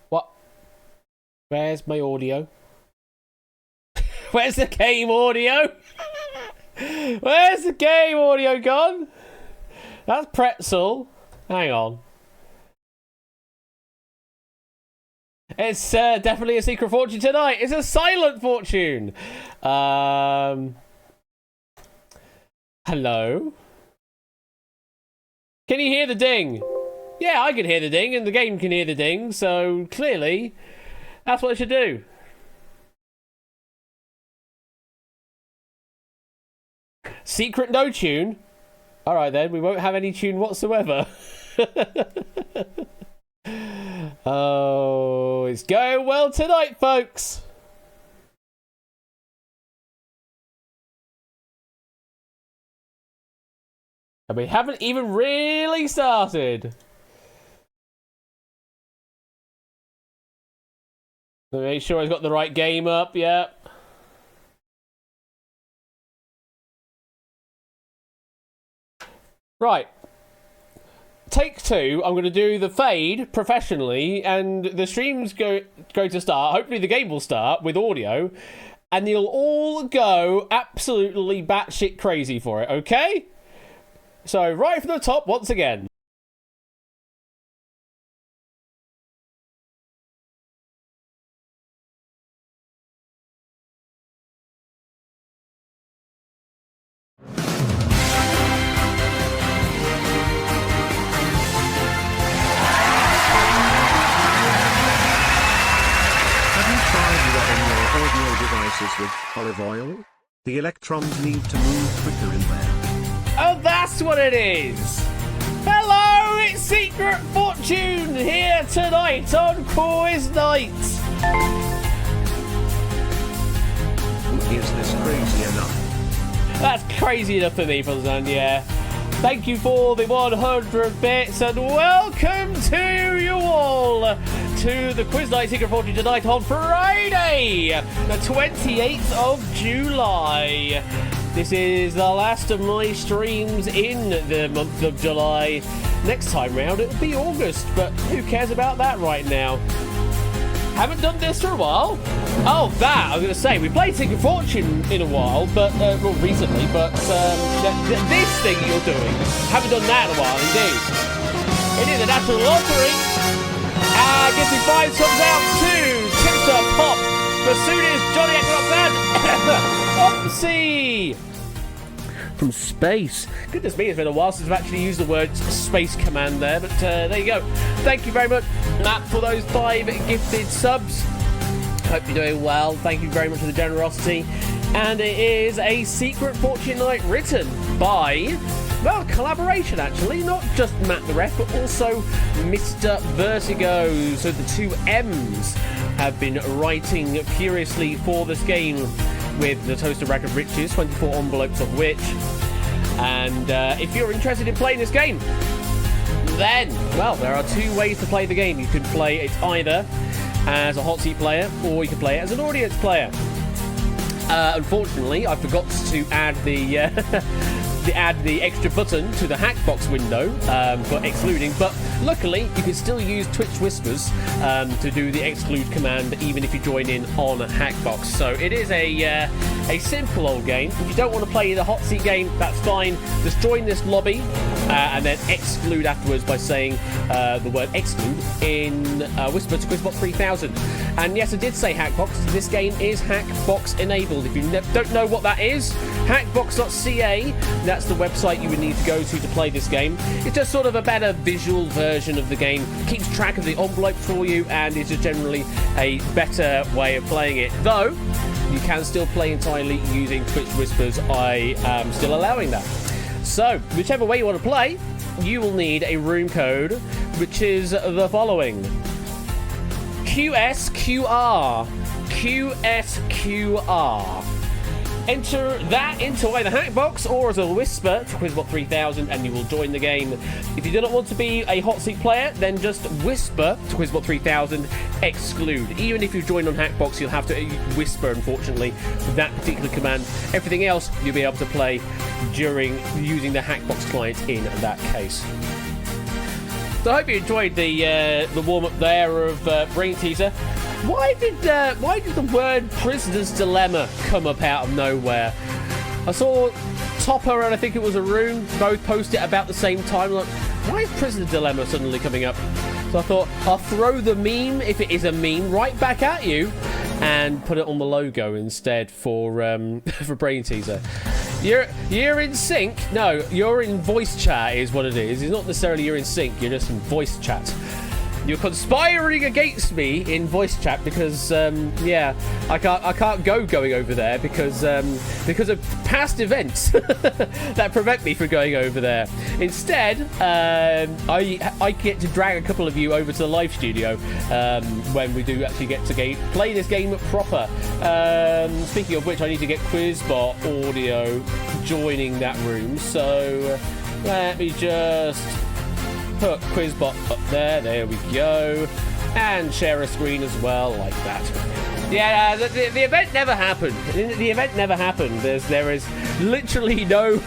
What? Where's my audio? Where's the game audio? Where's the game audio gone? That's pretzel. Hang on. It's definitely a secret fortune tonight. It's a silent fortune. Hello? Can you hear the ding? Yeah, I can hear the ding, and the game can hear the ding, so clearly that's what it should do. Secret no tune? Alright then, we won't have any tune whatsoever. Oh, it's going well tonight, folks. And we haven't even really started. Make sure I've got the right game up, yeah. Right. Take two, I'm going to do the fade professionally, and the stream's going to start. Hopefully the game will start with audio, and you'll all go absolutely batshit crazy for it, okay? So, right from the top once again. With olive oil, the electrons need to move quicker in there. Oh, that's what it is! Hello, it's Secret Fortune here tonight on Quiz Night! Is this crazy enough? That's crazy enough for me, Fulzan, yeah. Thank you for the 100 bits, and welcome to you all to the Quiz Night Secret Fortune tonight on Friday, the 28th of July. This is the last of my streams in the month of July. Next time round, it'll be August, but who cares about that right now? Haven't done this for a while. Oh, that, I was going to say, we played Secret Fortune in a while, but, well, recently, but this thing you're doing, haven't done that in a while, indeed. It is a national lottery. Gets me 5 subs out to Tipster Pop, Basudis, Johnny X Oopsie from space. Goodness me, it's been a while since I've actually used the word space command there, but there you go. Thank you very much, Matt, for those 5 gifted subs. Hope you're doing well. Thank you very much for the generosity. And it is a Secret Fortune night written by, well, collaboration actually, not just Matt the Ref, but also Mr. Vertigo. So the 2 M's have been writing furiously for this game with the Toaster Rack of Riches, 24 envelopes of which. And if you're interested in playing this game, then, well, there are 2 ways to play the game. You can play it either as a hot seat player, or you can play it as an audience player. Unfortunately, I forgot to add the extra button to the Hackbox window for excluding, but luckily you can still use Twitch Whispers to do the exclude command even if you join in on Hackbox. So it is a simple old game. If you don't want to play the hot seat game, that's fine. Just join this lobby and then exclude afterwards by saying the word exclude in Whisper to Quizbot 3000. And yes, I did say Hackbox. This game is Hackbox enabled. If you don't know what that is, hackbox.ca, that's the website you would need to go to play this game. It's just sort of a better visual version of the game. Keeps track of the envelopes for you, and it's just generally a better way of playing it. Though, you can still play entirely using Twitch Whispers. I am still allowing that. So, whichever way you want to play, you will need a room code, which is the following. QSQR. QSQR. Enter that into either Hackbox or as a whisper to Quizbot 3000 and you will join the game. If you do not want to be a hot seat player, then just whisper to Quizbot 3000, exclude. Even if you join on Hackbox, you'll have to whisper, unfortunately, that particular command. Everything else, you'll be able to play during using the Hackbox client in that case. So I hope you enjoyed the warm-up there of Brain Teaser. Why did the word Prisoner's Dilemma come up out of nowhere? I saw Topper and I think it was Arun both post it about the same time. Like, why is Prisoner's Dilemma suddenly coming up? So I thought I'll throw the meme, if it is a meme, right back at you and put it on the logo instead for for Brain Teaser. You're in sync. No, you're in voice chat is what it is. It's not necessarily you're in sync. You're just in voice chat. You're conspiring against me in voice chat because yeah, I can't going over there because of past events that prevent me from going over there. Instead, I get to drag a couple of you over to the live studio when we do actually get to play this game proper. Speaking of which, I need to get Quizbot audio joining that room. So let me just put Quizbot up there we go, and share a screen as well, like that. Yeah, the event never happened. The event never happened. There is literally no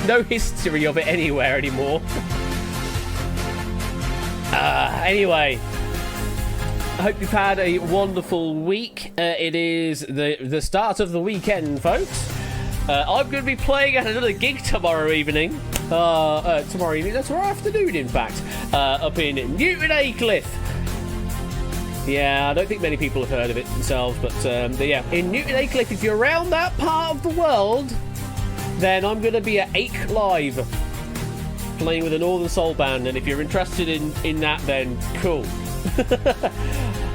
no history of it anywhere anymore. Anyway, I hope you've had a wonderful week. It is the start of the weekend, folks. I'm going to be playing at another gig tomorrow evening. Tomorrow evening, that's tomorrow afternoon, in fact, up in Newton Aycliffe. Yeah, I don't think many people have heard of it themselves, but yeah, in Newton Aycliffe, if you're around that part of the world, then I'm going to be at Ake Live, playing with a Northern Soul band, and if you're interested in that, then cool.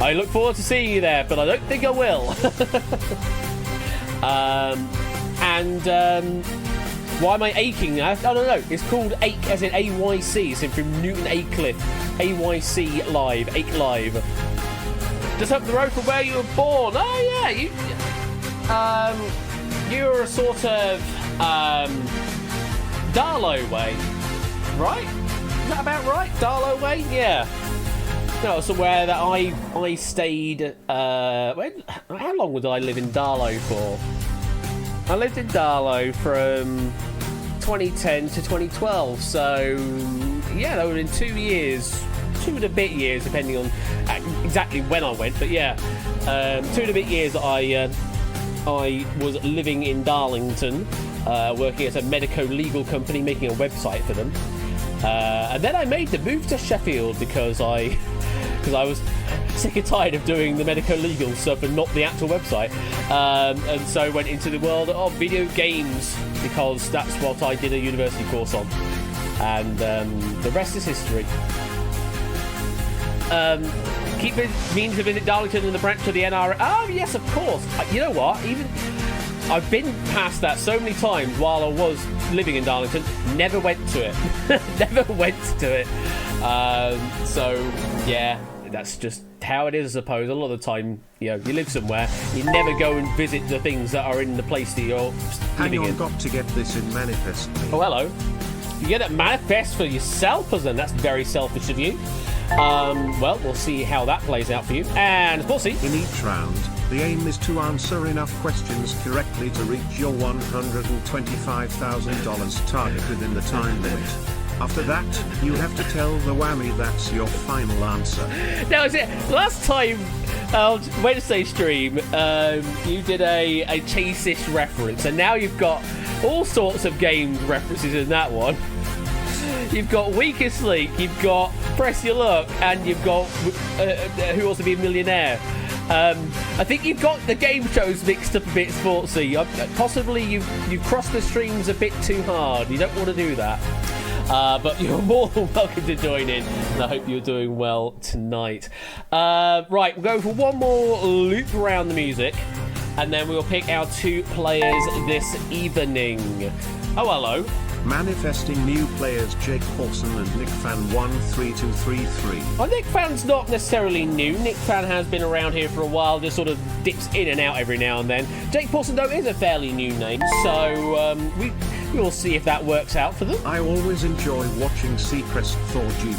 I look forward to seeing you there, but I don't think I will. Why am I aching now? Oh, no, it's called Ake as in AYC. So from Newton Aycliffe. AYC Live. Ake Live. Just up the road from where you were born. Oh, yeah. You're a sort of Darlow way. Right? Is that about right? Darlow way? Yeah. No, somewhere that I stayed. How long did I live in Darlow for? I lived in Darlow from 2010 to 2012, so yeah, that would have been 2 years, 2 and a bit years, depending on exactly when I went. But yeah, 2 and a bit years that I was living in Darlington, working at a medico-legal company, making a website for them, and then I made the move to Sheffield because I was sick and tired of doing the medico-legal stuff and not the actual website, and so went into the world of video games because that's what I did a university course on, and the rest is history. Keep meaning to visit Darlington and the branch of the NRA. Oh yes, of course. You know what? Even I've been past that so many times while I was living in Darlington. Never went to it. Never went to it. So yeah. That's just how it is, I suppose. A lot of the time, you know, you live somewhere, you never go and visit the things that are in the place that you're living in. Got to get this in Manifest. Oh, hello. You get it Manifest for yourself, then that's very selfish of you. Well, we'll see how that plays out for you. And we'll see. In each round, the aim is to answer enough questions correctly to reach your $125,000 target within the time limit. After that, you have to tell the whammy that's your final answer. Now, is it last time Wednesday stream, you did a Chase-ish reference, and now you've got all sorts of game references in that one. You've got Weakest Link, you've got Press Your Luck, and you've got Who Wants to Be a Millionaire. I think you've got the game shows mixed up a bit sportsy. Possibly you've crossed the streams a bit too hard. You don't want to do that. But you're more than welcome to join in, and I hope you're doing well tonight. Right, we'll go for one more loop around the music, and then we'll pick our 2 players this evening. Oh, hello. Manifesting new players Jake Paulson and Nick Fan 13233. Well, Nick Fan's not necessarily new. Nick Fan has been around here for a while, just sort of dips in and out every now and then. Jake Paulson, though, is a fairly new name, so we'll see if that works out for them. I always enjoy watching Seacrest Thor Jr.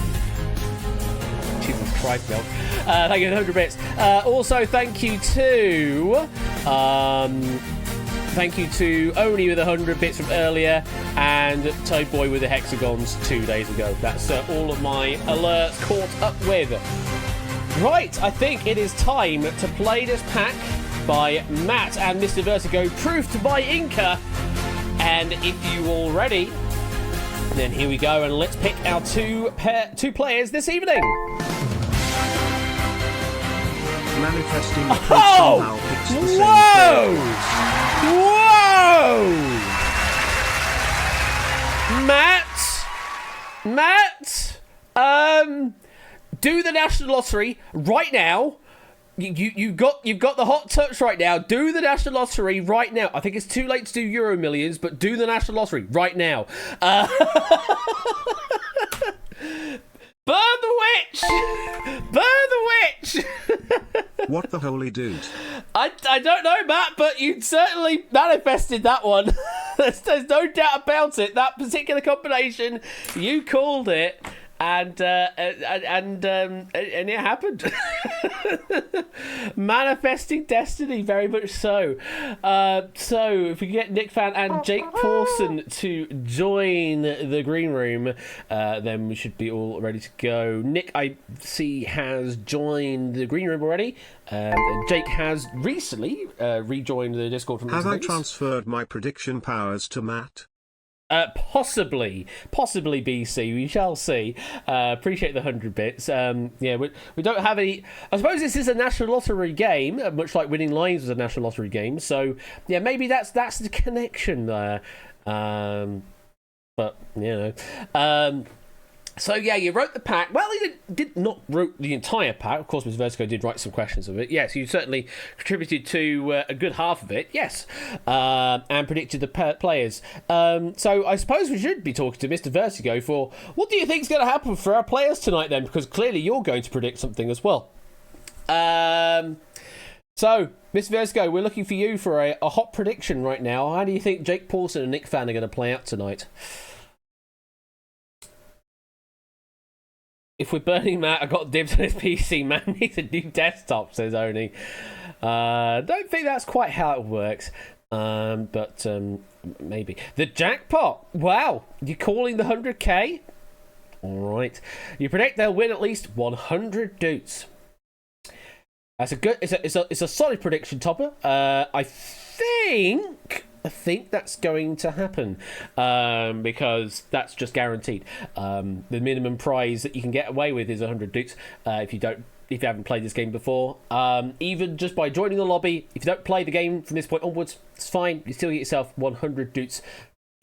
Jesus Christ, Bill. Thank you, 100 bits. Also, thank you to Thank you to Oni with 100 bits from earlier and Toad Boy with the hexagons 2 days ago. That's all of my alerts caught up with. Right, I think it is time to play this pack by Matt and Mr. Vertigo, proofed by Inca. And if you all ready, then here we go, and let's pick our two players this evening. Manifesting Oh! somehow picks the same Whoa! Whoa! Matt, do the National Lottery right now. You've got the hot touch right now. Do the National Lottery right now. I think it's too late to do Euro Millions, but do the National Lottery right now. Burn the witch! Burn the witch! What the holy dude? I don't know, Matt, but you certainly manifested that one. There's no doubt about it. That particular combination, you called it. And it happened. Manifesting destiny, very much so. So if we get Nick Fan and Jake Pawson to join the green room, then we should be all ready to go. Nick, I see, has joined the green room already. Jake has recently rejoined the Discord from. Have I transferred my prediction powers to Matt? Possibly BC. We shall see. Appreciate the 100 bits. Yeah, we don't have any. I suppose this is a National Lottery game, much like Winning Lines was a National Lottery game. So yeah, maybe that's the connection there. But you know. So yeah, you wrote the pack. Well, you did not wrote the entire pack. Of course, Mr. Vertigo did write some questions of it. Yes, you certainly contributed to a good half of it. Yes, and predicted the players. So I suppose we should be talking to Mr. Vertigo for what do you think is going to happen for our players tonight then? Because clearly you're going to predict something as well. So, Mr. Vertigo, we're looking for you for a hot prediction right now. How do you think Jake Pawson and Nick Fan are going to play out tonight? If we're burning Matt, I got dibs on his PC. Man needs a new desktop, says Oni. Don't think that's quite how it works. But maybe. The jackpot. Wow. You're calling the 100k? Alright. You predict they'll win at least 100 dudes. That's a good... It's a solid prediction, Topper. I think that's going to happen because that's just guaranteed. The minimum prize that you can get away with is 100 dukes if you haven't played this game before. Even just by joining the lobby, if you don't play the game from this point onwards, it's fine. You still get yourself 100 dukes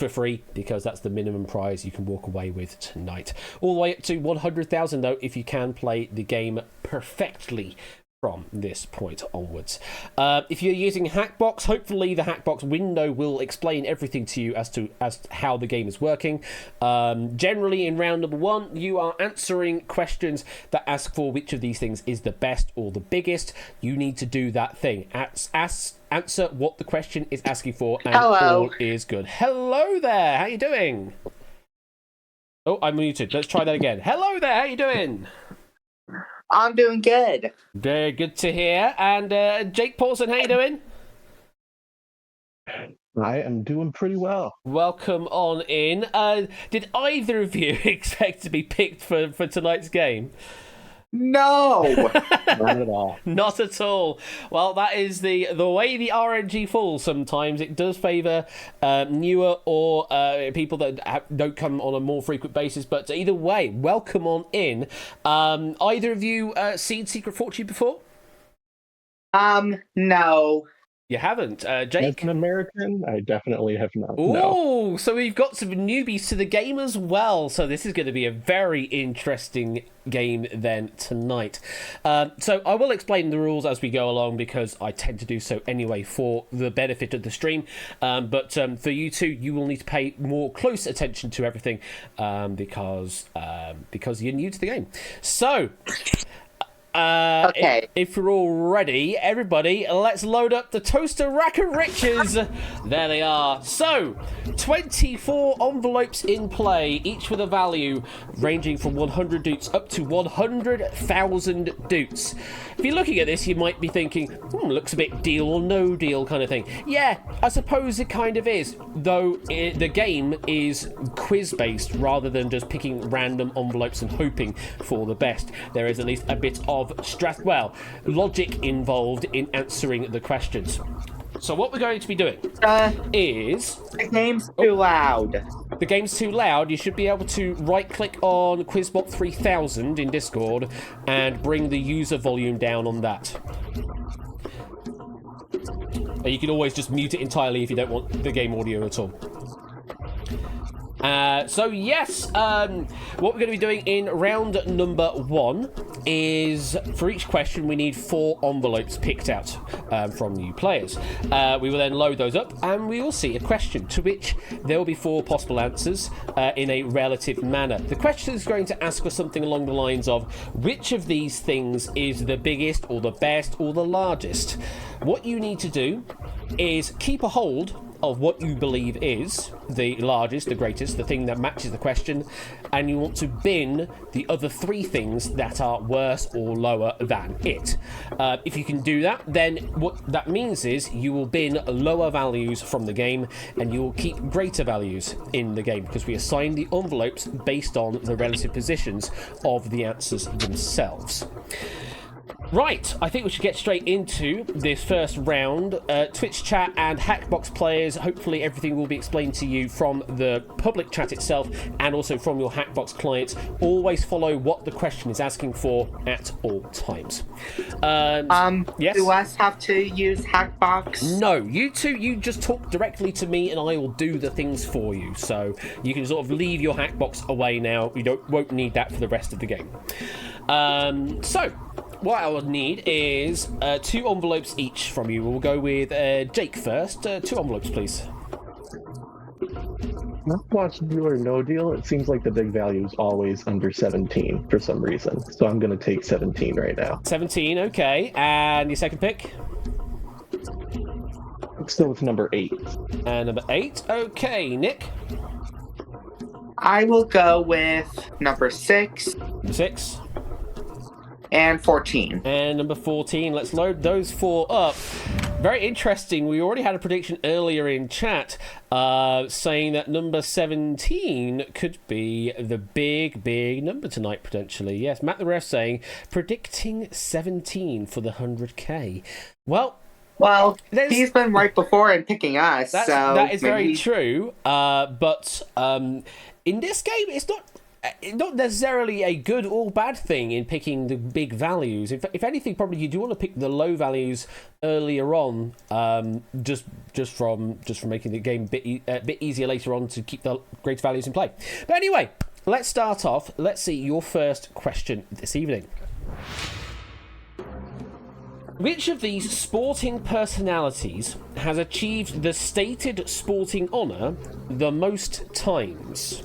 for free because that's the minimum prize you can walk away with tonight. All the way up to 100,000 though if you can play the game perfectly from this point onwards. If you're using Hackbox, hopefully the Hackbox window will explain everything to you as to how the game is working. Generally, in round number 1, you are answering questions that ask for which of these things is the best or the biggest. You need to do that thing. Answer what the question is asking for, and all is good. Hello there. How you doing? Oh, I'm muted. Let's try that again. Hello there. How you doing? I'm doing good. Very good to hear. And Jake Pawson, how you doing? I am doing pretty well. Welcome on in. Did either of you expect to be picked for tonight's game? No! Not at all. Not at all. Well, that is the way the RNG falls sometimes. It does favour newer or people that don't come on a more frequent basis. But either way, welcome on in. Either of you seen Secret Fortune before? No. You haven't, Jake? As an American, I definitely have not. Oh, so we've got some newbies to the game as well. So this is going to be a very interesting game then tonight. So I will explain the rules as we go along because I tend to do so anyway for the benefit of the stream. But for you two, you will need to pay more close attention to everything because you're new to the game. So Okay. If we're all ready, everybody, let's load up the Toaster Rack of Riches. There they are. So, 24 envelopes in play, each with a value ranging from 100 doots up to 100,000 doots. If you're looking at this, you might be thinking, looks a bit deal or no deal kind of thing. Yeah, I suppose it kind of is, though the game is quiz-based rather than just picking random envelopes and hoping for the best. There is at least a bit of logic involved in answering the questions. So what we're going to be doing is... The game's too loud. The game's too loud. You should be able to right-click on Quizbot 3000 in Discord and bring the user volume down on that. You can always just mute it entirely if you don't want the game audio at all. So yes, what we're going to be doing in round number 1 is, for each question, we need 4 envelopes picked out from new players. We will then load those up, and we will see a question to which there will be 4 possible answers in a relative manner. The question is going to ask us something along the lines of, which of these things is the biggest, or the best, or the largest? What you need to do is keep a hold of what you believe is the largest, the greatest, the thing that matches the question, and you want to bin the other 3 things that are worse or lower than it. If you can do that, then what that means is you will bin lower values from the game, and you will keep greater values in the game, because we assign the envelopes based on the relative positions of the answers themselves. Right, I think we should get straight into this first round. Twitch chat and Hackbox players, hopefully everything will be explained to you from the public chat itself and also from your Hackbox clients. Always follow what the question is asking for at all times. Yes? Do us have to use Hackbox? No, you two, you just talk directly to me and I will do the things for you. So you can sort of leave your Hackbox away now. You won't need that for the rest of the game. So what I would need is 2 envelopes each from you. We'll go with Jake first. 2 envelopes, please. Not watch deal or no deal. It seems like the big value is always under 17 for some reason. So I'm going to take 17 right now. 17, okay. And your second pick? Still with number 8. And number 8, okay. Nick? I will go with number 6. 6. And 14. And number 14. Let's load those 4 up. Very interesting. We already had a prediction earlier in chat saying that number 17 could be the big number tonight, potentially. Yes, Matt the Ref saying, predicting 17 for the 100k. Well, he's been right before in picking us. That is very true. But in this game, it's not necessarily a good or bad thing in picking the big values. If anything, probably you do want to pick the low values earlier on, just from making the game a bit easier later on to keep the greater values in play. But anyway, let's start off. Let's see your first question this evening. Which of these sporting personalities has achieved the stated sporting honour the most times?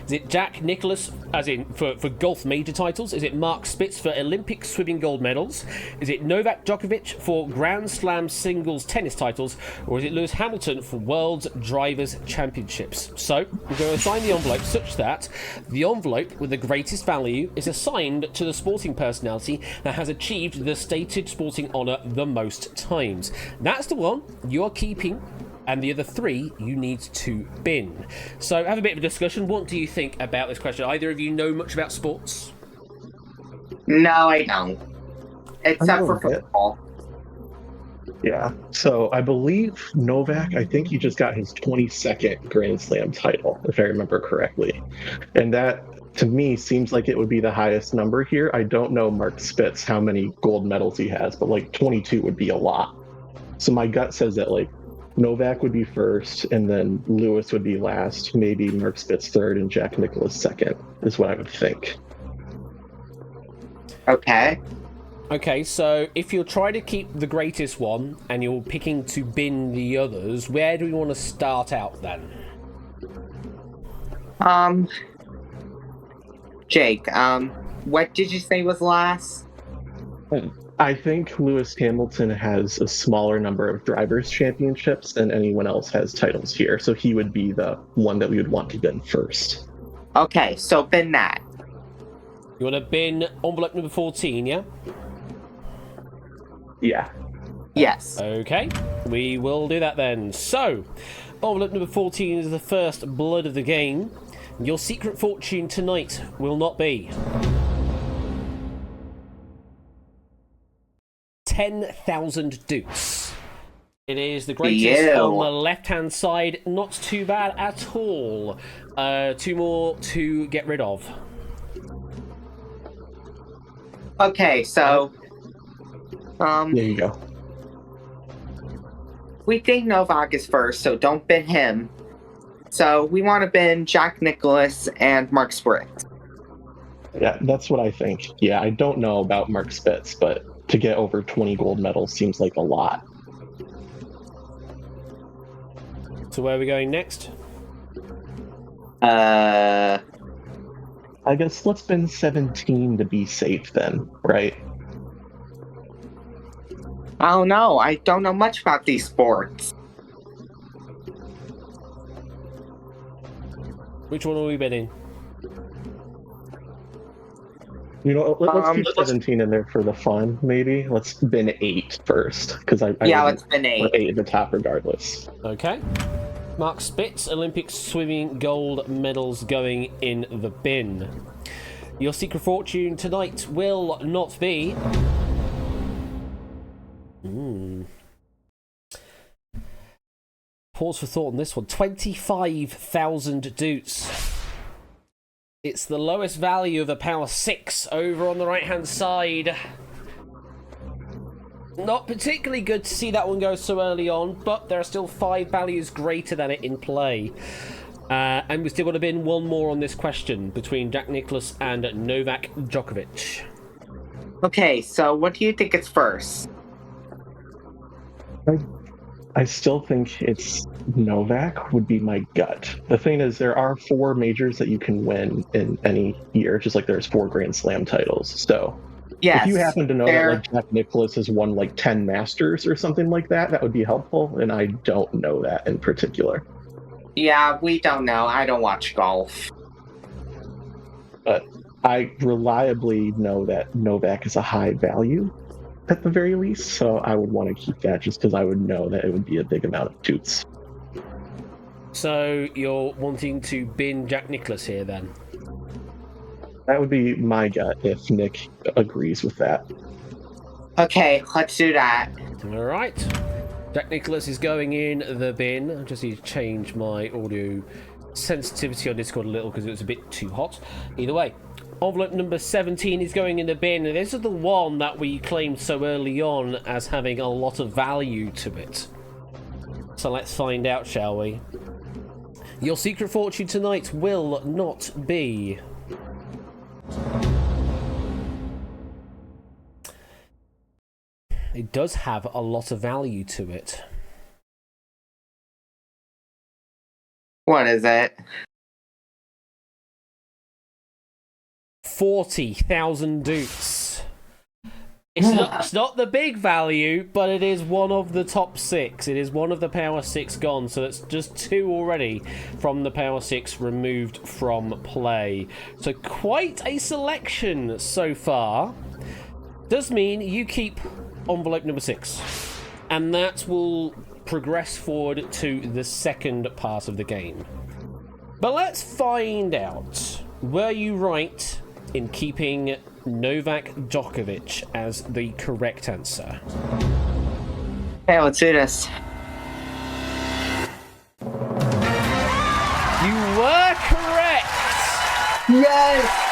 Is it Jack Nicklaus, as in for golf major titles? Is it Mark Spitz for Olympic swimming gold medals? Is it Novak Djokovic for Grand Slam singles tennis titles? Or is it Lewis Hamilton for World Drivers' Championships? So, we're going to assign the envelope such that the envelope with the greatest value is assigned to the sporting personality that has achieved the stated sporting honour the most times. That's the one you're keeping, and the other 3 you need to bin. So have a bit of a discussion. What do you think about this question? Either of you know much about sports? No, I don't. Except for football. Yeah. So I believe Novak, I think he just got his 22nd Grand Slam title, if I remember correctly. And that, to me, seems like it would be the highest number here. I don't know Mark Spitz, how many gold medals he has, but like 22 would be a lot. So my gut says that like Novak would be first, and then Lewis would be last, maybe Mark Spitz third, and Jack Nicklaus second, is what I would think. Okay. Okay, so if you're trying to keep the greatest one, and you're picking to bin the others, where do we want to start out then? Jake, what did you say was last? I think Lewis Hamilton has a smaller number of drivers' championships than anyone else has titles here, so he would be the one that we would want to bin first. Okay, so bin that. You want to bin envelope number 14, yeah? Yeah. Yes. Okay, we will do that then. So, envelope number 14 is the first blood of the game. Your secret fortune tonight will not be 10,000 dukes. It is the greatest on the left-hand side. Not too bad at all. 2 more to get rid of. Okay, so There you go. we think Novak is first, so don't bin him. So we want to bin Jack Nicklaus and Mark Spritz. Yeah, that's what I think. Yeah, I don't know about Mark Spitz, but to get over 20 gold medals seems like a lot. So where are we going next? I guess let's bin 17 to be safe then, right? I don't know. I don't know much about these sports. Which one are we bidding? You know, let's keep 17 in there for the fun, maybe. Let's bin 8 first, because I let's bin 8. 8 at the top regardless. Okay. Mark Spitz, Olympic swimming gold medals going in the bin. Your secret fortune tonight will not be... Pause for thought on this one. 25,000 dutes. It's the lowest value of the power 6 over on the right-hand side. Not particularly good to see that one go so early on, but there are still 5 values greater than it in play. And we still got to bin one more on this question between Jack Nicklaus and Novak Djokovic. Okay, so what do you think is first? I still think it's Novak would be my gut. The thing is, there are 4 majors that you can win in any year, just like there's 4 Grand Slam titles. So yes, if you happen to know that like Jack Nicklaus has won like 10 Masters or something like that, that would be helpful. And I don't know that in particular. Yeah, we don't know. I don't watch golf. But I reliably know that Novak is a high value at the very least, so I would want to keep that just because I would know that it would be a big amount of toots. So you're wanting to bin Jack Nicklaus here then? That would be my gut if Nick agrees with that. Okay, let's do that. Alright. Jack Nicklaus is going in the bin. I just need to change my audio sensitivity on Discord a little because it was a bit too hot. Either way. Envelope number 17 is going in the bin. This is the one that we claimed so early on as having a lot of value to it. So let's find out, shall we? Your secret fortune tonight will not be... It does have a lot of value to it. What is it? 40,000 dukes. It's not the big value, but it is one of the top 6. It is one of the power 6 gone, so that's just 2 already from the power 6 removed from play. So quite a selection so far. Does mean you keep envelope number 6, and that will progress forward to the second part of the game. But let's find out. Were you right in keeping Novak Djokovic as the correct answer? Okay, let's do this. You were correct! Yes!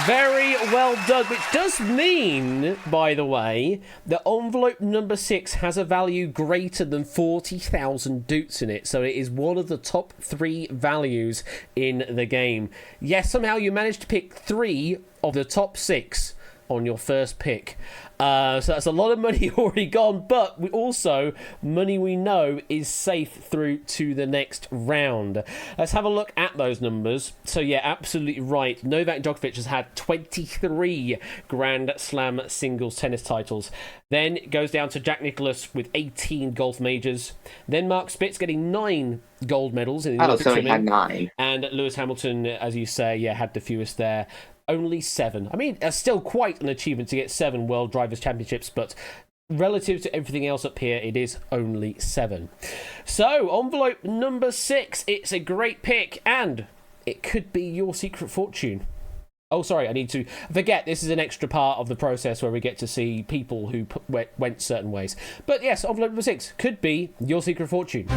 Very well done, which does mean, by the way, that envelope number 6 has a value greater than 40,000 dukes in it, so it is one of the top 3 values in the game. Yes, somehow you managed to pick 3 of the top 6, on your first pick. So that's a lot of money already gone, but money we know is safe through to the next round. Let's have a look at those numbers. So yeah, absolutely right. Novak Djokovic has had 23 Grand Slam singles tennis titles. Then it goes down to Jack Nicklaus with 18 golf majors. Then Mark Spitz getting 9 gold medals in the Olympic so he swimming. had 9. And Lewis Hamilton, as you say, had the fewest there. Only 7. I mean, that's still quite an achievement to get 7 World Drivers' Championships, but relative to everything else up here, it is only 7. So, envelope number 6. It's a great pick, and it could be your secret fortune. Oh, sorry, I need to forget. This is an extra part of the process where we get to see people who went certain ways. But yes, envelope number 6 could be your secret fortune.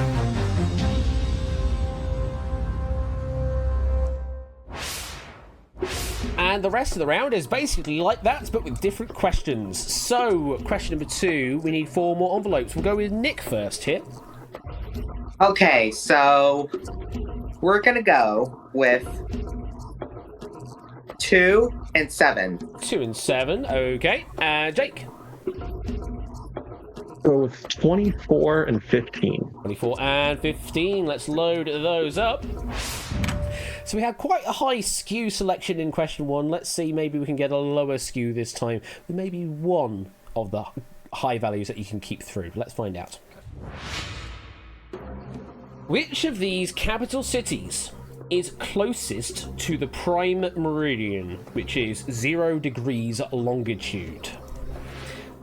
And the rest of the round is basically like that, but with different questions. So, question number 2, we need 4 more envelopes. We'll go with Nick first here. Okay, so we're going to go with 2 and 7. 2 and 7, okay. Jake? Go with 24 and 15. 24 and 15, let's load those up. So we had quite a high skew selection in question 1. Let's see, maybe we can get a lower skew this time with maybe one of the high values that you can keep through. Let's find out. Which of these capital cities is closest to the prime meridian, which is 0 degrees longitude?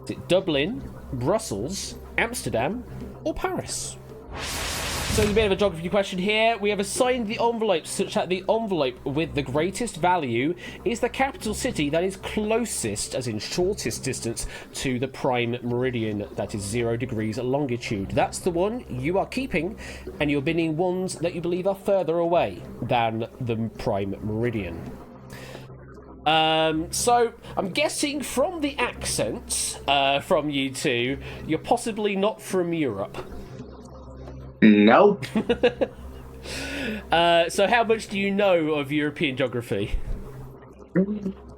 Is it Dublin, Brussels, Amsterdam, or Paris? So there's a bit of a geography question here. We have assigned the envelopes such that the envelope with the greatest value is the capital city that is closest, as in shortest distance, to the prime meridian, that is 0 degrees longitude. That's the one you are keeping, and you're binning ones that you believe are further away than the prime meridian. So I'm guessing from the accents from you two, you're possibly not from Europe. Nope. So how much do you know of European geography?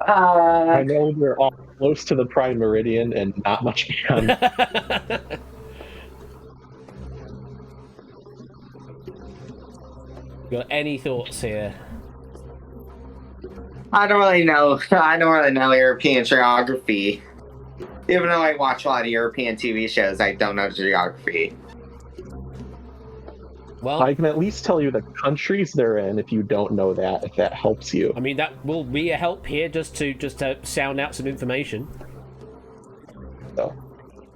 I know we're all close to the prime meridian and not much beyond. Got any thoughts here? I don't really know European geography. Even though I watch a lot of European TV shows, I don't know geography. Well, I can at least tell you the countries they're in if you don't know that, if that helps you. I mean, that will be a help here just to sound out some information. So,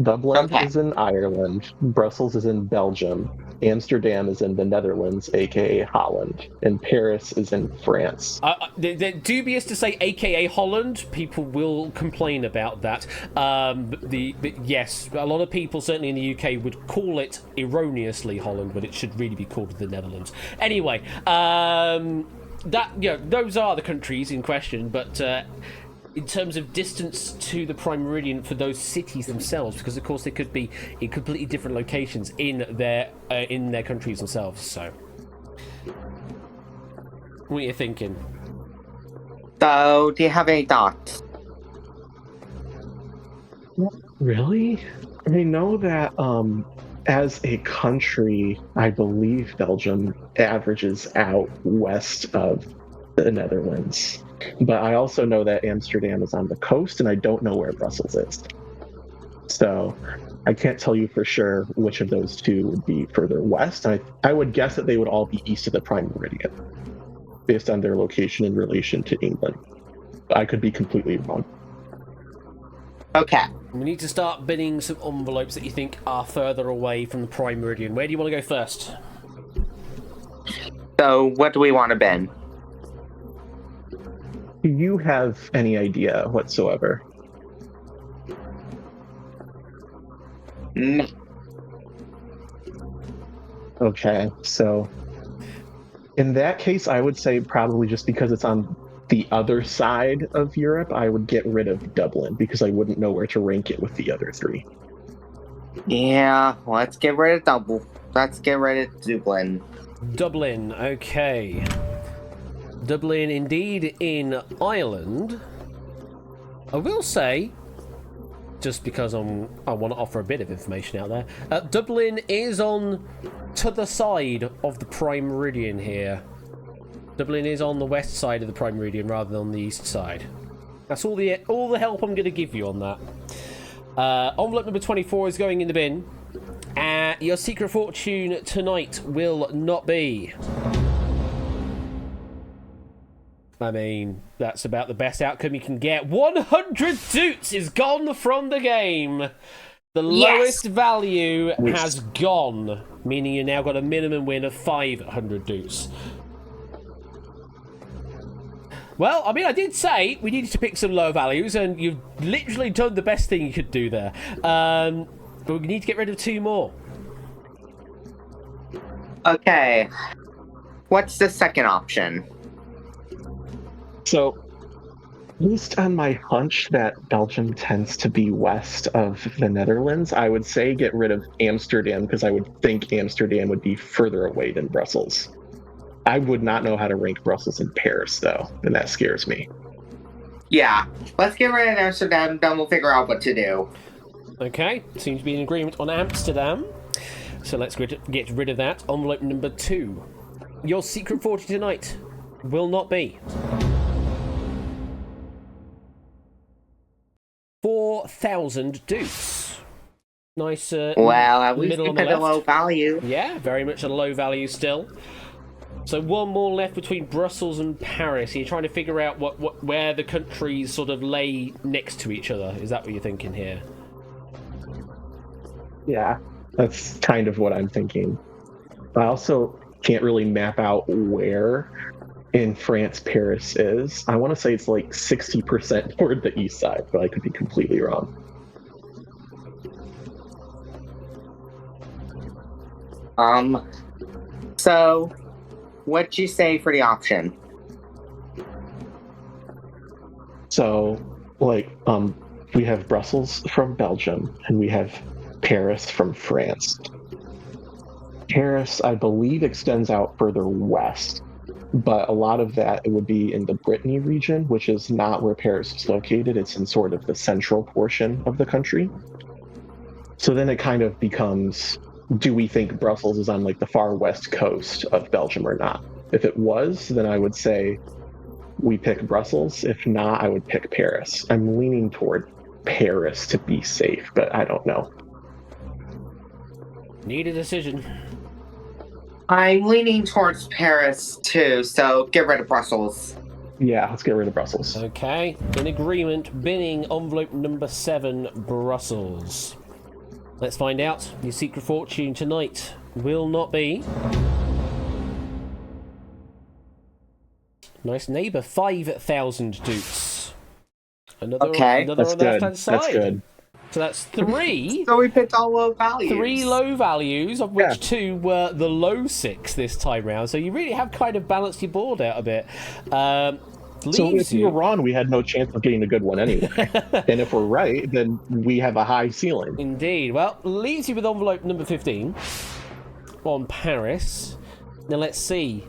Dublin is in Ireland, Brussels is in Belgium, Amsterdam is in the Netherlands, aka Holland, and Paris is in France. They're dubious to say aka Holland. People will complain about that. But yes, a lot of people, certainly in the UK, would call it erroneously Holland, but it should really be called the Netherlands. Anyway, those are the countries in question, but in terms of distance to the prime meridian for those cities themselves, because of course they could be in completely different locations in their countries themselves. So, what are you thinking? So, do you have any thoughts? Really? I know that as a country, I believe Belgium averages out west of the Netherlands. But I also know that Amsterdam is on the coast, and I don't know where Brussels is. So I can't tell you for sure which of those two would be further west. I would guess that they would all be east of the prime meridian, based on their location in relation to England. I could be completely wrong. Okay. We need to start binning some envelopes that you think are further away from the prime meridian. Where do you want to go first? So, what do we want to bin? Do you have any idea whatsoever? No. Okay, so in that case, I would say probably just because it's on the other side of Europe, I would get rid of Dublin because I wouldn't know where to rank it with the other three. Yeah, let's get rid of Dublin. Dublin, okay. Dublin, indeed, in Ireland. I will say, just because I want to offer a bit of information out there, Dublin is on to the side of the Prime Meridian here. Dublin is on the west side of the Prime Meridian rather than on the east side. That's all the help I'm going to give you on that. Envelope number 24 is going in the bin. Your secret fortune tonight will not be... I mean, that's about the best outcome you can get. 100 doots is gone from the game. The lowest value has gone, meaning you now got a minimum win of 500 doots. Well, I mean, I did say we needed to pick some low values, and you've literally done the best thing you could do there. But we need to get rid of 2 more. Okay. What's the second option? So, based on my hunch that Belgium tends to be west of the Netherlands, I would say get rid of Amsterdam, because I would think Amsterdam would be further away than Brussels. I would not know how to rank Brussels and Paris, though, and that scares me. Yeah. Let's get rid of Amsterdam, then we'll figure out what to do. Okay, seems to be an agreement on Amsterdam. So let's get rid of that. Envelope number 2. Your secret fortune tonight will not be... 4,000 dukes. Nice. Well, at least middle we on the picked a left. low value. Yeah, very much a low value still. So 1 more left between Brussels and Paris. You're trying to figure out where the countries sort of lay next to each other. Is that what you're thinking here? Yeah, that's kind of what I'm thinking. I also can't really map out where in France Paris is. I want to say it's like 60% toward the east side, but I could be completely wrong. So, what'd you say for the option? So, like, we have Brussels from Belgium, and we have Paris from France. Paris, I believe, extends out further west, but a lot of that, it would be in the Brittany region, which is not where Paris is located. It's in sort of the central portion of the country. So then it kind of becomes, do we think Brussels is on like the far west coast of Belgium or not? If it was, then I would say we pick Brussels. If not, I would pick Paris. I'm leaning toward Paris to be safe, but I don't know. Need a decision. I'm leaning towards Paris too, so get rid of Brussels. Yeah, let's get rid of Brussels. Okay, in agreement, binning envelope number 7, Brussels. Let's find out. Your secret fortune tonight will not be... Nice neighbour, 5,000 dukes. Another Okay, on the left-hand side. That's good. So that's 3. So we picked all low values. 3 low values, of which 2 were the low 6 this time round. So you really have kind of balanced your board out a bit. So if you were wrong, we had no chance of getting a good one anyway. And if we're right, then we have a high ceiling. Indeed. Well, leaves you with envelope number 15 on Paris. Now let's see.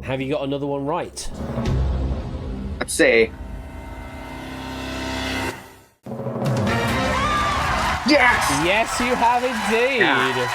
Have you got another one right? Let's see. Yes! Yes, you have indeed. Yeah.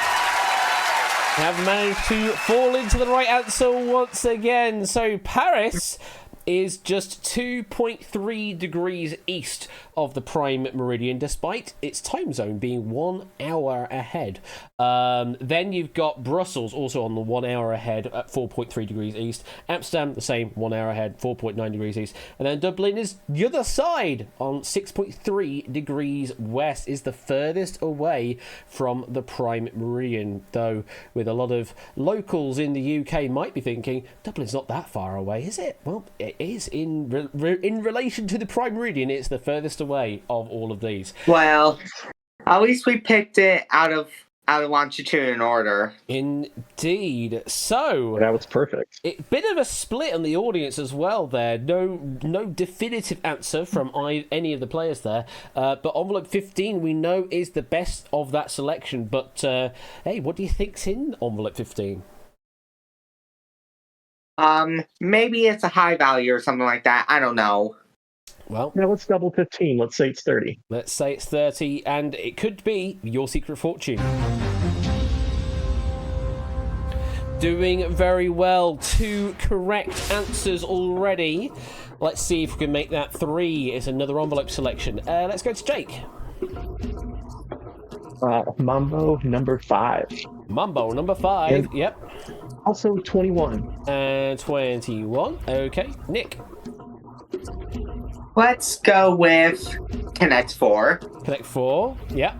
Have managed to fall into the right answer once again. So Paris is just 2.3 degrees east of the prime meridian, despite its time zone being 1 hour ahead. Then you've got Brussels, also on the 1 hour ahead at 4.3 degrees east. Amsterdam, the same, 1 hour ahead, 4.9 degrees east. And then Dublin is the other side on 6.3 degrees west, is the furthest away from the prime meridian. Though, with a lot of locals in the UK might be thinking, Dublin's not that far away, is it? Well, it is. In relation to the prime meridian, it's the furthest away of all of these. Well, at least we picked it out of longitudinal order. Indeed. So that was perfect. Bit of a split on the audience as well there. No definitive answer from any of the players there. But envelope 15 we know is the best of that selection. But hey, what do you think's in envelope 15? Maybe it's a high value or something like that. I don't know. Well, Now let's double 15. Let's say it's 30. let's say it's 30, and it could be your secret fortune. Doing very well. 2 correct answers already. Let's see if we can make that 3. It's another envelope selection. Let's go to Jake. Mambo number 5. Mambo number 5. And- Yep. Also 21. And 21. Okay. Nick. Let's go with Connect 4. Connect 4. Yep.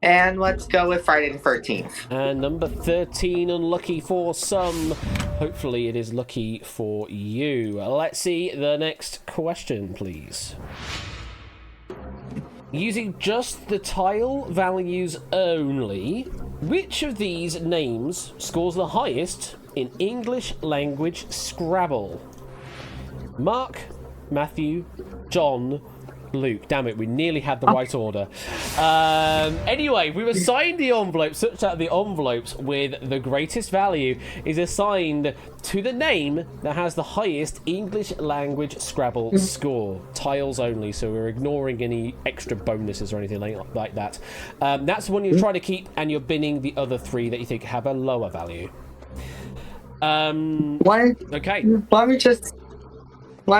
And let's go with Friday the 13th. And number 13, unlucky for some. Hopefully it is lucky for you. Let's see the next question, please. Using just the tile values only, which of these names scores the highest in English language Scrabble? Mark, Matthew, John, Luke. Damn it, we nearly had the right order. Anyway, we've assigned the envelopes such that the envelopes with the greatest value is assigned to the name that has the highest English language Scrabble score. Tiles only, so we're ignoring any extra bonuses or anything like that. That's the one you're trying to keep, and you're binning the other 3 that you think have a lower value. Okay. Let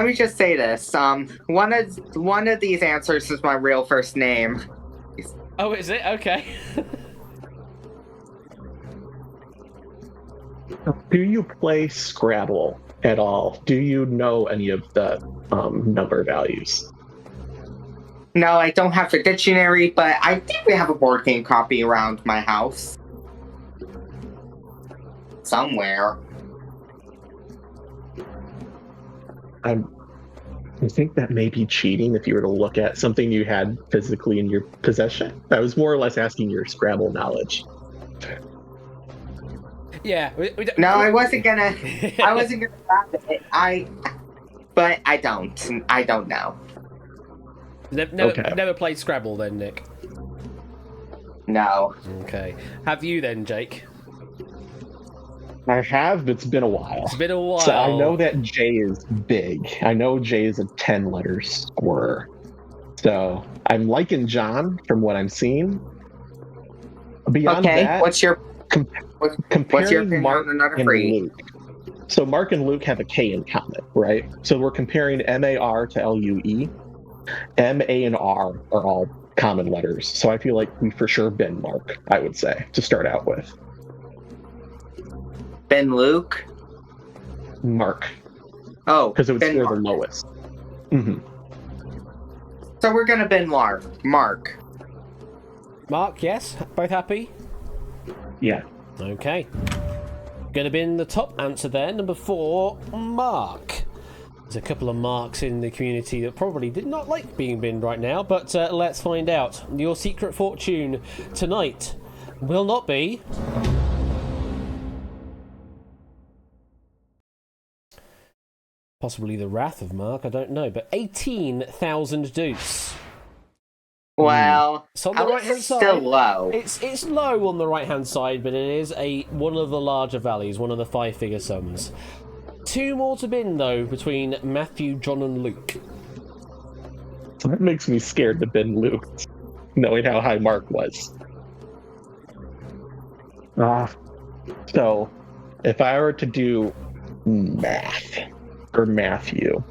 me just say this. One of these answers is my real first name. Oh, is it? Okay. Do you play Scrabble at all? Do you know any of the number values? No, I don't have the dictionary, but I think we have a board game copy around my house. Somewhere. I think that may be cheating if you were to look at something you had physically in your possession. I was more or less asking your Scrabble knowledge. Yeah. No, I wasn't gonna grab it. But I don't know. Never played Scrabble then, Nick? No. Okay. Have you then, Jake? I have, but it's been a while. It's been a while. So I know that J is big. I know J is a 10-letter scorer. So I'm liking John from what I'm seeing. Beyond that, what's your comparing Mark on another and free? Luke. So Mark and Luke have a K in common, right? So we're comparing MAR to LUE. M, A, and R are all common letters. So I feel like we for sure bin Mark, I would say, to start out with. Ben Luke? Mark. Oh, because it would Ben score Mark. the lowest. Mm-hmm. So we're gonna bin Mark. Mark, yes? Both happy? Yeah. Okay. Gonna bin the top answer there, number 4, Mark. There's a couple of Marks in the community that probably did not like being binned right now, but let's find out. Your secret fortune tonight will not be... possibly the wrath of Mark, I don't know, but 18,000 dukes. well, It's on the at least right-hand it's side. still low. It's low on the right-hand side, but it is one of the larger values, one of the 5-figure sums. 2 more to bin, though, between Matthew, John, and Luke. So that makes me scared to bin Luke, knowing how high Mark was. So, if I were to do math, or Matthew,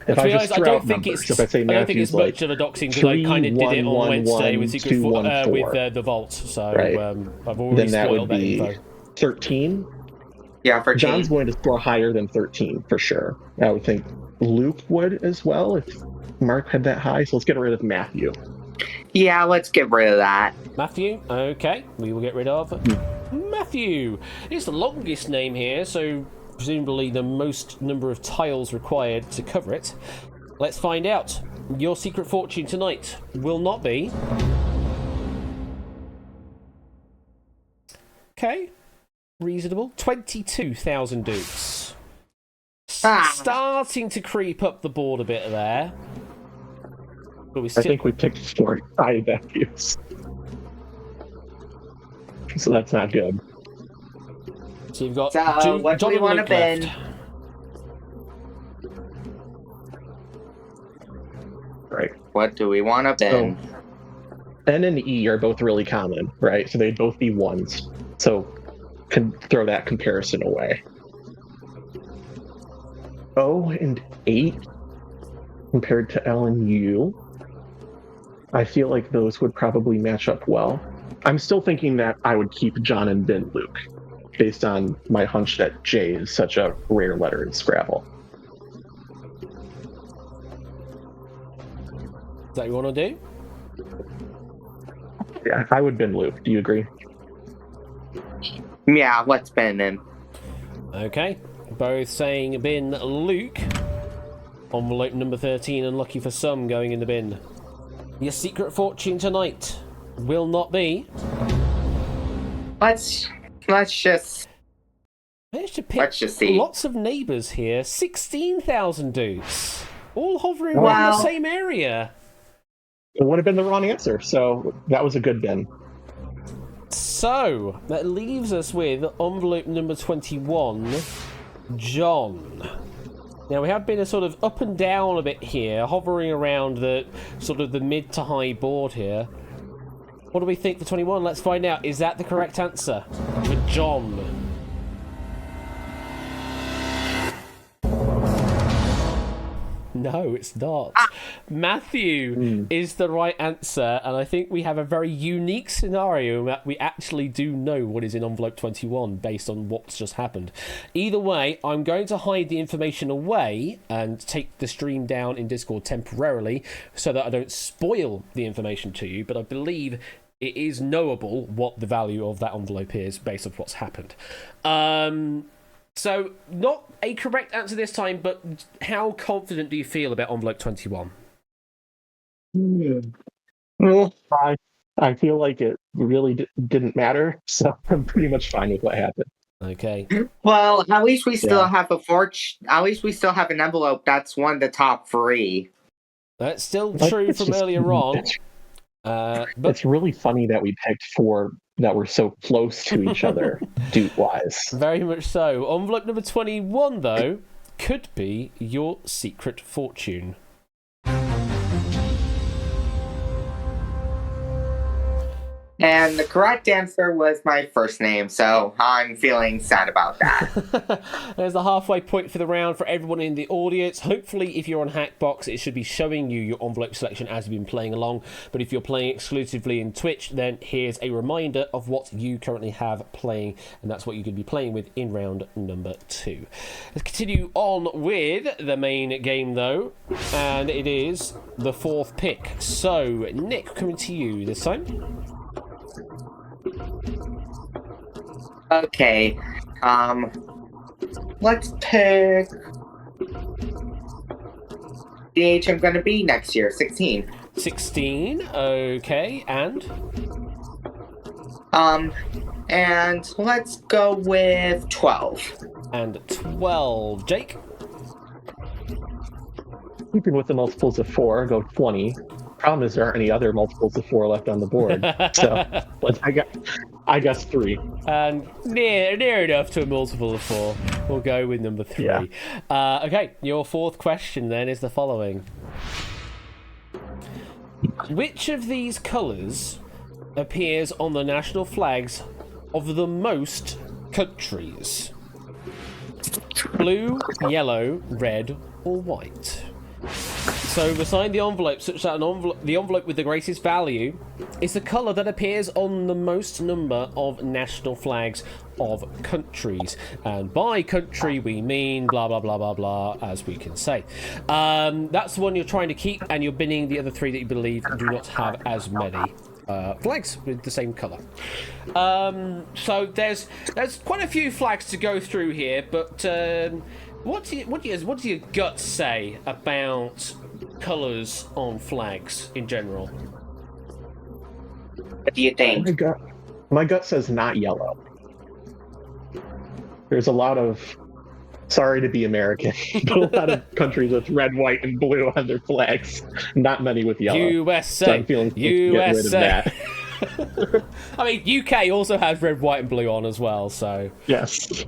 if To be I honest, just throw out think numbers, it's, if I say I don't think Matthew's it's like much of a doxing because I kind of did it on Wednesday with Secret 2, 1, 4. with the Vault, so Right. I've already Then that spoiled would that be info. 13. Yeah, for John's team. going to score higher than 13 for sure. I would think Luke would as well if Mark had that high. So let's get rid of Matthew. Yeah, let's get rid of that. Matthew, okay, we will get rid of Matthew. It's the longest name here, so presumably the most number of tiles required to cover it. Let's find out. Your secret fortune tonight will not be... Okay, reasonable. 22,000 dukes. Starting to creep up the board a bit there. But we I still... think we picked 4 high values. So that's not good. So you've got So, what do John we and want to Luke bin? left. What do we want to bin? N and E are both really common, right? So they'd both be ones. So can throw that comparison away. O and 8 compared to L and U. I feel like those would probably match up well. I'm still thinking that I would keep John and bin Luke, based on my hunch that J is such a rare letter in Scrabble. Is that what you want to do? Yeah, I would bin Luke. Do you agree? Yeah, let's bin him. Okay. Both saying bin Luke. Envelope number 13, unlucky for some, going in the bin. Your secret fortune tonight will not be... Let's just Managed to pick Let's just see. lots of neighbours here. 16,000 dudes. All hovering Wow. around the same area. It would have been the wrong answer, so that was a good bin. So, that leaves us with envelope number 21, John. Now, we have been a sort of up and down a bit here, hovering around the sort of the mid to high board here. What do we think for 21? Let's find out. Is that the correct answer for John? No, it's not. Matthew is the right answer, and I think we have a very unique scenario in that we actually do know what is in envelope 21 based on what's just happened. Either way, I'm going to hide the information away and take the stream down in Discord temporarily so that I don't spoil the information to you, but I believe it is knowable what the value of that envelope is based on what's happened. So, not a correct answer this time, but how confident do you feel about envelope 21? Well, I feel like it really didn't matter, so I'm pretty much fine with what happened. Okay. Well, at least we still have a fortune. At least we still have an envelope that's one of the top 3. That's still Like, true it's from just- earlier on. But It's really funny that we picked 4 that were so close to each other, dude-wise. very much so. Envelope number 21, though, could be your secret fortune. And the correct answer was my first name, so I'm feeling sad about that. There's the halfway point for the round for everyone in the audience. Hopefully, if you're on Hackbox, it should be showing you your envelope selection as you've been playing along. But if you're playing exclusively in Twitch, then here's a reminder of what you currently have playing, and that's what you could be playing with in round number 2. Let's continue on with the main game, though, and it is the 4th pick. So, Nick, coming to you this time. Okay, let's pick the age I'm going to be next year, 16. 16, okay, and let's go with 12. and 12. Jake? Keeping with the multiples of 4, go 20. Problem is there aren't any other multiples of 4 left on the board, so I guess 3. And near enough to a multiple of 4. We'll go with number 3. Yeah. Okay, your 4th question then is the following. Which of these colours appears on the national flags of the most countries? Blue, yellow, red, or white? So beside the envelope, such that the envelope with the greatest value is the colour that appears on the most number of national flags of countries. And by country, we mean blah, blah, blah, blah, blah, as we can say. That's the one you're trying to keep, and you're binning the other 3 that you believe do not have as many flags with the same colour. So there's quite a few flags to go through here, but what do your guts say about colours on flags in general? What do you think? My gut says not yellow. There's a lot of, sorry to be American, but a lot of countries with red, white, and blue on their flags. Not many with yellow. USA. So I'm feeling supposed to get rid of that. I mean, UK also has red, white, and blue on as well, so... Yes.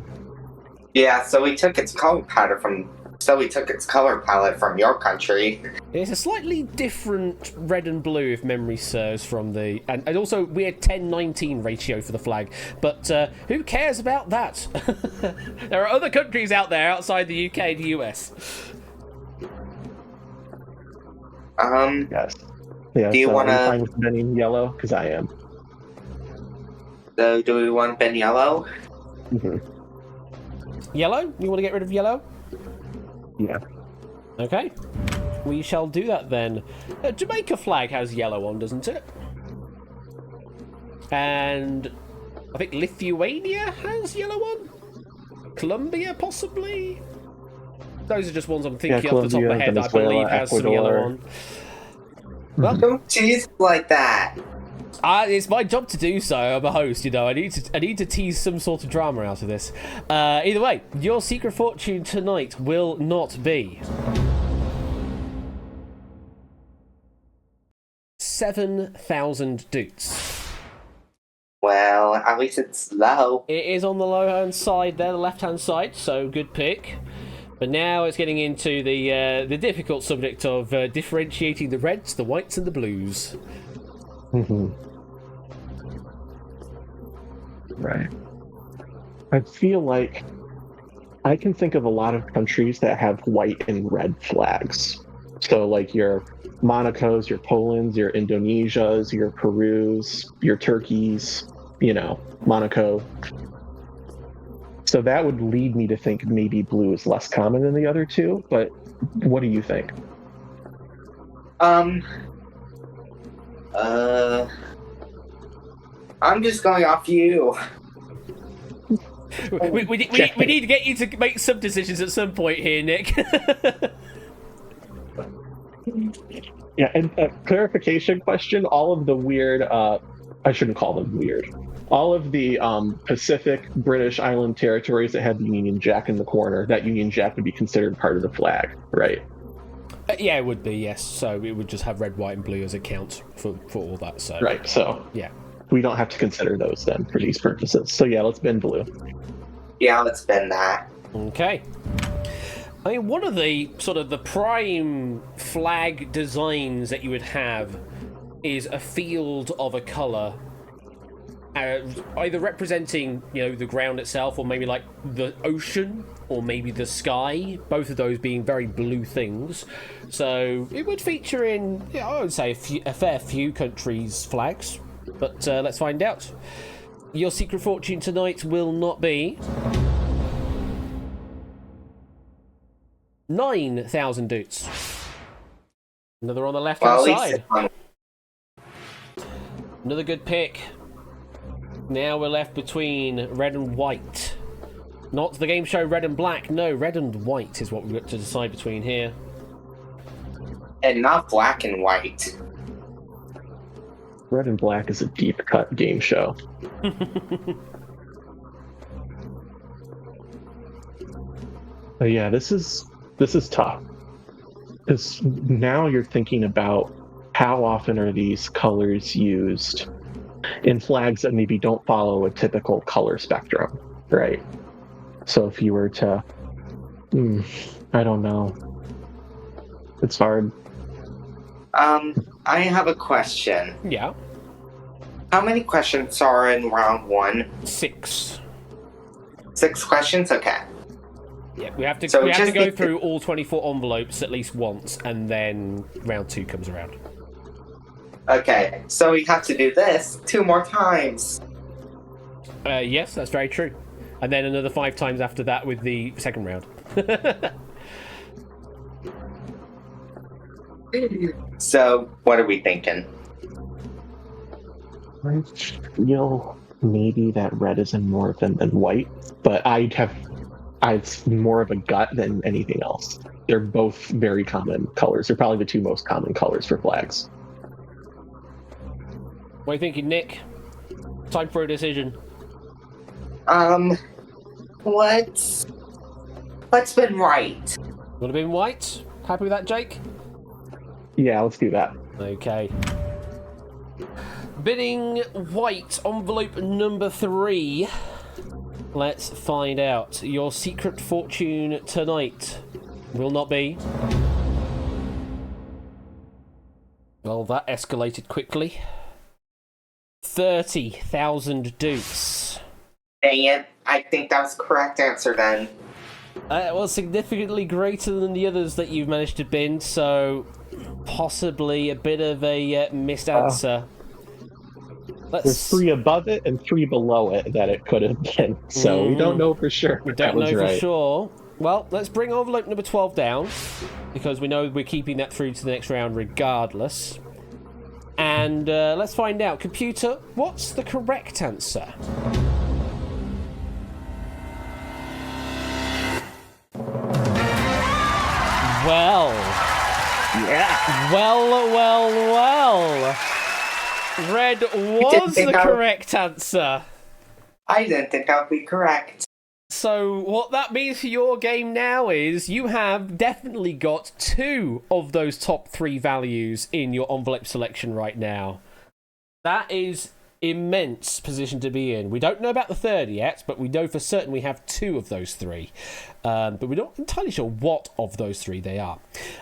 Yeah, so we took its color pattern from So we took its color palette from your country. It's a slightly different red and blue, if memory serves, from the... And also, we had 10-19 ratio for the flag. But who cares about that? There are other countries out there outside the UK and the US. Yes. Yeah, Do you so wanna- are you fine with bending yellow? Because I am. So do we want Ben Yellow? Mm-hmm. Yellow? You want to get rid of yellow? Yeah. Okay. We shall do that then. Jamaica flag has yellow on, doesn't it? And I think Lithuania has yellow on? Colombia, possibly? Those are just ones I'm thinking off the top of my head that I believe has some yellow on. Well, Don't tease like that. it's my job to do so. I'm a host, you know. I need to tease some sort of drama out of this. Either way, your secret fortune tonight will not be 7,000 doots. Well, at least it's low. It is on the low-hand side there, the left-hand side, so good pick. But now it's getting into the difficult subject of differentiating the reds, the whites, and the blues. Mm-hmm. Right. I feel like I can think of a lot of countries that have white and red flags. So, like your Monacos, your Polands, your Indonesias, your Perus, your Turkeys, Monaco. So that would lead me to think maybe blue is less common than the other two, but what do you think? I'm just going off you. We need to get you to make some decisions at some point here, Nick. Yeah, and a clarification question, all of the weird, I shouldn't call them weird, all of the Pacific British island territories that had the Union Jack in the corner, that Union Jack would be considered part of the flag, right? Yeah, it would be, yes. So it would just have red, white, and blue as a count for all that. So Right, so yeah, we don't have to consider those then for these purposes. So yeah, let's bend blue. Yeah, let's bend that. Okay. I mean, one of the sort of the prime flag designs that you would have is a field of a color, either representing, the ground itself, or maybe like the ocean, or maybe the sky. Both of those being very blue things. So it would feature in, I would say, a fair few countries' flags. But let's find out. Your secret fortune tonight will not be 9,000 doots. Another on the left-hand side. Another good pick. Now we're left between red and white. Not the game show red and black. No, red and white is what we've got to decide between here. And not black and white. Red and black is a deep cut game show. But yeah, this is tough. Because now you're thinking about how often are these colors used in flags that maybe don't follow a typical color spectrum, right? So if you were to, I don't know. It's hard. I have a question. Yeah. How many questions are in round 1? 6. 6 questions? Okay. Yeah, we have to So we have to just go need through all 24 envelopes at least once, and then round 2 comes around. Okay, so we have to do this 2 more times. Yes, that's very true. And then another 5 times after that with the second round. So, what are we thinking? I feel maybe that red is more than white, but it's more of a gut than anything else. They're both very common colors. They're probably the 2 most common colors for flags. What are you thinking, Nick? Time for a decision. What's been right? Would have been white? Happy with that, Jake? Yeah, let's do that. Okay. Bidding white, envelope number 3. Let's find out. Your secret fortune tonight Will not be. Well, that escalated quickly. 30,000 dukes. Dang it. I think that was the correct answer then. It was significantly greater than the others that you've managed to bin, so possibly a bit of a missed answer. There's 3 above it and 3 below it that it could have been, so we don't know for sure. We don't know for sure. Well, let's bring envelope number 12 down, because we know we're keeping that through to the next round regardless. And let's find out. Computer, what's the correct answer? Well. Yeah. Well. Red was the correct answer. I didn't think that would be correct. So what that means for your game now is you have definitely got 2 of those top 3 values in your envelope selection right now. That is immense position to be in. We don't know about the third yet, but we know for certain we have 2 of those 3. But we're not entirely sure what of those 3 they are.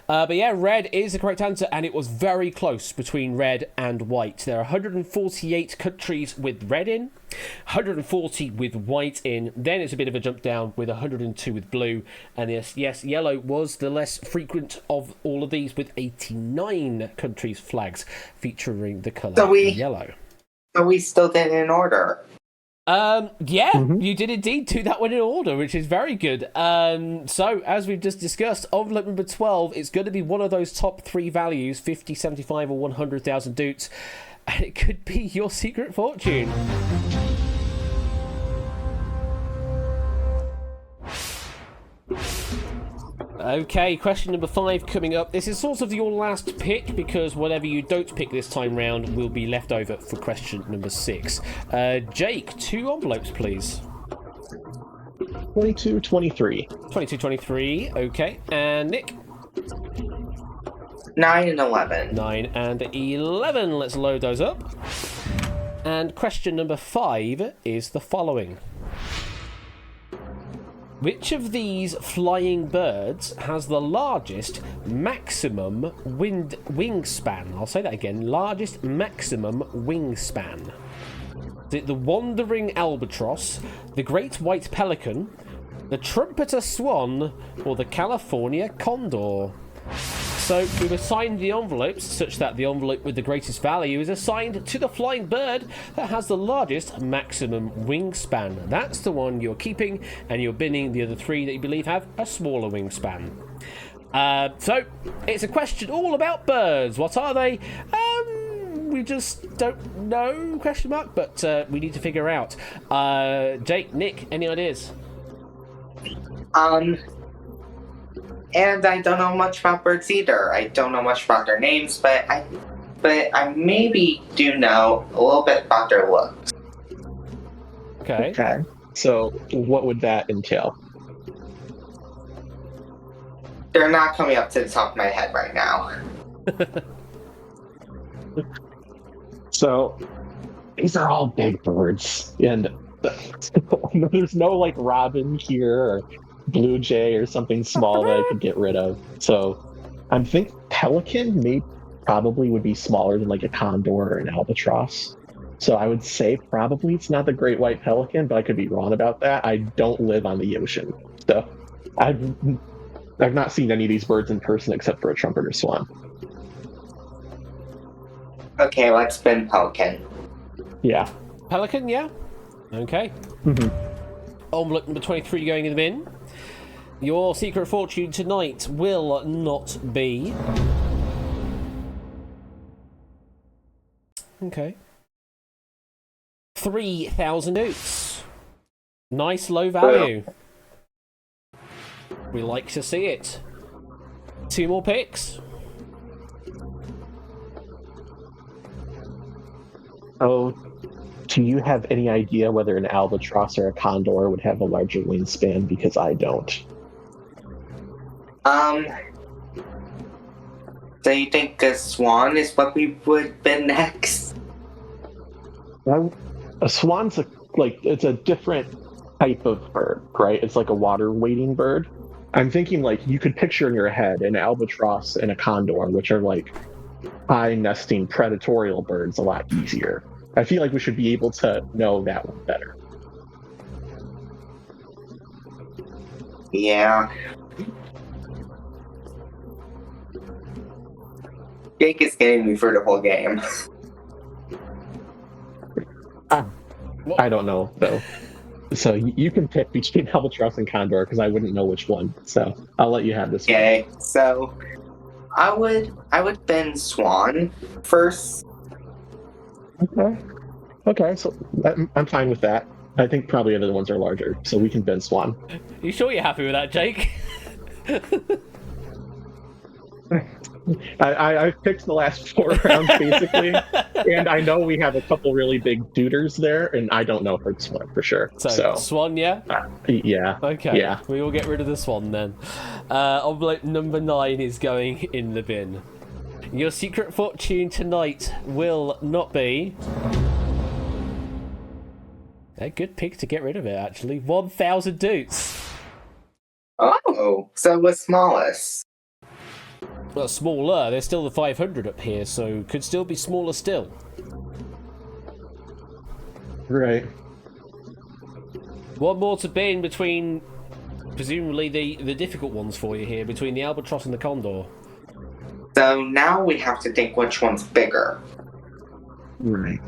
But yeah, red is the correct answer, and it was very close between red and white. There are 148 countries with red in, 140 with white in, then it's a bit of a jump down with 102 with blue, and yes, yellow was the less frequent of all of these, with 89 countries' flags featuring the colour yellow. So we still did it in order. You did indeed do that one in order, which is very good. So, as we've just discussed, envelope number 12 is going to be one of those top 3 values, 50, 75, or 100,000 dutes, and it could be your secret fortune. Okay, question number 5 coming up. This is sort of your last pick, because whatever you don't pick this time round will be left over for question number 6. Jake, 2 envelopes, please. 22-23. 22-23, okay. And Nick? 9 and 11. 9 and 11. Let's load those up. And question number 5 is the following. Which of these flying birds has the largest maximum wingspan? I'll say that again. Largest maximum wingspan. Is it the wandering albatross, the great white pelican, the trumpeter swan, or the California condor? So we've assigned the envelopes such that the envelope with the greatest value is assigned to the flying bird that has the largest maximum wingspan. That's the one you're keeping, and you're binning the other 3 that you believe have a smaller wingspan. So it's a question all about birds. What are they? We just don't know, question mark, but we need to figure out. Jake, Nick, any ideas? And I don't know much about birds either. I don't know much about their names, but I maybe do know a little bit about their looks. Okay. So what would that entail? They're not coming up to the top of my head right now. So these are all big birds, and there's no like robin here or blue jay or something small that I could get rid of. So I'm thinking pelican probably would be smaller than like a condor or an albatross. So I would say probably it's not the great white pelican, but I could be wrong about that. I don't live on the ocean, so I've not seen any of these birds in person except for a trumpeter swan. Okay, let's spin pelican. Yeah. Pelican, yeah? Okay. Envelope number 23 going in the bin. Your secret fortune tonight will not be... Okay. 3,000 dukes. Nice low value. We like to see it. 2 more picks. Oh, do you have any idea whether an albatross or a condor would have a larger wingspan? Because I don't. So you think a swan is what we would be next? A swan's it's a different type of bird, right? It's like a water wading bird. I'm thinking like you could picture in your head an albatross and a condor, which are like high nesting predatorial birds, a lot easier. I feel like we should be able to know that one better. Yeah. Jake is getting me through the whole game. I don't know though. So you can pick between albatross and condor because I wouldn't know which one. So I'll let you have this one. Okay, so I would bin Swan first. Okay. So I'm fine with that. I think probably other ones are larger, so we can bin Swan. You sure you're happy with that, Jake? I've picked the last 4 rounds basically, and I know we have a couple really big duders there, and I don't know her Swan for sure. So Swan, yeah? Yeah. Okay. Yeah. We will get rid of the Swan then. Envelope number 9 is going in the bin. Your secret fortune tonight will not be... A good pick to get rid of it, actually. 1,000 Doots. Oh, so it was smallest. Well, smaller. There's still the 500 up here, so could still be smaller still. Right. One more to bin between, presumably, the difficult ones for you here, between the albatross and the condor. So now we have to think which one's bigger. Right.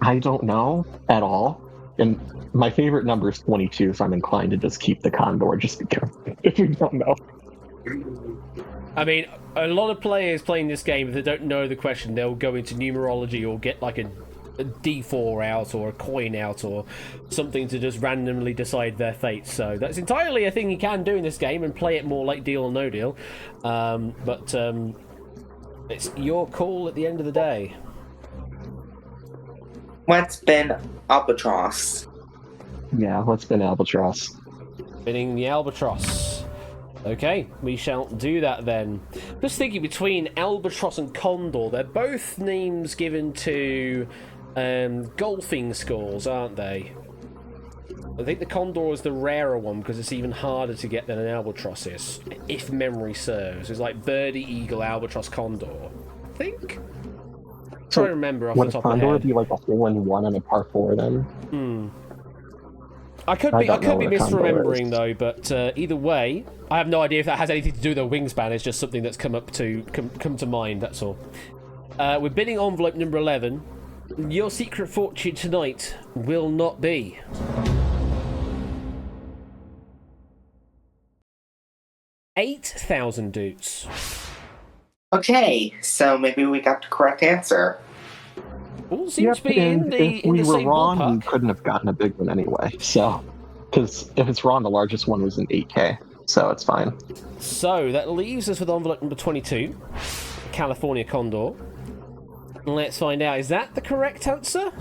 I don't know at all. And my favorite number is 22, so I'm inclined to just keep the condor just because if you don't know. I mean, a lot of players playing this game, if they don't know the question, they'll go into numerology or get like a D4 out or a coin out or something to just randomly decide their fate. So that's entirely a thing you can do in this game and play it more like Deal or No Deal. But it's your call at the end of the day. What's been albatross? Yeah, let's bin albatross. Binning the albatross. Okay, we shall do that then. Just thinking between albatross and condor, they're both names given to golfing scores, aren't they? I think the condor is the rarer one because it's even harder to get than an albatross is, if memory serves. It's like birdie, eagle, albatross, condor. I think. I'm trying to remember off the top of my head. Would be like a hole-in-one on a par 4 then? I could be misremembering though, but either way, I have no idea if that has anything to do with the wingspan. It's just something that's come to mind. That's all. We're bidding envelope number 11. Your secret fortune tonight will not be 8,000 Doots. Okay, so maybe we got the correct answer. All seems to be in the if we were same wrong, ballpark. we couldn't have gotten a big one anyway. So, because if it's wrong, the largest one was an 8K, so it's fine. So that leaves us with envelope number 22, California Condor. Let's find out, is that the correct answer?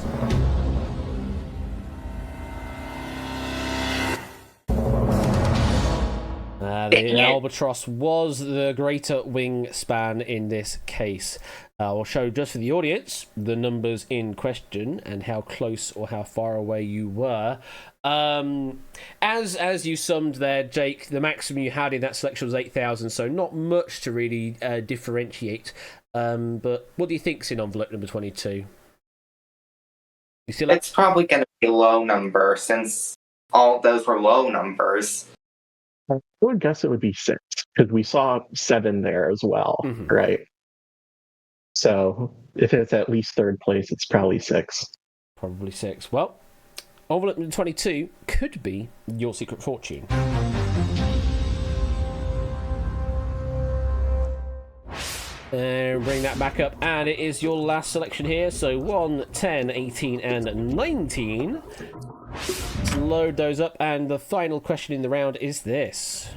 The albatross was the greater wingspan in this case. I'll show just for the audience the numbers in question and how close or how far away you were. As you summed there, Jake, the maximum you had in that selection was 8,000, so not much to really differentiate. But what do you think's in envelope number 22? You still It's probably going to be a low number since all those were low numbers. I would guess it would be 6 because we saw 7 there as well, right? So if it's at least third place, it's probably 6. Probably 6. Well, envelope number 22 could be your secret fortune. And bring that back up, and it is your last selection here. So 1, 10, 18, and 19. Let's load those up, and the final question in the round is this.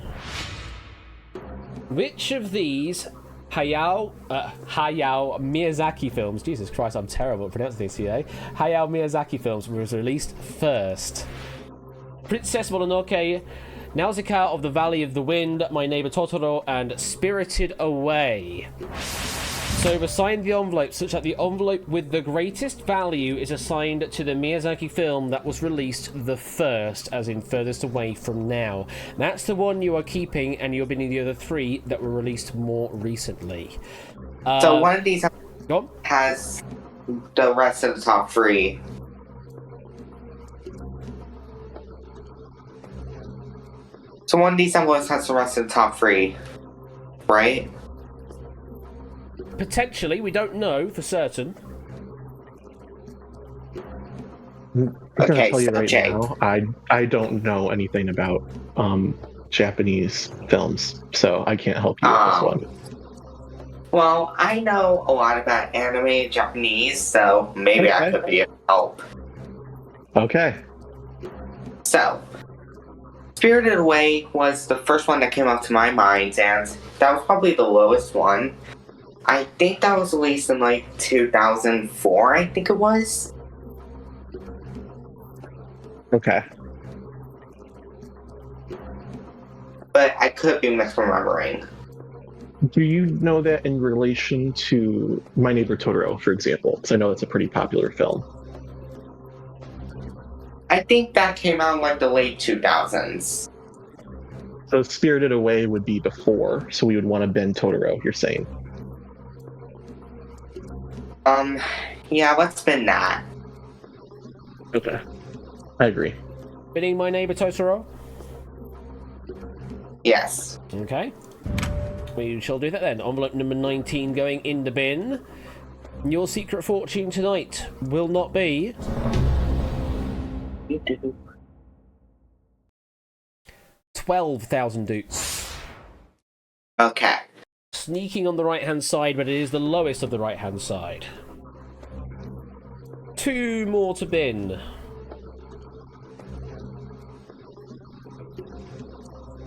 Which of these Hayao Miyazaki films, Jesus Christ, I'm terrible at pronouncing this today, Hayao Miyazaki films was released first? Princess Mononoke, Nausicaa of the Valley of the Wind, My Neighbor Totoro, and Spirited Away. So we've assigned the envelope such that the envelope with the greatest value is assigned to the Miyazaki film that was released the first, as in furthest away from now. That's the one you are keeping, and you're binning the other 3 that were released more recently. So one of these Go on. has the rest of the top 3. So one of these envelopes has the rest of the top 3, right? Potentially, we don't know for certain. I'm gonna Okay, tell you right Jake. now, I don't know anything about Japanese films, so I can't help you with this one. Well, I know a lot about anime and Japanese, so maybe I Okay. could be of help. Okay. So, Spirited Away was the first one that came up to my mind, and that was probably the lowest one. I think that was released in like 2004, I think it was. Okay. But I could be misremembering. Do you know that in relation to My Neighbor Totoro, for example? Because I know it's a pretty popular film. I think that came out in like the late 2000s. So Spirited Away would be before, so we would want to bin Totoro, you're saying? Yeah, let's spin that. Okay. I agree. Binning My Neighbor Totoro? Yes. Okay. We shall do that then. Envelope number 19 going in the bin. Your secret fortune tonight will not be... You do. 12,000 doots. Okay. Sneaking on the right-hand side, but it is the lowest of the right-hand side. 2 more to bin.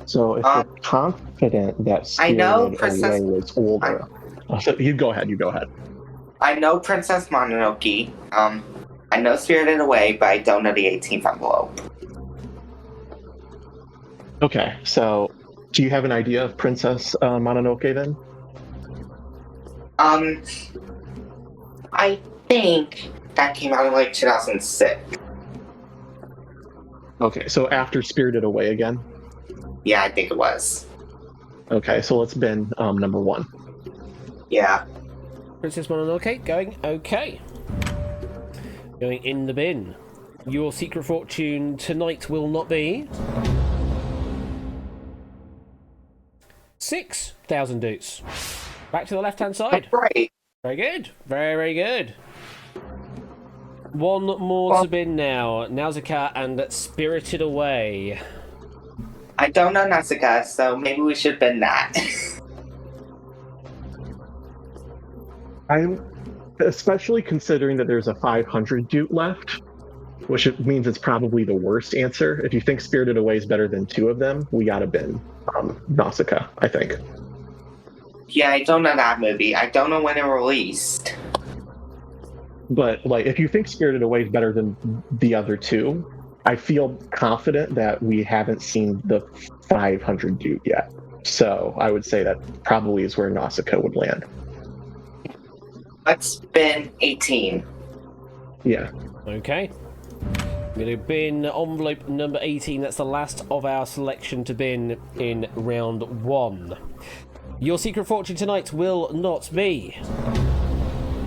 So if you're confident that I know Spirited Away was older... So you go ahead. I know Princess Mononoke. I know Spirited Away, but I don't know the 18th envelope. Okay, so do you have an idea of Princess Mononoke then? I think that came out in like 2006. Okay, so after Spirited Away again? Yeah, I think it was. Okay, so let's bin number 1. Yeah. Princess Mononoke going okay. Going in the bin. Your secret fortune tonight will not be... 6,000 doots. Back to the left-hand side. Right. Very good. Very, very good. 1 more to bin now. Nausicaa and Spirited Away. I don't know Nausicaa, so maybe we should bin that. I'm especially considering that there's a 500 doot left, which means it's probably the worst answer. If you think Spirited Away is better than 2 of them, we gotta bin Nausicaa, I think. Yeah, I don't know that movie. I don't know when it released. But like, if you think Spirited Away is better than the other 2, I feel confident that we haven't seen the 500 doot yet. So I would say that probably is where Nausicaa would land. Let's bin 18. Yeah. Okay. I'm going to bin envelope number 18. That's the last of our selection to bin in round 1. Your secret fortune tonight will not be...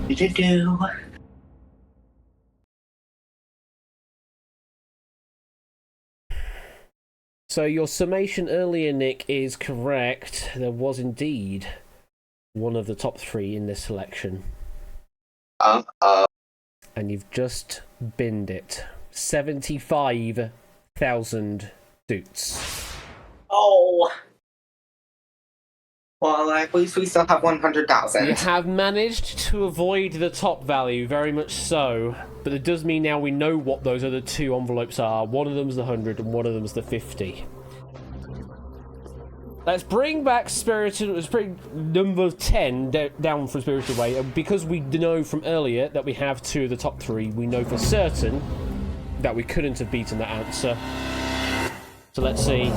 Do-do-do. So your summation earlier, Nick, is correct. There was indeed one of the top 3 in this selection. And you've just binned it. 75,000 doots. Oh. Well, at least we still have 100,000. You have managed to avoid the top value, very much so. But it does mean now we know what those other 2 envelopes are. One of them's the 100 and one of them's the 50. Let's bring back let's bring number 10 down from Spirited Away. And because we know from earlier that we have 2 of the top 3, we know for certain that we couldn't have beaten that answer. So let's see.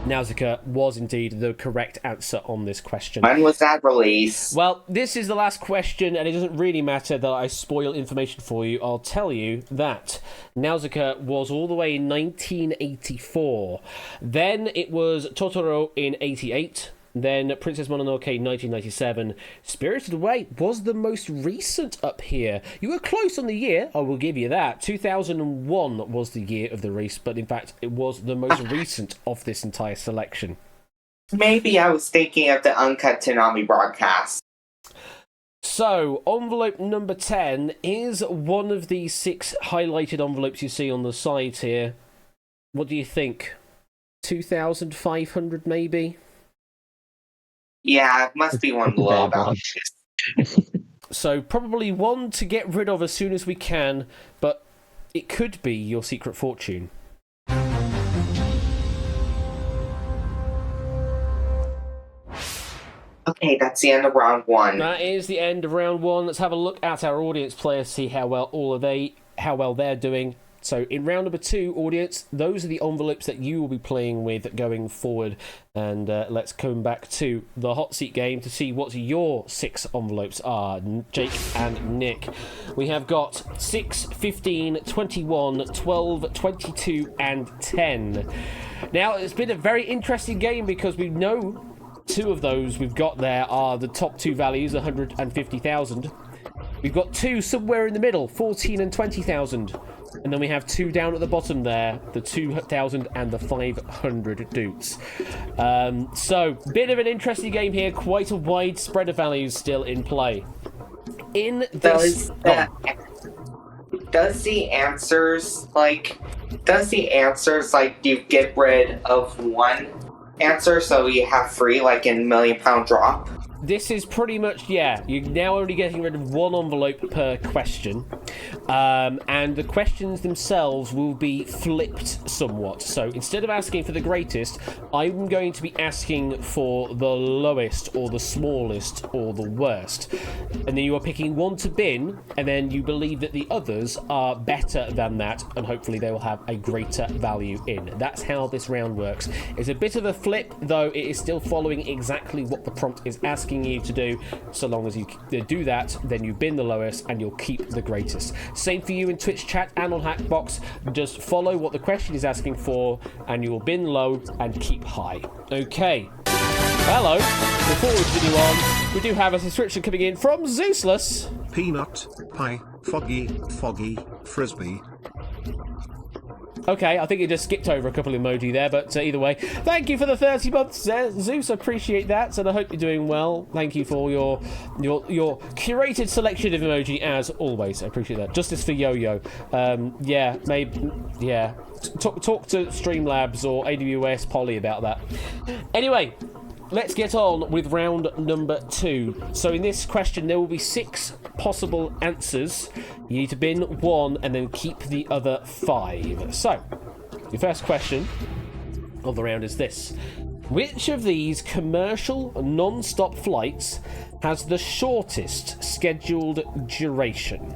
Nausicaa was indeed the correct answer on this question. When was that released? Well, this is the last question, and it doesn't really matter that I spoil information for you. I'll tell you that Nausicaa was all the way in 1984. Then it was Totoro in 88. Then Princess Mononoke 1997. Spirited Away was the most recent up here. You were close on the year, I will give you that. 2001 was the year of the release, but in fact it was the most recent of this entire selection. Maybe I was thinking of the Uncut Toonami broadcast. So, envelope number 10 is one of the 6 highlighted envelopes you see on the side here. What do you think? 2,500 maybe? Yeah, it must be one below about. So probably one to get rid of as soon as we can, but it could be your secret fortune. Okay, that's the end of round 1. That is the end of round 1. Let's have a look at our audience players, see how well they're doing. So in round number 2, audience, those are the envelopes that you will be playing with going forward. And let's come back to the hot seat game to see what your 6 envelopes are, Jake and Nick. We have got 6, 15, 21, 12, 22, and 10. Now, it's been a very interesting game because we know 2 of those we've got there are the top 2 values, 150,000. We've got 2 somewhere in the middle, 14 and 20,000. And then we have 2 down at the bottom there, the 2,000 and the 500 dukes. So, bit of an interesting game here, quite a wide spread of values still in play. In this... Does the answers, you get rid of one answer so you have free, like in Million Pound Drop? This is pretty much, yeah, you're now only getting rid of 1 envelope per question. And the questions themselves will be flipped somewhat. So instead of asking for the greatest, I'm going to be asking for the lowest or the smallest or the worst. And then you are picking 1 to bin, and then you believe that the others are better than that, and hopefully they will have a greater value in. That's how this round works. It's a bit of a flip, though it is still following exactly what the prompt is asking you to do. So long as you do that, then you bin the lowest and you'll keep the greatest. Same for you in Twitch chat and on Hackbox. Just follow what the question is asking for and you will bin low and keep high. Okay. Hello. Before we continue on, we do have a subscription coming in from Zeusless. Peanut, pie, foggy, frisbee. Okay, I think you just skipped over a couple of emoji there, but either way, thank you for the 30 months, Zeus. I appreciate that, and I hope you're doing well. Thank you for your curated selection of emoji, as always. I appreciate that. Justice for Yo-Yo. Yeah, maybe, yeah. Talk to Streamlabs or AWS Poly about that. Anyway, let's get on with round number 2. So in this question, there will be 6 possible answers. You need to bin 1 and then keep the other 5. So, your first question of the round is this. Which of these commercial non-stop flights has the shortest scheduled duration?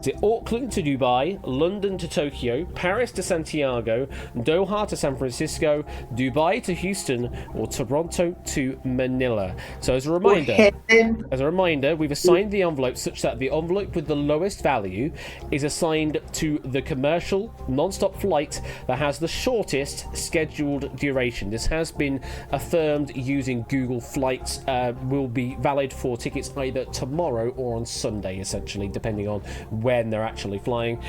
Is it Auckland to Dubai, London to Tokyo, Paris to Santiago, Doha to San Francisco, Dubai to Houston, or Toronto to Manila? So as a reminder, we've assigned the envelope such that the envelope with the lowest value is assigned to the commercial non-stop flight that has the shortest scheduled duration. This has been affirmed using Google Flights. Will be valid for tickets either tomorrow or on Sunday, essentially, depending on when they're actually flying.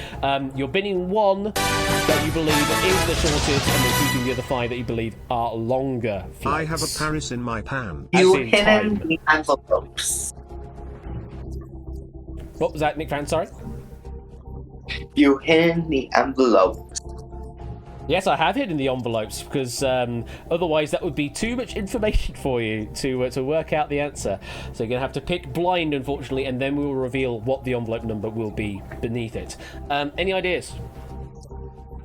You're binning 1 that you believe is the shortest, and then keeping the other 5 that you believe are longer flights. I have a Paris in my pan. You hidden the envelopes. What was that, Nick Fan? Sorry? You hidden the envelopes. Yes, I have hidden the envelopes because otherwise that would be too much information for you to work out the answer. So you're going to have to pick blind, unfortunately, and then we will reveal what the envelope number will be beneath it. Any ideas?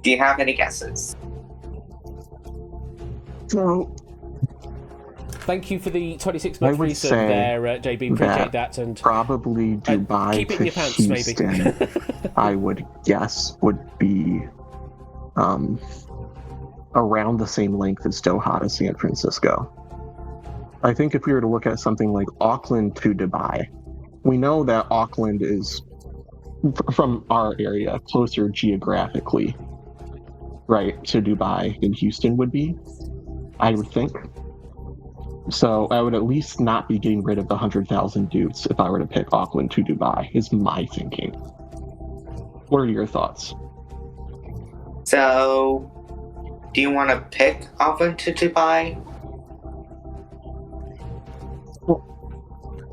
Do you have any guesses? So, thank you for the 26-month resub there, JB. Appreciate that. And probably Dubai keep it in to your pants, Houston, maybe. I would guess would be around the same length as Doha to San Francisco. I think if we were to look at something like Auckland to Dubai, we know that Auckland is, from our area, closer geographically, right, to Dubai than Houston would be, I would think. So I would at least not be getting rid of the 100,000 dudes if I were to pick Auckland to Dubai, is my thinking. What are your thoughts? So, do you want to pick Auckland to Dubai?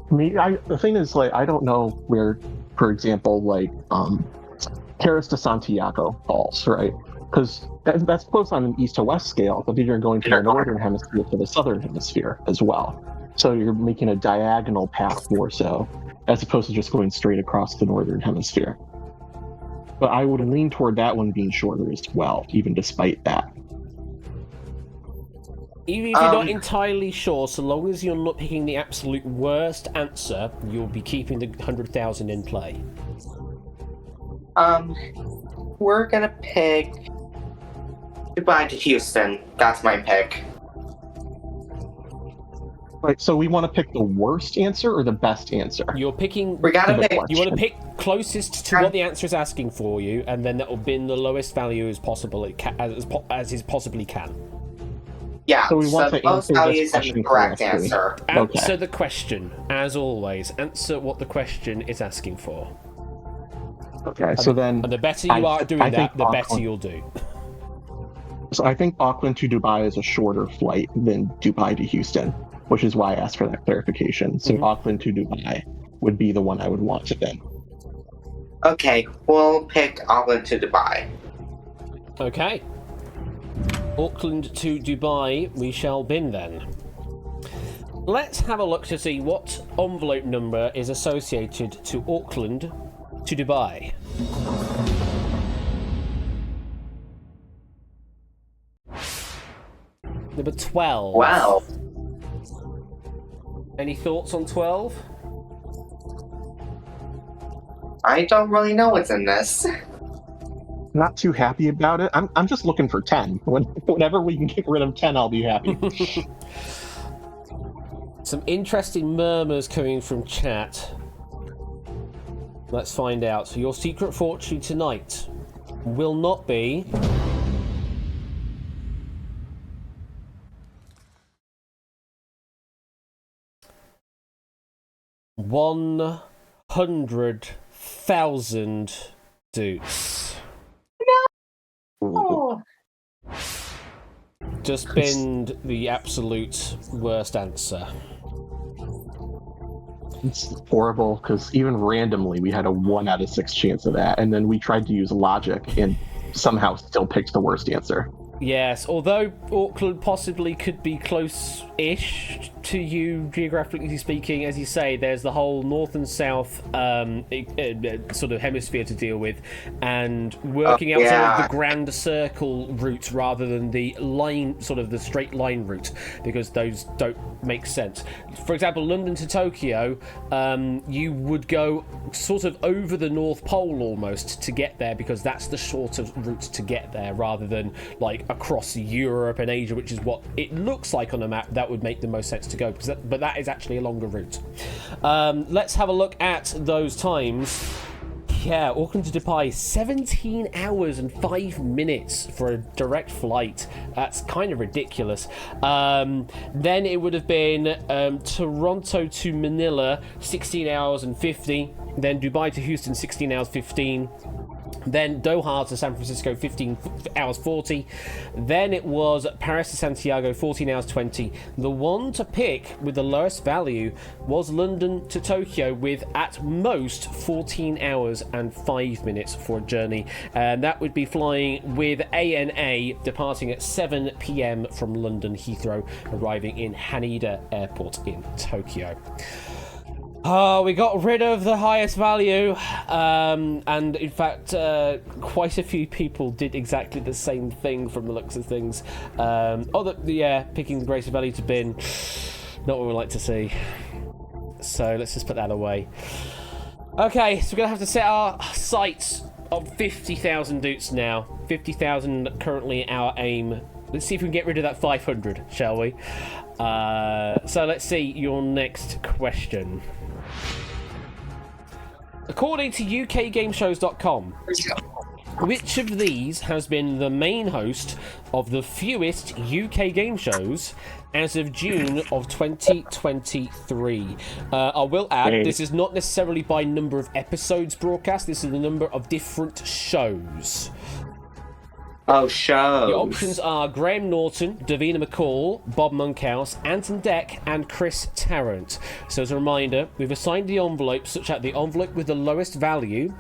The thing is, like, I don't know where, for example, like, Paris to Santiago falls, right? Because that's close on an east to west scale, but then you're going from the northern hemisphere to the southern hemisphere as well. So you're making a diagonal path more so, as opposed to just going straight across the northern hemisphere. But I would lean toward that one being shorter as well, even despite that. Even if you're not entirely sure, so long as you're not picking the absolute worst answer, you'll be keeping the 100,000 in play. We're gonna pick Dubai to Houston. That's my pick. Right, so we want to pick the worst answer or the best answer? You're picking. We gotta pick. You want to pick closest to what the answer is asking for you, and then that will bin the lowest value as possible as it possibly can. So Yeah, we want to most answer this values and question the correct correctly. answer. Answer the question, as always. Answer what the question is asking for. Okay, so then... And the better you are at doing that, the better you'll do. So I think Auckland to Dubai is a shorter flight than Dubai to Houston, which is why I asked for that clarification. So Auckland to Dubai would be the one I would want to bin. Okay, we'll pick Auckland to Dubai. Okay. Auckland to Dubai, we shall bin then. Let's have a look to see what envelope number is associated to Auckland to Dubai. Number 12. Wow. Any thoughts on 12? I don't really know what's in this. Not too happy about it. I'm just looking for 10. Whenever we can get rid of 10, I'll be happy. Some interesting murmurs coming from chat. Let's find out. So your secret fortune tonight will not be... $100,000 dudes. Oh. Just binned the absolute worst answer. It's horrible, because even randomly we had a 1 out of 6 chance of that, and then we tried to use logic and somehow still picked the worst answer. Yes, although Auckland possibly could be close-ish to you, geographically speaking, as you say, there's the whole north and south sort of hemisphere to deal with, and working out sort of the grand circle route rather than the line, sort of the straight line route, because those don't make sense. For example, London to Tokyo, you would go sort of over the North Pole almost to get there, because that's the shorter route to get there, rather than like across Europe and Asia, which is what it looks like on a map. That would make the most sense to go, but that is actually a longer route. Let's have a look at those times. Yeah, Auckland to Dubai, 17 hours and 5 minutes for a direct flight. That's kind of ridiculous. Then it would have been Toronto to Manila, 16 hours and 50. Then Dubai to Houston, 16 hours 15. Then Doha to San Francisco, 15 hours 40. Then it was Paris to Santiago, 14 hours 20. The one to pick with the lowest value was London to Tokyo, with at most 14 hours and 5 minutes for a journey. And that would be flying with ANA, departing at 7 p.m. from London Heathrow, arriving in Haneda Airport in Tokyo. Oh, we got rid of the highest value, and in fact, quite a few people did exactly the same thing from the looks of things. Picking the greatest value to bin, not what we like to see. So let's just put that away. Okay, so we're gonna have to set our sights on 50,000 doots now. 50,000 currently our aim Let's see if we can get rid of that 500, shall we? So let's see your next question. According to UKGameShows.com, which of these has been the main host of the fewest UK game shows as of June of 2023? I will add, this is not necessarily by number of episodes broadcast, this is the number of different shows. Oh, shows. The options are Graham Norton, Davina McCall, Bob Monkhouse, Anton Deck, and Chris Tarrant. So as a reminder, we've assigned the envelopes such that the envelope with the lowest value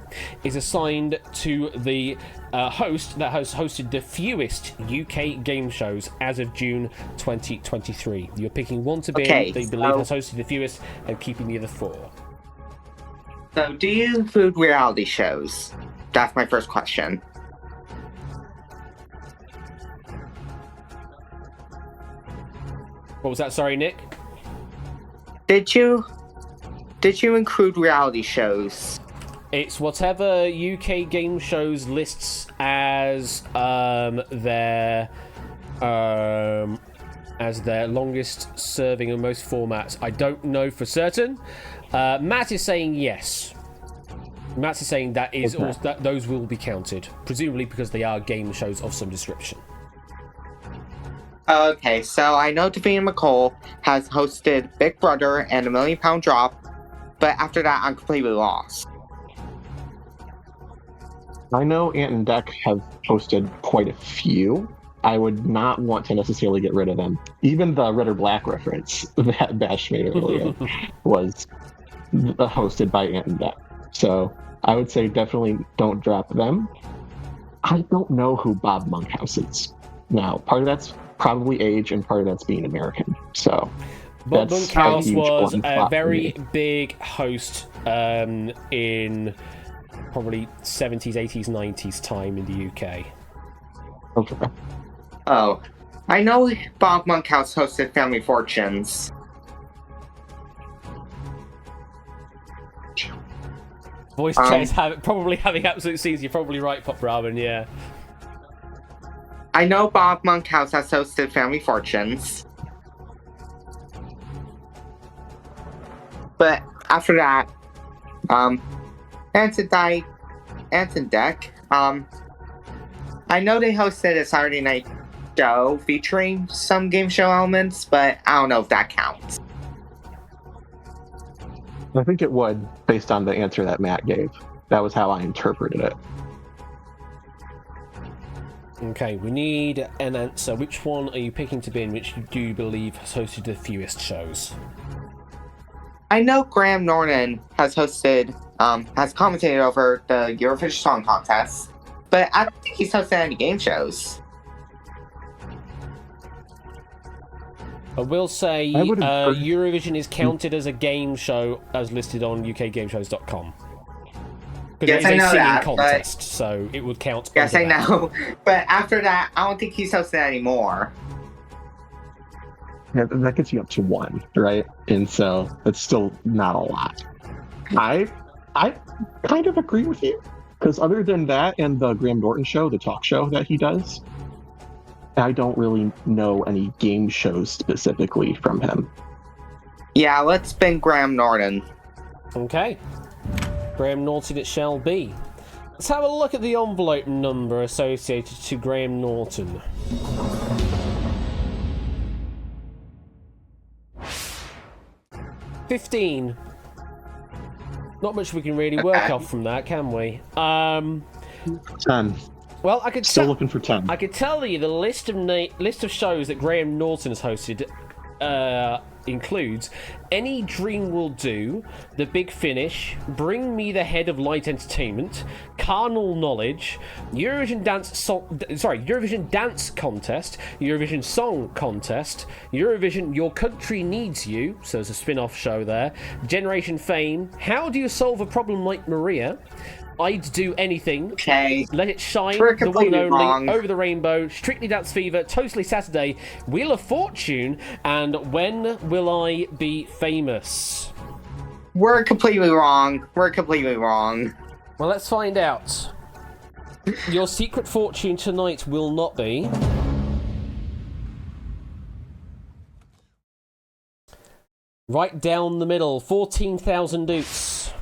is assigned to the host that has hosted the fewest UK game shows as of June 2023. You're picking one to be that you believe has hosted the fewest and keeping the other four. So, do you include reality shows? That's my first question. What was that? Sorry, Nick? Did you include reality shows? It's whatever UK game shows lists as their longest serving and most formats. I don't know for certain. Matt is saying yes. Matt is saying that is also, that those will be counted, presumably because they are game shows of some description. Okay, so I know Davina McCall has hosted Big Brother and A Million Pound Drop, but after that, I'm completely lost. I know Ant and Deck have hosted quite a few. I would not want to necessarily get rid of them. Even the Red or Black reference that Bash made earlier was hosted by Ant and Deck. So I would say definitely don't drop them. I don't know who Bob Monkhouse is. Now, part of that's probably age and part of that's being American. So Bob Monkhouse was a very big host in probably 70s, 80s, 90s time in the UK. Okay. Oh, I know Bob Monkhouse hosted Family Fortunes. Voice chat is probably having absolute scenes. You're probably right, Pop Robin, yeah. I know Bob Monkhouse has hosted Family Fortunes. But after that, Anton Deck, I know they hosted a Saturday night show featuring some game show elements, but I don't know if that counts. I think it would, based on the answer that Matt gave. That was how I interpreted it. Okay, we need an answer. Which one are you picking to be in, which you do believe has hosted the fewest shows? I know Graham Norton has hosted, has commentated over the Eurovision Song Contest, but I don't think he's hosted any game shows. I will say Eurovision is counted as a game show as listed on UKGameShows.com. Because yes, it is a singing contest, but... so it would count. Yes, I know. But after that, I don't think he's hosted anymore. Yeah, that gets you up to one, right? And so it's still not a lot. I kind of agree with you. Because other than that and the Graham Norton show, the talk show that he does, I don't really know any game shows specifically from him. Yeah, let's spin Graham Norton. Okay. Graham Norton it shall be. Let's have a look at the envelope number associated to Graham Norton. $15. Not much we can really work off from that, can we? 10. Well, I could still looking for 10. I could tell you the list of shows that Graham Norton has hosted includes Any Dream Will Do, The Big Finish, Bring Me the Head of Light Entertainment, Carnal Knowledge, Eurovision Dance Contest, Eurovision Song Contest, Eurovision Your Country Needs You, so there's a spin-off show there, Generation Fame, How Do You Solve a Problem Like Maria, I'd Do Anything, Okay. Let It Shine, We're The One and Only, wrong. Over the Rainbow, Strictly Dance Fever, Totally Saturday, Wheel of Fortune, and When Will I Be Famous? We're completely wrong. Well, let's find out. Your secret fortune tonight will not be Right down the middle, 14,000 Dukes.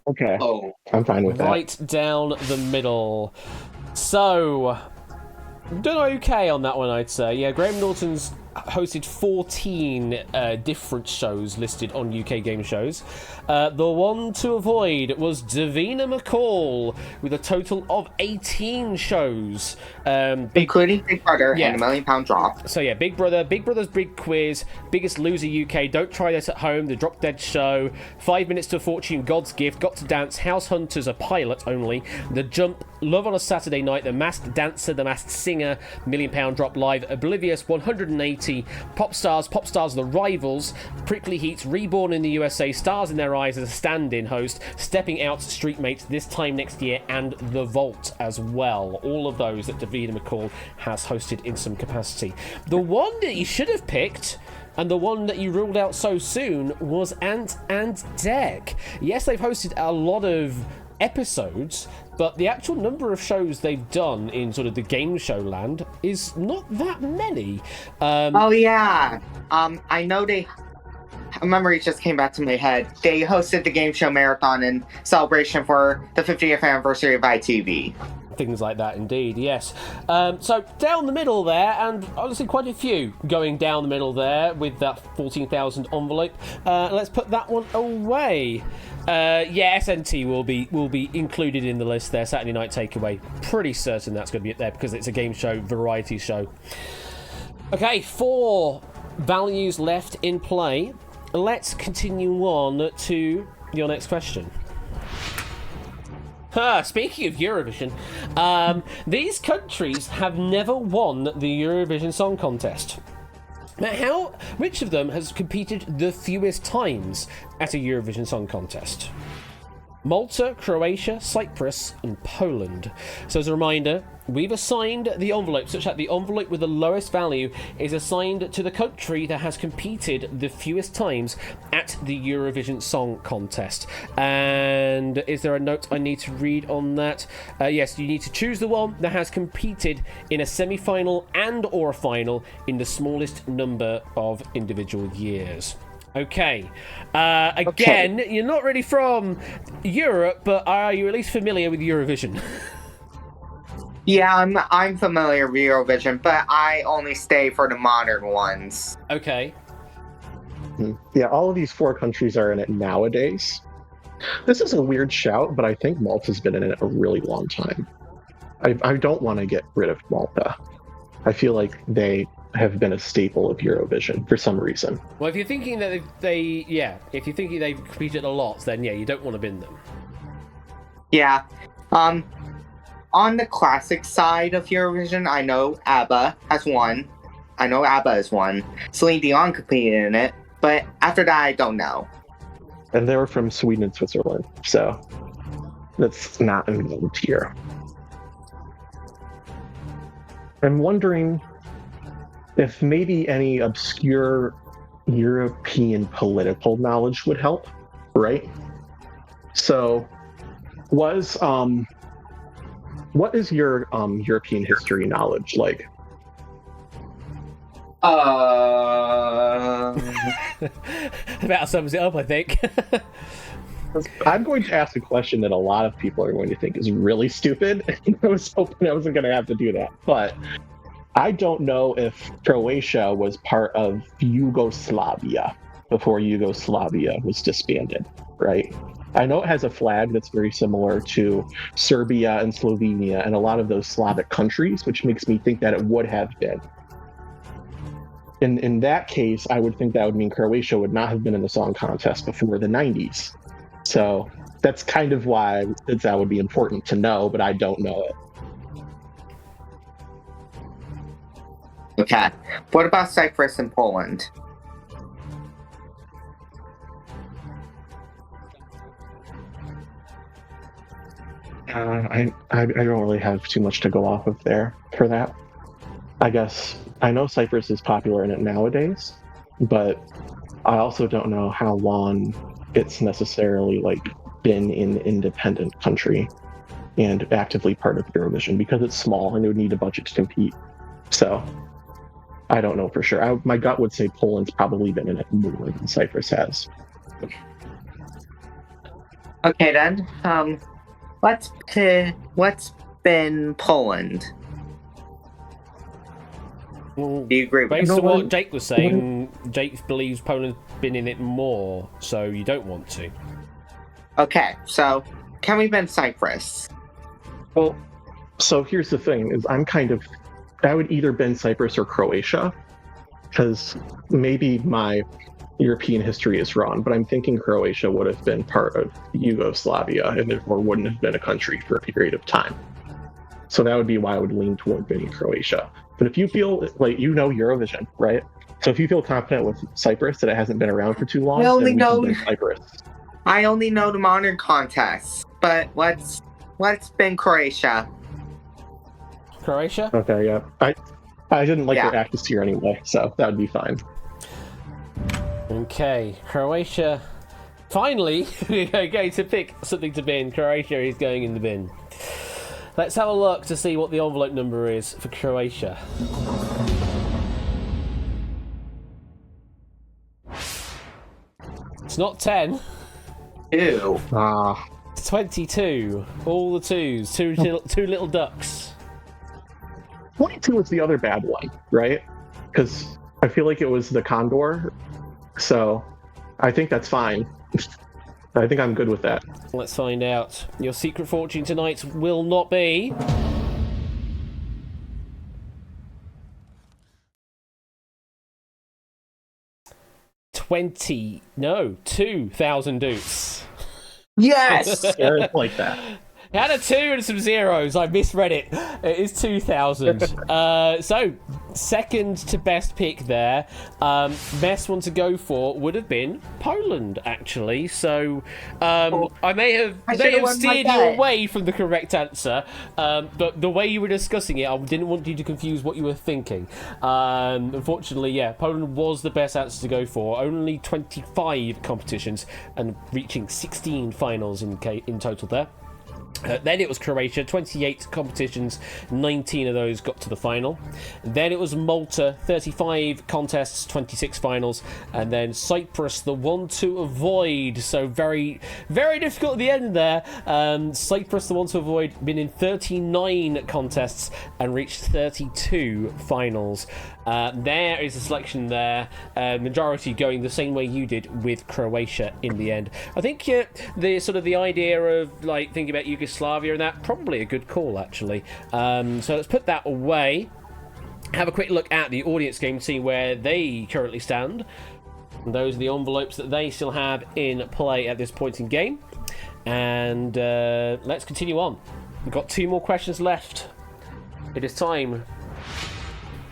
Okay. Oh, I'm fine with that. Right down the middle. So, done okay on that one, I'd say. Yeah, Graham Norton's hosted 14 different shows listed on UK game shows. The one to avoid was Davina McCall with a total of 18 shows. including Big Brother Yeah. and a £1 Million Drop. So yeah, Big Brother's Big Quiz, Biggest Loser UK, Don't Try This at Home, The Drop Dead Show, 5 Minutes to a Fortune, God's Gift, Got to Dance, House Hunters, a pilot only, The Jump, Love on a Saturday Night, The Masked Dancer, The Masked Singer, £1 Million Drop Live, Oblivious, 180, Pop Stars, The Rivals, Prickly Heat, Reborn in the USA, Stars in Their Eyes as a stand-in host, Stepping Out, Street Mates, This Time Next Year, and The Vault as well. All of those that Davina McCall has hosted in some capacity. The one that you should have picked, and the one that you ruled out so soon, was Ant and Dec. Yes, they've hosted a lot of episodes, but the actual number of shows they've done in sort of the game show land is not that many. Oh yeah. I know a memory just came back to my head. They hosted the game show marathon in celebration for the 50th anniversary of ITV. Things like that, indeed, yes. So down the middle there, and honestly quite a few going down the middle there with that 14,000 envelope. Let's put that one away. Yeah, SNT will be included in the list there. Saturday Night Takeaway, pretty certain that's going to be up there because it's a game show, variety show. Okay, 4 values left in play. Let's continue on to your next question. Speaking of Eurovision, these countries have never won the Eurovision Song Contest. Now, which of them has competed the fewest times at a Eurovision Song Contest? Malta, Croatia, Cyprus, and Poland. So as a reminder, we've assigned the envelope such that the envelope with the lowest value is assigned to the country that has competed the fewest times at the Eurovision Song Contest. And is there a note I need to read on that? Yes, you need to choose the one that has competed in a semi-final and or a final in the smallest number of individual years. Okay. Again, You're not really from Europe, but are you at least familiar with Eurovision? Yeah, I'm familiar with Eurovision, but I only stay for the modern ones. Okay. Yeah, all of these 4 countries are in it nowadays. This is a weird shout, but I think Malta's been in it a really long time. I don't want to get rid of Malta. I feel like they have been a staple of Eurovision for some reason. Well, if you're thinking that if you're thinking they've competed a lot, then yeah, you don't want to bin them. Yeah. On the classic side of Eurovision, I know ABBA has won. Celine Dion competed in it, but after that, I don't know. And they were from Sweden and Switzerland, so that's not involved here. I'm wondering if maybe any obscure European political knowledge would help, right? So, what is your European history knowledge like? That sums it up, I think. I'm going to ask a question that a lot of people are going to think is really stupid. I was hoping I wasn't going to have to do that, but I don't know if Croatia was part of Yugoslavia before Yugoslavia was disbanded, right? I know it has a flag that's very similar to Serbia and Slovenia and a lot of those Slavic countries, which makes me think that it would have been. In that case, I would think that would mean Croatia would not have been in the song contest before the 90s. So that's kind of why that would be important to know, but I don't know it. Okay. What about Cyprus and Poland? I don't really have too much to go off of there for that. I guess I know Cyprus is popular in it nowadays, but I also don't know how long it's necessarily been an independent country and actively part of Eurovision because it's small and it would need a budget to compete. So I don't know for sure. My gut would say Poland's probably been in it more than Cyprus has. Okay then. What's been Poland? Well, Do you agree with based that? on what Jake was saying, Jake believes Poland's been in it more, so you don't want to. Okay, so can we been Cyprus? Well, so here's the thing: is I would either been Cyprus or Croatia, because maybe my European history is wrong, but I'm thinking Croatia would have been part of Yugoslavia and therefore wouldn't have been a country for a period of time. So that would be why I would lean toward being Croatia. But if you feel like you know Eurovision, right? So if you feel confident with Cyprus that it hasn't been around for too long, I only then we know- can been Cyprus. I only know the modern contests, but what's been Croatia? Croatia? Okay, yeah. I didn't like Yeah. their act this year anyway, so that would be fine. Okay, Croatia. Finally, we're going to pick something to bin. Croatia is going in the bin. Let's have a look to see what the envelope number is for Croatia. It's not 10. Ew. It's 22. All the twos. Two little ducks. 22 was the other bad one, right? Because I feel like it was the Condor, so I think that's fine. I think I'm good with that. Let's find out. Your secret fortune tonight will not be... $2,000 dukes. Yes. Yeah, like that. It had a 2 and some zeros. I misread it. It is 2,000. So, second to best pick there. Best one to go for would have been Poland, actually. So, I may have won my steered you bet. away from the correct answer. But the way you were discussing it, I didn't want you to confuse what you were thinking. Unfortunately, yeah, Poland was the best answer to go for. Only 25 competitions and reaching 16 finals in total there. Then it was Croatia, 28 competitions, 19 of those got to the final. Then it was Malta, 35 contests, 26 finals. And then Cyprus, the one to avoid. So very, very difficult at the end there. Cyprus, the one to avoid, been in 39 contests and reached 32 finals. There is a selection there, majority going the same way you did with Croatia in the end. I think the idea of like thinking about Yugoslavia and that, probably a good call actually. So let's put that away. Have a quick look at the audience game, see where they currently stand. And those are the envelopes that they still have in play at this point in game. And let's continue on. We've got 2 more questions left. It is time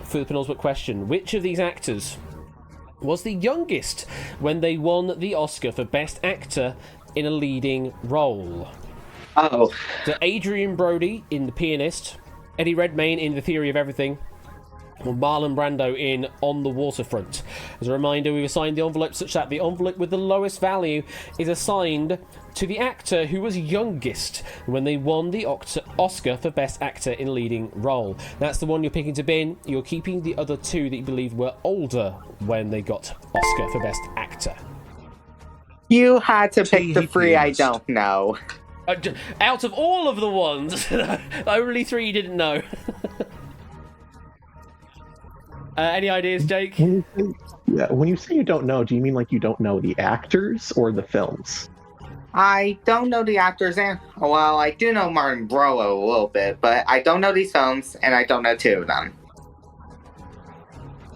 for the penultimate question. Which of these actors was the youngest when they won the Oscar for Best Actor in a Leading Role? Oh. So Adrian Brody in The Pianist, Eddie Redmayne in The Theory of Everything, or Marlon Brando in On the Waterfront. As a reminder, we've assigned the envelope such that the envelope with the lowest value is assigned to the actor who was youngest when they won the Oscar for Best Actor in a Leading Role. That's the one you're picking to bin. You're keeping the other 2 that you believe were older when they got Oscar for Best Actor. You had to pick the 3 I pianist. don't know. Out of all of the ones, only 3 you didn't know. Any ideas, Jake? When you say you don't know, do you mean like you don't know the actors or the films? I don't know the actors, and well, I do know Martin Brolo a little bit, but I don't know these films, and I don't know 2 of them.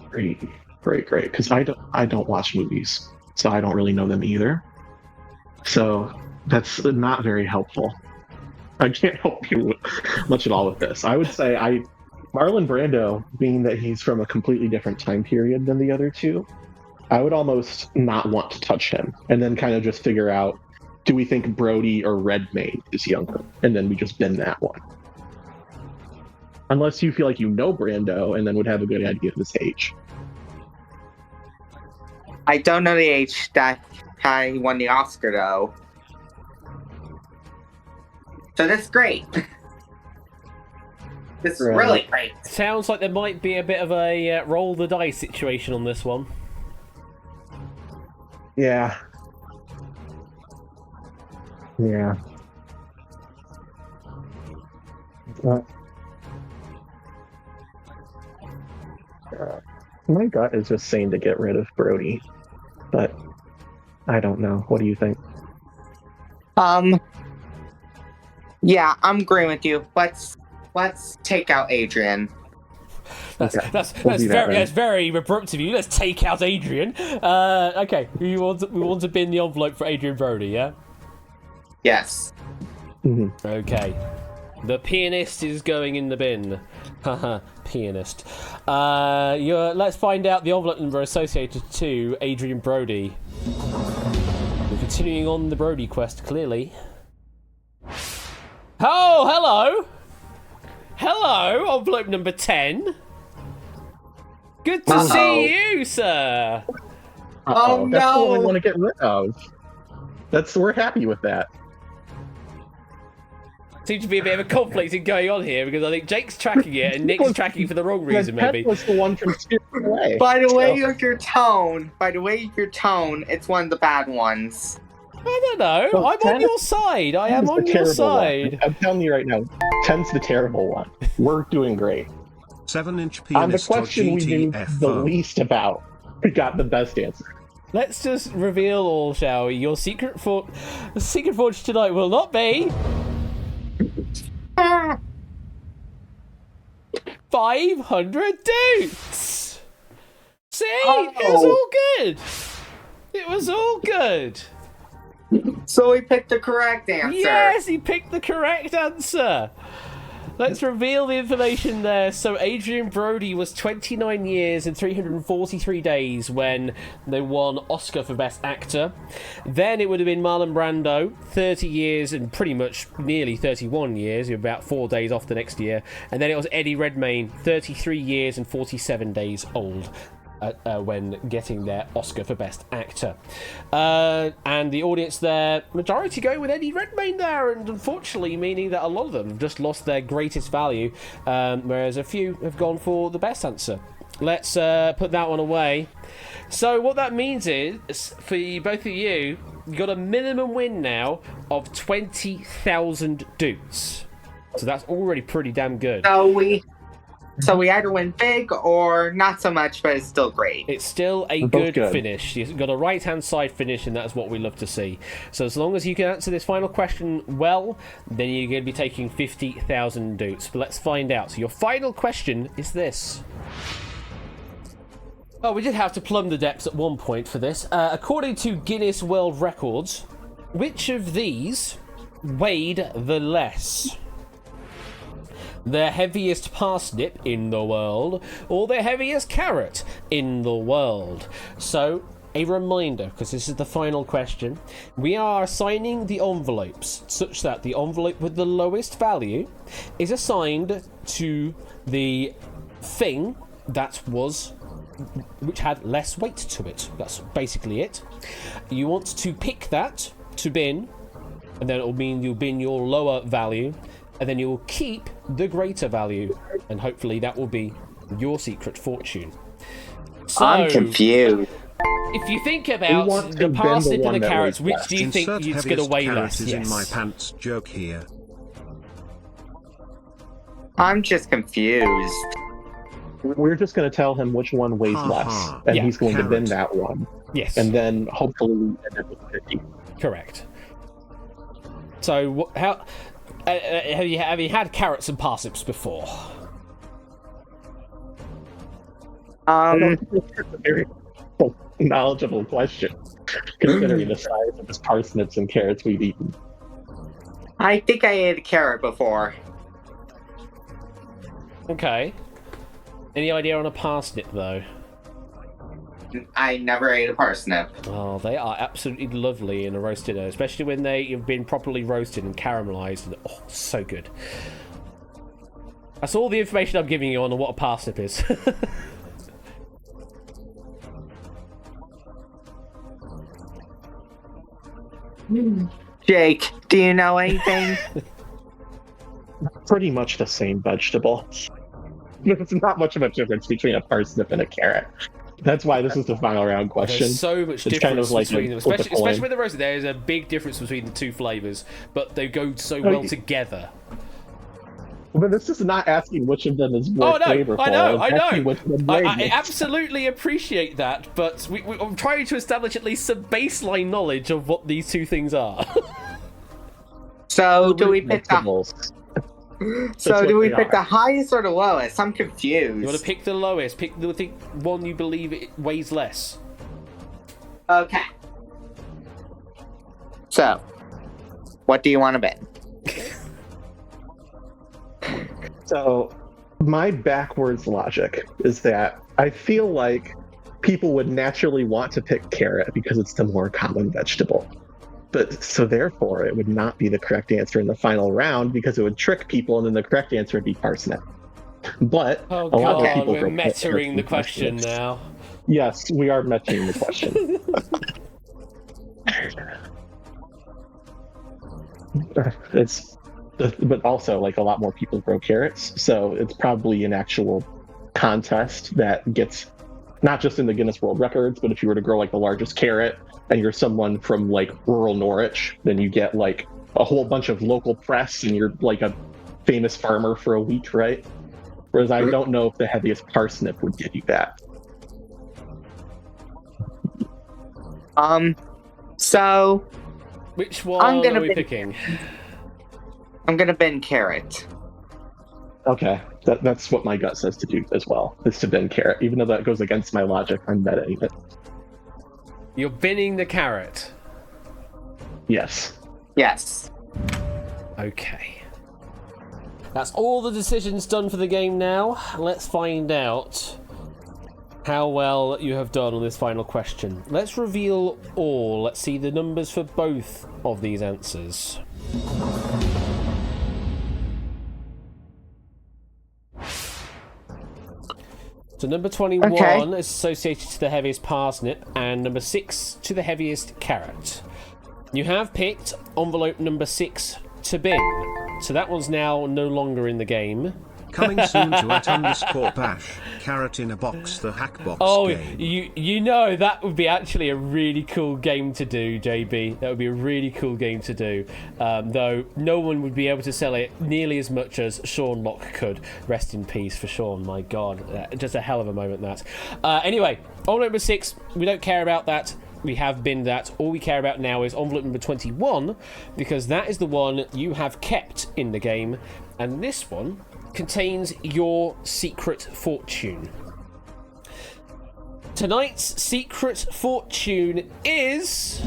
Great. Because I don't watch movies, so I don't really know them either. So that's not very helpful. I can't help you much at all with this. I would say Marlon Brando, being that he's from a completely different time period than the other 2, I would almost not want to touch him, and then kind of just figure out, do we think Brody or Redmayne is younger? And then we just bin that one. Unless you feel like you know Brando and then would have a good idea of his age. I don't know the age that he won the Oscar, though. So that's great. This is really great. Sounds like there might be a bit of a roll the dice situation on this one. Yeah. Yeah. My gut is just saying to get rid of Brody, but I don't know. What do you think? Yeah, I'm agreeing with you. Let's take out Adrian. That's We'll do that, that's very abrupt of you. Let's take out Adrian. Okay, we want to bin the envelope for Adrian Brody, yeah? Yes. Mm-hmm. Okay. The pianist is going in the bin. Haha, pianist. Let's find out the envelope number associated to Adrian Brody. We're continuing on the Brody quest, clearly. Oh, hello! Hello, envelope number 10. Good to see you, sir. Oh, That's the one we no. want to get rid of. We're happy with that. Seems to be a bit of a conflict going on here because I think Jake's tracking it and Nick's tracking for the wrong reason, maybe. Pet was the one from Spirited Away. By the way of your tone, it's one of the bad ones. I don't know. Well, I'm on your side. I am on your side. I'm telling you right now, 10's the terrible one. We're doing great. 7-inch On the pianist or question we knew the GTFO. least about, we got the best answer. Let's just reveal all, shall we? Your secret fortune tonight will not be 500 dudes. See, it was all good. It was all good. So he picked the correct answer. Yes, he picked the correct answer. Let's reveal the information there. So Adrian Brody was 29 years and 343 days when they won Oscar for Best Actor. Then it would have been Marlon Brando, 30 years and pretty much nearly 31 years, about 4 days off the next year. And then it was Eddie Redmayne, 33 years and 47 days old. When getting their Oscar for Best Actor. And the audience there, majority going with Eddie Redmayne there, and unfortunately meaning that a lot of them have just lost their greatest value, whereas a few have gone for the best answer. Let's put that one away. So what that means is, for both of you, you've got a minimum win now of 20,000 dudes. So that's already pretty damn good. So we either win big or not so much, but it's still great. It's still a good finish. You've got a right-hand side finish, and that's what we love to see. So as long as you can answer this final question well, then you're going to be taking 50,000 dudes. But let's find out. So your final question is this. Oh, we did have to plumb the depths at one point for this. According to Guinness World Records, which of these weighed the less? The heaviest parsnip in the world, or the heaviest carrot in the world? So, a reminder, because this is the final question, we are assigning the envelopes such that the envelope with the lowest value is assigned to the thing which had less weight to it. That's basically it. You want to pick that to bin, and then it will mean you'll bin your lower value, and then you'll keep the greater value, and hopefully that will be your secret fortune. So, I'm confused. If you think about the parsnip and the carrots, which do you think is going to weigh less? Is in my pants joke here. I'm just confused. We're just going to tell him which one weighs less, and he's going to bin that one. Yes. And then hopefully we end up with 50. Correct. So, how... have you had carrots and parsnips before? It's a very knowledgeable question, considering the size of the parsnips and carrots we've eaten. I think I ate a carrot before. Okay. Any idea on a parsnip, though? I never ate a parsnip. Oh, they are absolutely lovely in a roast dinner, especially when they have been properly roasted and caramelized. And, oh, so good. That's all the information I'm giving you on what a parsnip is. Jake, do you know anything? pretty much the same vegetable. There's not much of a difference between a parsnip and a carrot. That's why this is the final round question. There's so much It's difference kind of like between them, flip a especially coin. with the roasted. There is a big difference between the two flavors, but they go so well together. But this is not asking which of them is more Oh no, flavorful. I It's asking know. which one I wins. absolutely appreciate that, but I'm trying to establish at least some baseline knowledge of what these two things are. So do we pick the Vegetables. So do what we they pick are. the highest or the lowest? I'm confused. You want to pick the lowest? Pick the one you believe it weighs less. Okay. So, what do you want to bet? So, my backwards logic is that I feel like people would naturally want to pick carrot because it's the more common vegetable. But so therefore, it would not be the correct answer in the final round because it would trick people, and then the correct answer would be parsnip. But Oh a lot of god, people we're go mettering the carrots and question parsnips. now. Yes, we are mettering the question. But also like a lot more people grow carrots, so it's probably an actual contest that gets not just in the Guinness World Records, but if you were to grow like the largest carrot and you're someone from like rural Norwich, then you get like a whole bunch of local press and you're like a famous farmer for a week, right? Whereas I don't know if the heaviest parsnip would give you that. So Which one I'm gonna are we pick- picking? I'm gonna bend carrot. Okay, that's what my gut says to do as well, is to bend carrot. Even though that goes against my logic, I'm betting it. You're binning the carrot. Yes. Yes. Okay. That's all the decisions done for the game now. Let's find out how well you have done on this final question. Let's reveal all. Let's see the numbers for both of these answers. So number 21 is associated to the heaviest parsnip, and number 6 to the heaviest carrot. You have picked envelope number 6 to bin, so that one's now no longer in the game. Coming soon to @_bash, carrot in a box, the Hackbox Oh, game. you know that would be actually a really cool game to do, JB. That would be a really cool game to do. Though no one would be able to sell it nearly as much as Sean Locke could. Rest in peace for Sean. My God, just a hell of a moment that. Anyway, envelope number 6. We don't care about that. We have binned that. All we care about now is envelope number 21, because that is the one you have kept in the game, and this one contains your secret fortune. Tonight's secret fortune is...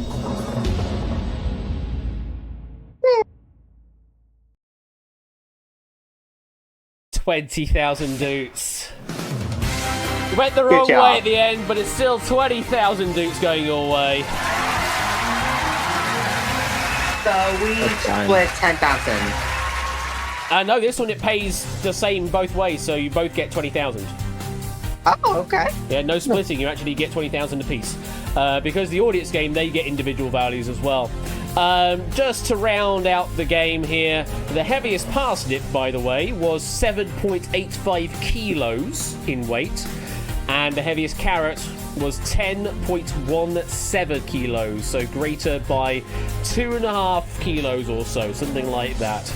$20,000 doots. You went the wrong job. way at the end, but it's still 20,000 doots going your way. So we fine. split 10,000. No, this one it pays the same both ways, so you both get 20,000. Oh, okay. Yeah, no splitting. You actually get 20,000 apiece. Because the audience game, they get individual values as well. Just to round out the game here, the heaviest parsnip, by the way, was 7.85 kilos in weight, and the heaviest carrot was 10.17 kilos, so greater by 2.5 kilos or so, something like that.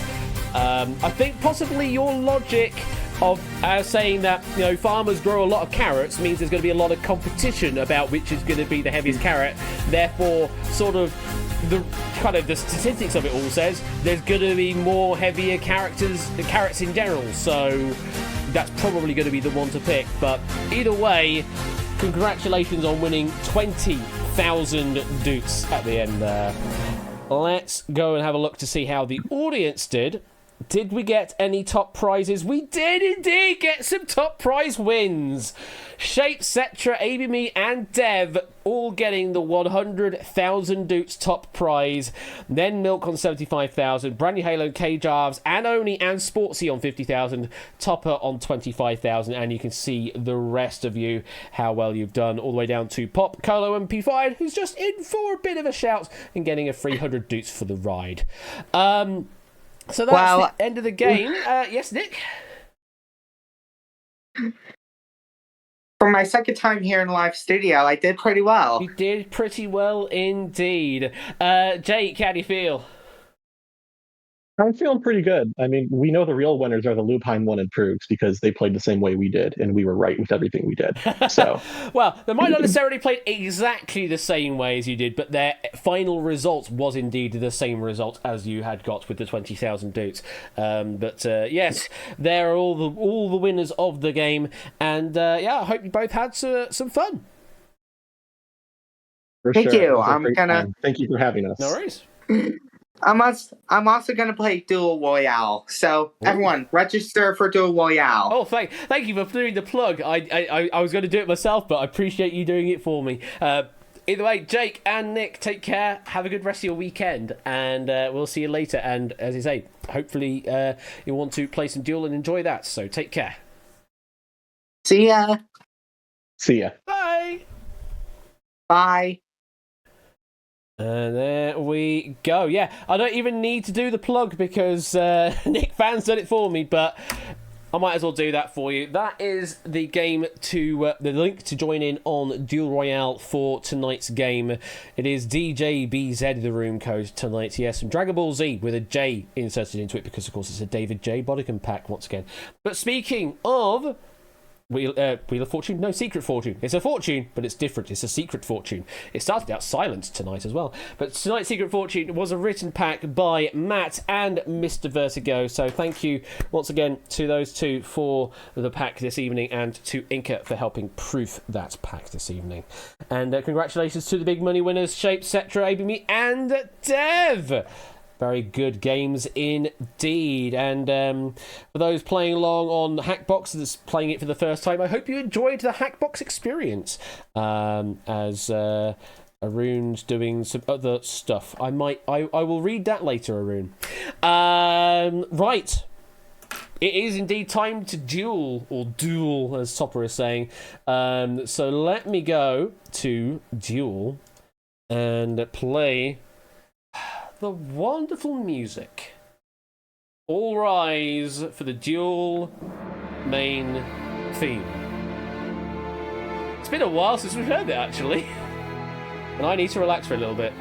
I think possibly your logic of saying that, you know, farmers grow a lot of carrots means there's going to be a lot of competition about which is going to be the heaviest carrot. Therefore, sort of the statistics of it all says there's going to be more heavier carrots in general. So that's probably going to be the one to pick. But either way, congratulations on winning 20,000 doots at the end there. Let's go and have a look to see how the audience did. Did we get any top prizes? We did indeed get some top prize wins. Shape, Cetra, ABME, and Dev all getting the 100,000 doots top prize. Then Milk on 75,000, Brand New Halo, K-Jarves, and Oni and Sportsy on 50,000, Topper on 25,000, and you can see the rest of you, how well you've done, all the way down to Pop, Colo, and P5, who's just in for a bit of a shout and getting a 300 doots for the ride. So that's the end of the game. Yes, Nick? For my second time here in live studio, I did pretty well. You did pretty well indeed. Jake, how do you feel? I'm feeling pretty good. I mean, we know the real winners are the Lupine one and Prugs because they played the same way we did, and we were right with everything we did. So, well, they might not necessarily play exactly the same way as you did, but their final result was indeed the same result as you had got with the 20,000 dudes. But yes, they're all the winners of the game, and I hope you both had some fun. For Thank sure. you. Thank you for having us. No worries. I'm also gonna play Duel Royale. So everyone, register for Duel Royale. Oh, thank you for doing the plug. I was going to do it myself, but I appreciate you doing it for me. Either way, Jake and Nick, take care. Have a good rest of your weekend, and we'll see you later. And as I say, hopefully you want to play some Duel and enjoy that. So take care. See ya. See ya. Bye. Bye. And there we go. Yeah, I don't even need to do the plug because Nick Fan's done it for me, but I might as well do that for you. That is the game to the link to join in on Duel Royale for tonight's game. It is DJBZ, the room code tonight. Yes, and Dragon Ball Z with a J inserted into it because, of course, it's a David J. Bodicum pack once again. But speaking of Wheel of Fortune? No, Secret Fortune. It's a fortune, but it's different. It's a secret fortune. It started out silent tonight as well. But tonight's Secret Fortune was a written pack by Matt and Mr. Vertigo. So thank you once again to those two for the pack this evening, and to Inca for helping proof that pack this evening. And congratulations to the big money winners, Shape, Cetra, ABME, and Dev. Very good games indeed. And for those playing along on Hackbox, that's playing it for the first time, I hope you enjoyed the Hackbox experience. As Arun's doing some other stuff. I will read that later, Arun. Right. It is indeed time to duel, as Topper is saying. So let me go to Duel and play the wonderful music. All rise for the Duel main theme. It's been a while since we've heard it, actually. And I need to relax for a little bit.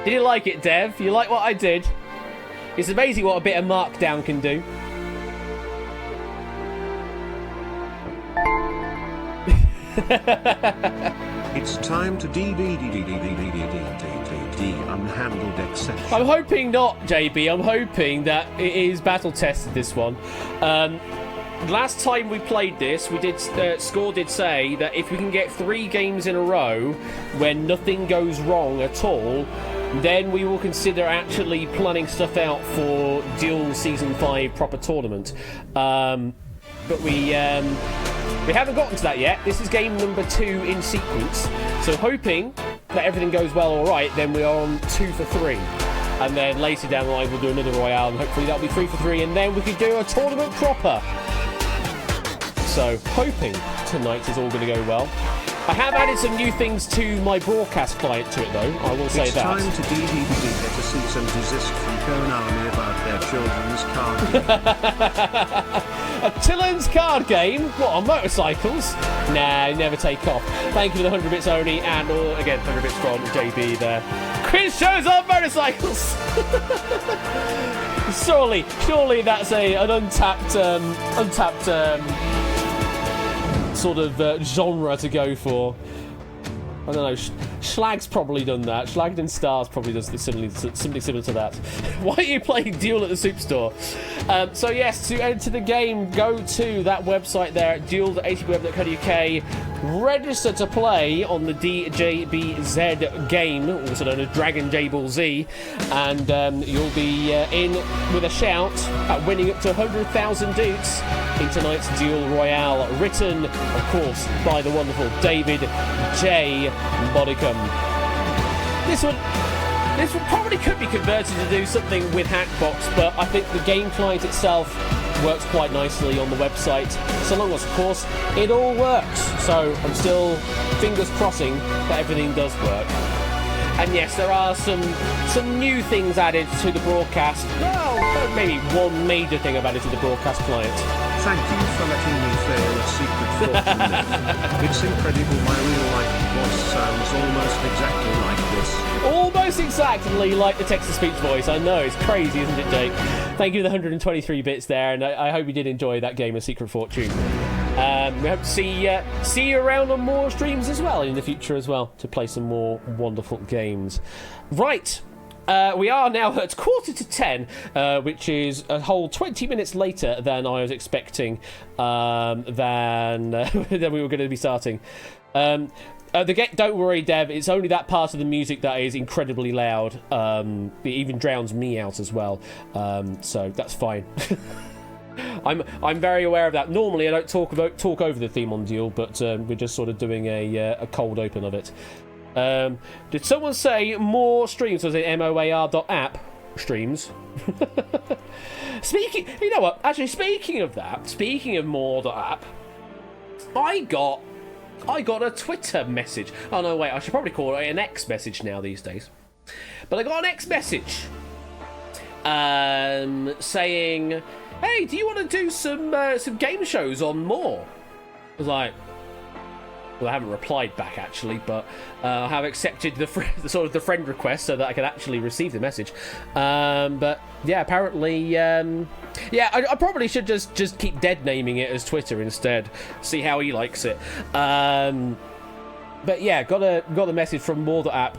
Did you like it, Dev? You like what I did? It's amazing what a bit of markdown can do. It's time to unhandled exception. I'm hoping not, JB. I'm hoping that it is battle tested, this one. Last time we played this, we did Score did say that if we can get 3 games in a row when nothing goes wrong at all, then we will consider actually planning stuff out for Duel Season 5 proper tournament. But we haven't gotten to that yet. This is game number 2 in sequence. So hoping that everything goes well all right, then we are on 2 for 3. And then later down the line, we'll do another Royale, and hopefully that'll be 3 for 3, and then we could do a tournament proper. So hoping tonight is all going to go well. I have added some new things to my broadcast client to it, though. I will say that. It's time to get a cease and desist from Konami about their children's card game. A Tillen's card game? What, on motorcycles? Nah, never take off. Thank you for the 100 bits only, and again, 100 bits from JB there. Quiz shows on motorcycles! Surely that's an untapped sort of genre to go for. I don't know. Schlag's probably done that. Schlagged in Stars probably does something similar to that. Why are you playing Duel at the Superstore? So yes, to enter the game, go to that website there at duel.atweb.co.uk. Register to play on the DJBZ game, also known as Dragon J Ball Z, and you'll be in with a shout at winning up to 100,000 dudes in tonight's Duel Royale, written, of course, by the wonderful David J. Bodicum. This one probably could be converted to do something with Hackbox, but I think the game client itself works quite nicely on the website, so long as, of course, it all works. So I'm still fingers crossing that everything does work. And yes, there are some new things added to the broadcast. Well, maybe one major thing I've added to the broadcast client. Thank you for letting me fail a secret fortune myth. It's incredible my real-life voice sounds almost exactly like this. Almost exactly like the text-to-speech voice. I know, it's crazy, isn't it, Jake? Thank you for the 123 bits there, and I hope you did enjoy that game of Secret Fortune. We hope to see you around on more streams as well in the future as well to play some more wonderful games. Right. We are now at 9:45, which is a whole 20 minutes later than I was expecting, than we were going to be starting. Don't worry, Dev, it's only that part of the music that is incredibly loud. It even drowns me out as well, so that's fine. I'm very aware of that. Normally, I don't talk over the theme on Duel, but we're just sort of doing a cold open of it. Did someone say more streams? Was it moar.app streams? You know what? Actually, speaking of that, speaking of more.app, I got a Twitter message. Oh no, wait, I should probably call it an X message now these days. But I got an X message saying, "Hey, do you want to do some game shows on More?" I was like, well, I haven't replied back actually, but I have accepted the friend request so that I can actually receive the message. But yeah, apparently, I probably should just keep dead naming it as Twitter instead. See how he likes it. But yeah, got a message from More.app.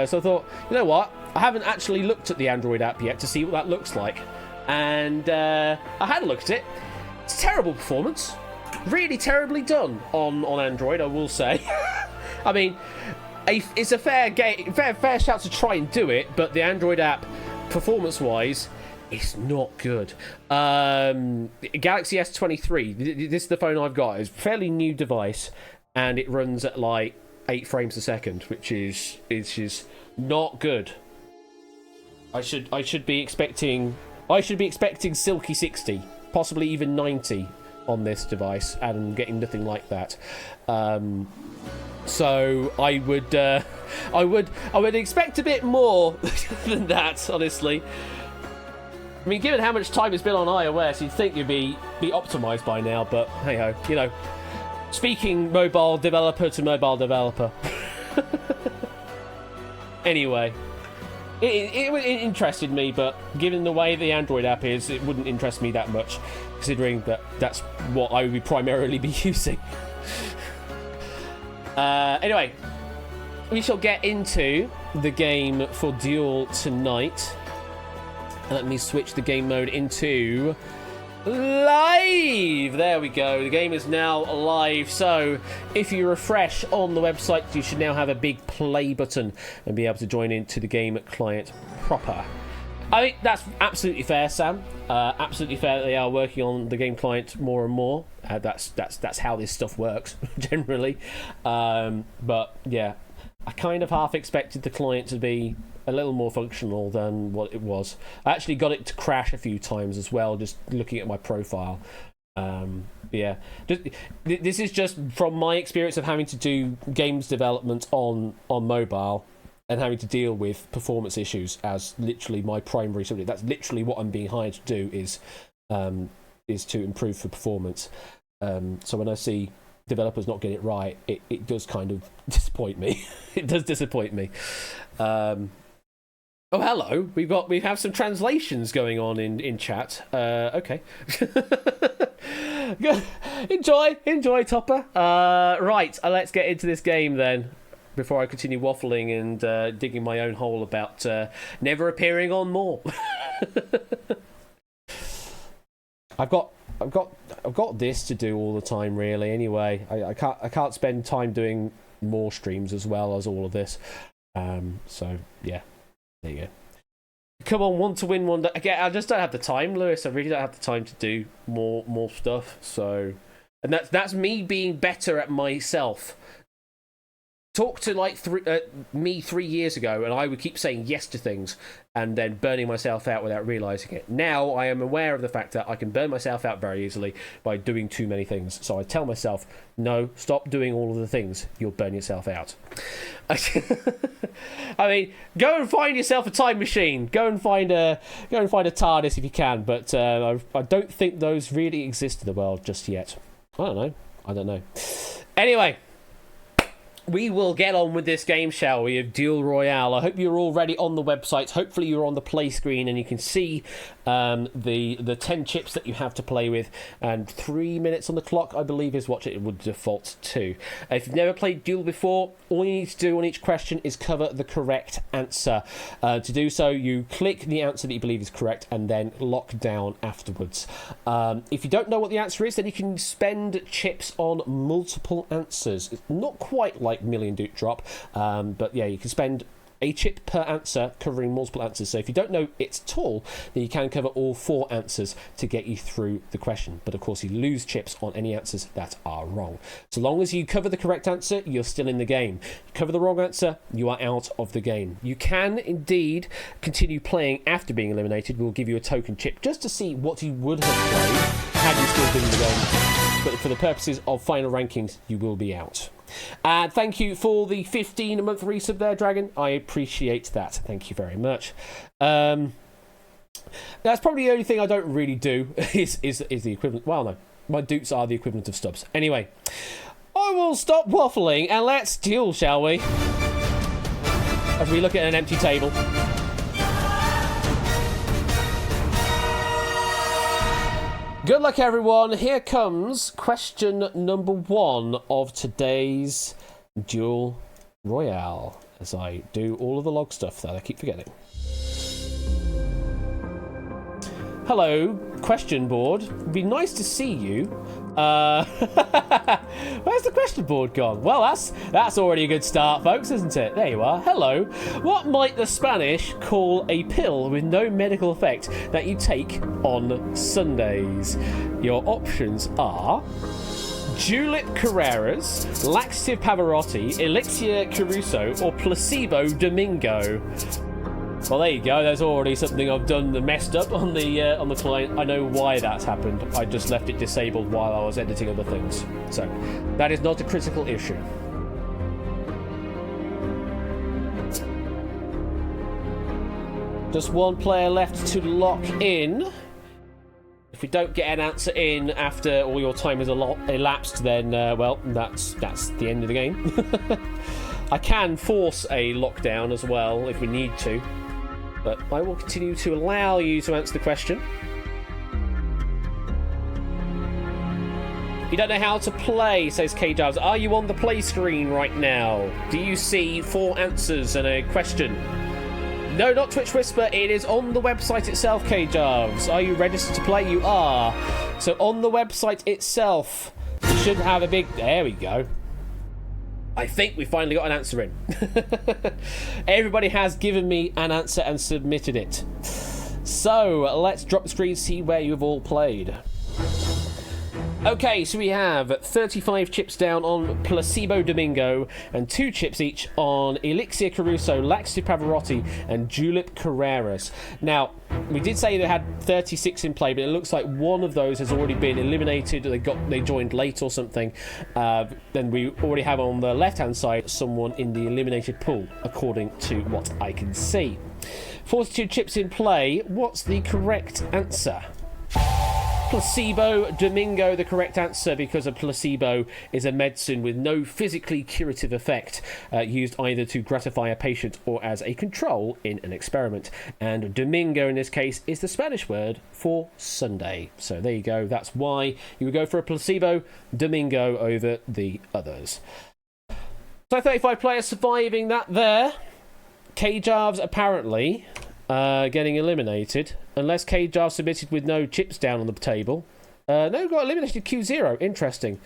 So I thought, you know what? I haven't actually looked at the Android app yet to see what that looks like, and I had a look at it. It's a terrible performance. Really terribly done on Android, I will say. I mean, it's a fair shout to try and do it, but the Android app, performance-wise, it's not good. Galaxy S23, this is the phone I've got. It's a fairly new device, and it runs at like 8 frames a second, which is not good. I should be expecting silky 60, possibly even 90. On this device, and getting nothing like that. So I would expect a bit more than that, honestly. I mean, given how much time it's been on iOS, you'd think you'd be optimized by now, but hey ho, you know, speaking mobile developer to mobile developer. Anyway, it interested me, but given the way the Android app is, it wouldn't interest me that much, considering that that's what I would primarily be using. Anyway, we shall get into the game for Duel tonight. Let me switch the game mode into live. There we go. The game is now live. So if you refresh on the website, you should now have a big play button and be able to join into the game client proper. I think that's absolutely fair, Sam. Absolutely fair that they are working on the game client more and more. That's how this stuff works generally. But yeah, I kind of half expected the client to be a little more functional than what it was. I actually got it to crash a few times as well, just looking at my profile. Yeah, this is just from my experience of having to do games development on mobile and having to deal with performance issues as literally my primary subject. That's literally what I'm being hired to do, is to improve for performance. So when I see developers not get it right, it does kind of disappoint me. It does disappoint me. Oh, hello. We have some translations going on in chat. Okay. enjoy, Topper. Right, let's get into this game then, before I continue waffling and digging my own hole about never appearing on More. I've got this to do all the time, really. Anyway, I can't spend time doing More streams as well as all of this. So yeah. There you go. Come on, want to win one day. Again, I just don't have the time, Lewis. I really don't have the time to do more stuff. So, and that's me being better at myself. talk to like me 3 years ago, and I would keep saying yes to things and then burning myself out without realizing it. Now I am aware of the fact that I can burn myself out very easily by doing too many things. So I tell myself, no, stop doing all of the things. You'll burn yourself out. I mean, go and find yourself a time machine. Go and find a TARDIS if you can. But I don't think those really exist in the world just yet. I don't know. Anyway, we will get on with this game, shall we, of Duel Royale. I hope you're already on the website. Hopefully you're on the play screen and you can see the 10 chips that you have to play with. And 3 minutes on the clock, I believe, is what it would default to. If you've never played Duel before, all you need to do on each question is cover the correct answer. To do so, you click the answer that you believe is correct and then lock down afterwards. If you don't know what the answer is, then you can spend chips on multiple answers. It's not quite like Million Duke Drop, but yeah, you can spend a chip per answer covering multiple answers. So if you don't know it at all, then you can cover all 4 answers to get you through the question. But of course, you lose chips on any answers that are wrong. So long as you cover the correct answer, you're still in the game. You cover the wrong answer, you are out of the game. You can indeed continue playing after being eliminated. We'll give you a token chip just to see what you would have played had you still been in the game. But for the purposes of final rankings, you will be out. And thank you for the 15-month resub there, Dragon. I appreciate that. Thank you very much. That's probably the only thing I don't really do is the equivalent. Well, no, my dupes are the equivalent of stubs. Anyway, I will stop waffling and let's duel, shall we? As we look at an empty table. Good luck, everyone. Here comes question number 1 of today's Duel Royale, as I do all of the log stuff that I keep forgetting. Hello, question board. It'd be nice to see you. Where's the question board gone? Well, that's already a good start, folks, isn't it? There you are. Hello. What might the Spanish call a pill with no medical effect that you take on Sundays? Your options are Julep Carreras, Laxative Pavarotti, Elixir Caruso, or Placebo Domingo. Well, there you go. There's already something I've done that messed up on the client. I know why that's happened. I just left it disabled while I was editing other things. So that is not a critical issue. Just one player left to lock in. If we don't get an answer in after all your time has elapsed, then well, that's the end of the game. I can force a lockdown as well if we need to. But I will continue to allow you to answer the question. You don't know how to play, says K-Jobs. Are you on the play screen right now? Do you see 4 answers and a question? No, not Twitch Whisper. It is on the website itself, K-Jobs. Are you registered to play? You are. So on the website itself, you should have a big... There we go. I think we finally got an answer in. Everybody has given me an answer and submitted it. So let's drop the screen, see where you've all played. Okay, so we have 35 chips down on Placebo Domingo and 2 chips each on Elixir Caruso, Laxative Pavarotti, and Julep Carreras. Now, we did say they had 36 in play, but it looks like one of those has already been eliminated. They joined late or something. Then we already have on the left-hand side someone in the eliminated pool, according to what I can see. 42 chips in play. What's the correct answer? Placebo Domingo, the correct answer, because a placebo is a medicine with no physically curative effect, used either to gratify a patient or as a control in an experiment. And Domingo, in this case, is the Spanish word for Sunday. So there you go. That's why you would go for a placebo Domingo over the others. So 35 players surviving that there. K-Jarves apparently getting eliminated. Unless K-Jar submitted with no chips down on the table. No, got eliminated Q0. Interesting.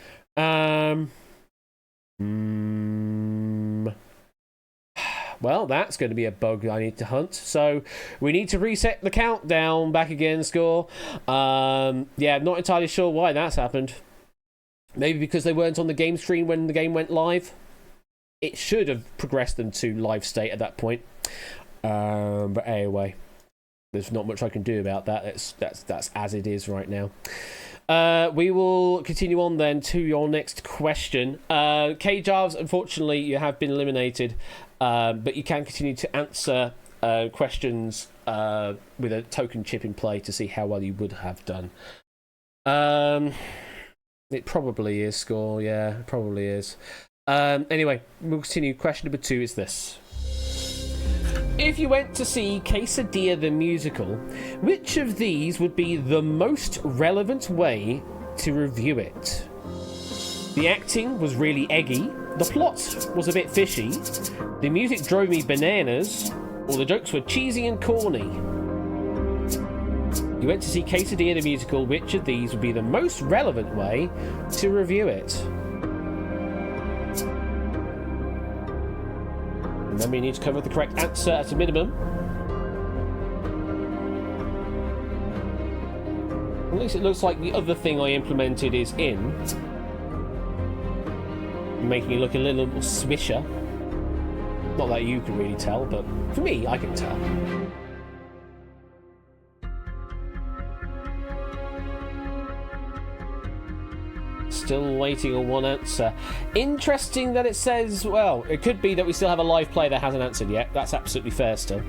Well, that's going to be a bug I need to hunt. So we need to reset the countdown back again, score. Yeah, not entirely sure why that's happened. Maybe because they weren't on the game screen when the game went live. it should have progressed them to live state at that point. But anyway, there's not much I can do about that. That's as it is right now. We will continue on then to your next question. K-Jarves, unfortunately, you have been eliminated, but you can continue to answer questions with a token chip in play to see how well you would have done. It probably is score, yeah, it probably is. Anyway, we'll continue. Question number 2 is this. If you went to see Quesadilla the musical, which of these would be the most relevant way to review it? The acting was really eggy, the plot was a bit fishy, the music drove me bananas, or the jokes were cheesy and corny. You went to see Quesadilla the musical, which of these would be the most relevant way to review it? Remember, you need to come with the correct answer at a minimum. At least it looks like the other thing I implemented is in. Making it look a little swisher. Not that you can really tell, but for me, I can tell. Still waiting on one answer. Interesting that it says, well, it could be that we still have a live player that hasn't answered yet. That's absolutely fair still.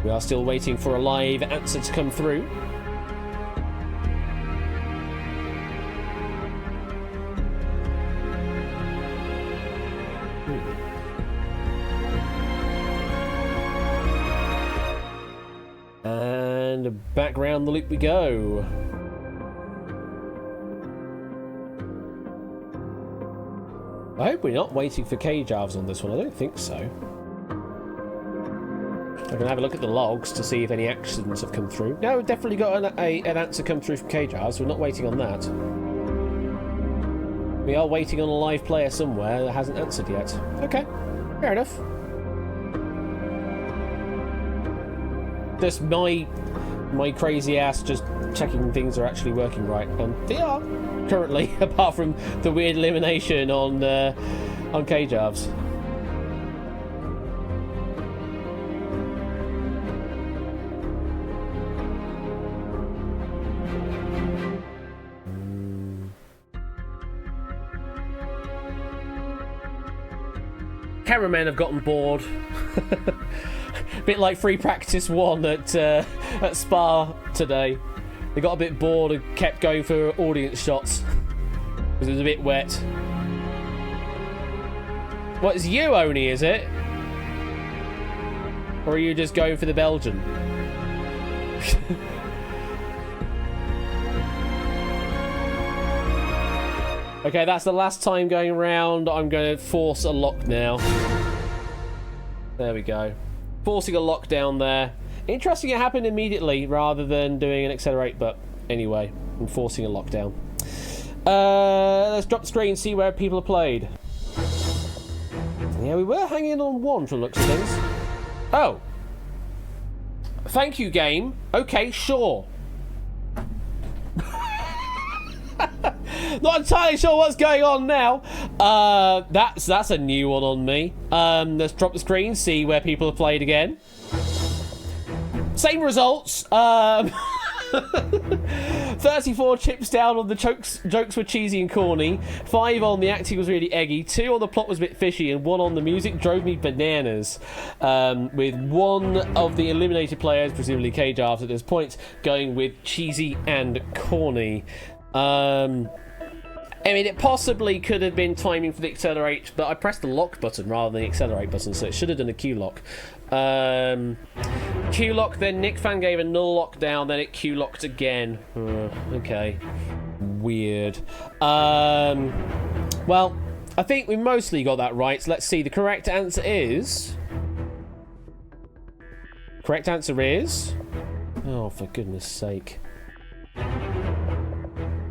We are still waiting for a live answer to come through. And back round the loop we go. I hope we're not waiting for K-Jarves on this one. I don't think so. I'm going to have a look at the logs to see if any actions have come through. No, we've definitely got an answer come through from K-Jarves. We're not waiting on that. We are waiting on a live player somewhere that hasn't answered yet. Okay, fair enough. Just my crazy ass just checking things are actually working right, and they are currently, apart from the weird elimination on K-Jarves. Cameramen have gotten bored. A bit like free practice 1 at Spa today. They got a bit bored and kept going for audience shots because it was a bit wet. What, it's you only, is it? Or are you just going for the Belgian? Okay, that's the last time going around. I'm going to force a lock now. There we go. Forcing a lockdown there. Interesting it happened immediately rather than doing an accelerate, but anyway, I'm forcing a lockdown. Let's drop the screen, see where people have played. Yeah, we were hanging on 1 from the looks of things. Oh. Thank you, game. Okay, sure. Not entirely sure what's going on now. That's a new one on me. Let's drop the screen, see where people have played again. Same results. 34 chips down on the jokes were cheesy and corny. 5 on the acting was really eggy. 2 on the plot was a bit fishy, and 1 on the music drove me bananas. With 1 of the eliminated players, presumably K-Jarves at this point, going with cheesy and corny. I mean, it possibly could have been timing for the accelerate, but I pressed the lock button rather than the accelerate button, so it should have done a Q-lock. Q-lock, then Nick Fan gave a null lockdown, then it Q-locked again. Okay. Weird. Well, I think we mostly got that right, so let's see. The correct answer is... Correct answer is... Oh, for goodness sake.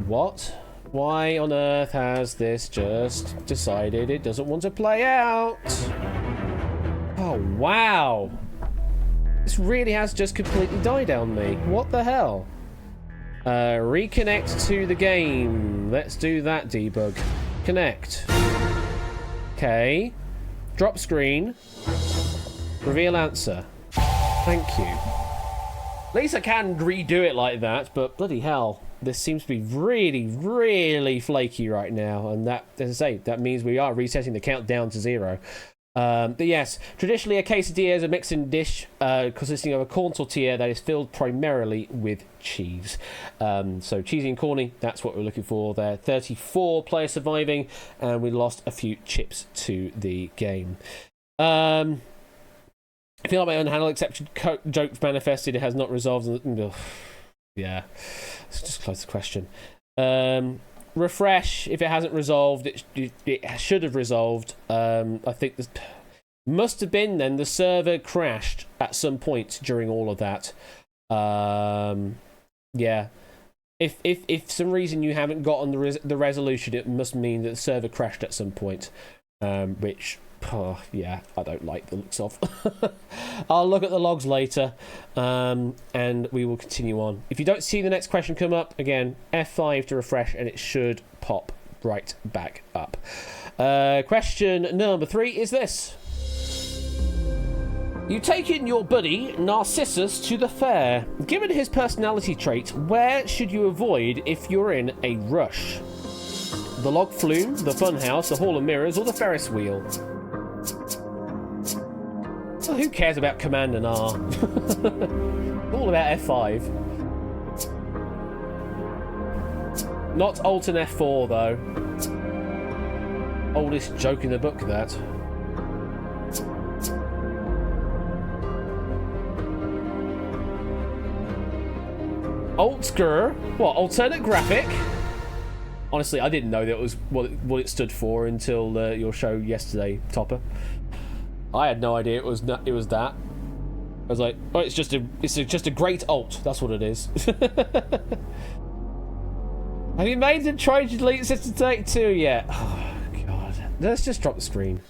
What? Why on earth has this just decided it doesn't want to play out? Oh, wow. This really has just completely died on me. What the hell? Reconnect to the game. Let's do that, debug. Connect. Okay. Drop screen. Reveal answer. Thank you. At least I can redo it like that, but bloody hell. This seems to be really, really flaky right now. And that, as I say, that means we are resetting the countdown to 0. But yes, traditionally a quesadilla is a mixing dish consisting of a corn tortilla that is filled primarily with cheese. So cheesy and corny, that's what we're looking for there. 34 players surviving, and we lost a few chips to the game. I feel like my unhandled exception joke manifested. It has not resolved. Yeah, let's just close the question. Refresh if it hasn't resolved. It should have resolved. I think this must have been then the server crashed at some point during all of that. Yeah, if some reason you haven't gotten the resolution, it must mean that the server crashed at some point, which. Oh, yeah, I don't like the looks of. I'll look at the logs later, and we will continue on. If you don't see the next question come up, again, F5 to refresh, and it should pop right back up. Question number 3 is this. You've taken your buddy, Narcissus, to the fair. Given his personality trait, where should you avoid if you're in a rush? The log flume, the funhouse, the hall of mirrors, or the Ferris wheel? Well, who cares about Command and R? All about F5. Not Alt and F4 though. Oldest joke in the book, that. Alt-Gur? What, alternate graphic? Honestly, I didn't know that it was what it stood for until your show yesterday, Topper. I had no idea it was that. I was like, oh, it's just a great alt. That's what it is. Have you made them try to delete System Take 2 yet? Oh god. Let's just drop the screen.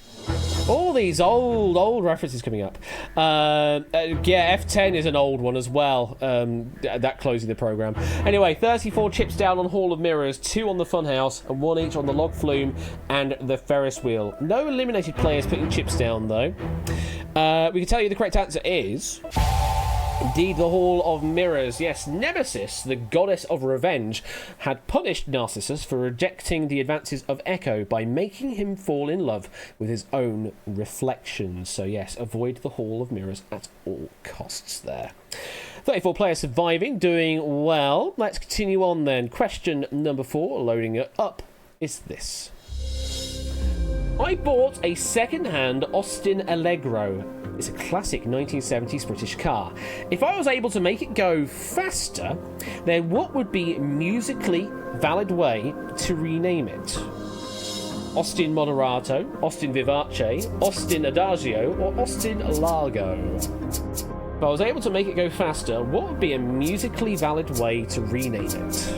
All these old references coming up. Yeah, F10 is an old one as well. That closing the program. Anyway, 34 chips down on Hall of Mirrors, 2 on the Funhouse, and 1 each on the Log Flume and the Ferris Wheel. No eliminated players putting chips down though. We can tell you the correct answer is indeed the Hall of Mirrors. Yes, Nemesis, the goddess of revenge, had punished Narcissus for rejecting the advances of Echo by making him fall in love with his own reflections. So yes, avoid the Hall of Mirrors at all costs there. 34 players surviving, doing well. Let's continue on then. Question number 4, loading it up, is this. I bought a second-hand Austin Allegro. It's a classic 1970s British car. If I was able to make it go faster, then what would be a musically valid way to rename it? Austin Moderato, Austin Vivace, Austin Adagio, or Austin Largo? If I was able to make it go faster, what would be a musically valid way to rename it?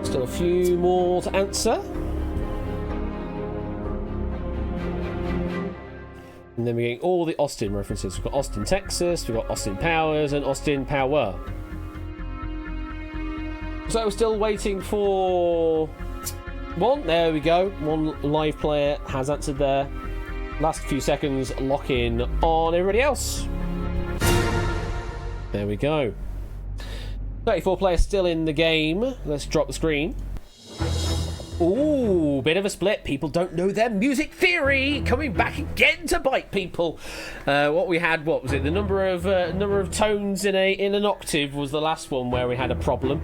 Still a few more to answer. And then we're getting all the Austin references. We've got Austin, Texas, we've got Austin Powers, and Austin Power. So we're still waiting for one. There we go. One live player has answered there. Last few seconds, lock in on everybody else. There we go. 34 players still in the game. Let's drop the screen. Ooh, bit of a split. People don't know their music theory. Coming back again to bite people. What we had, what was it? The number of tones in an octave was the last one where we had a problem.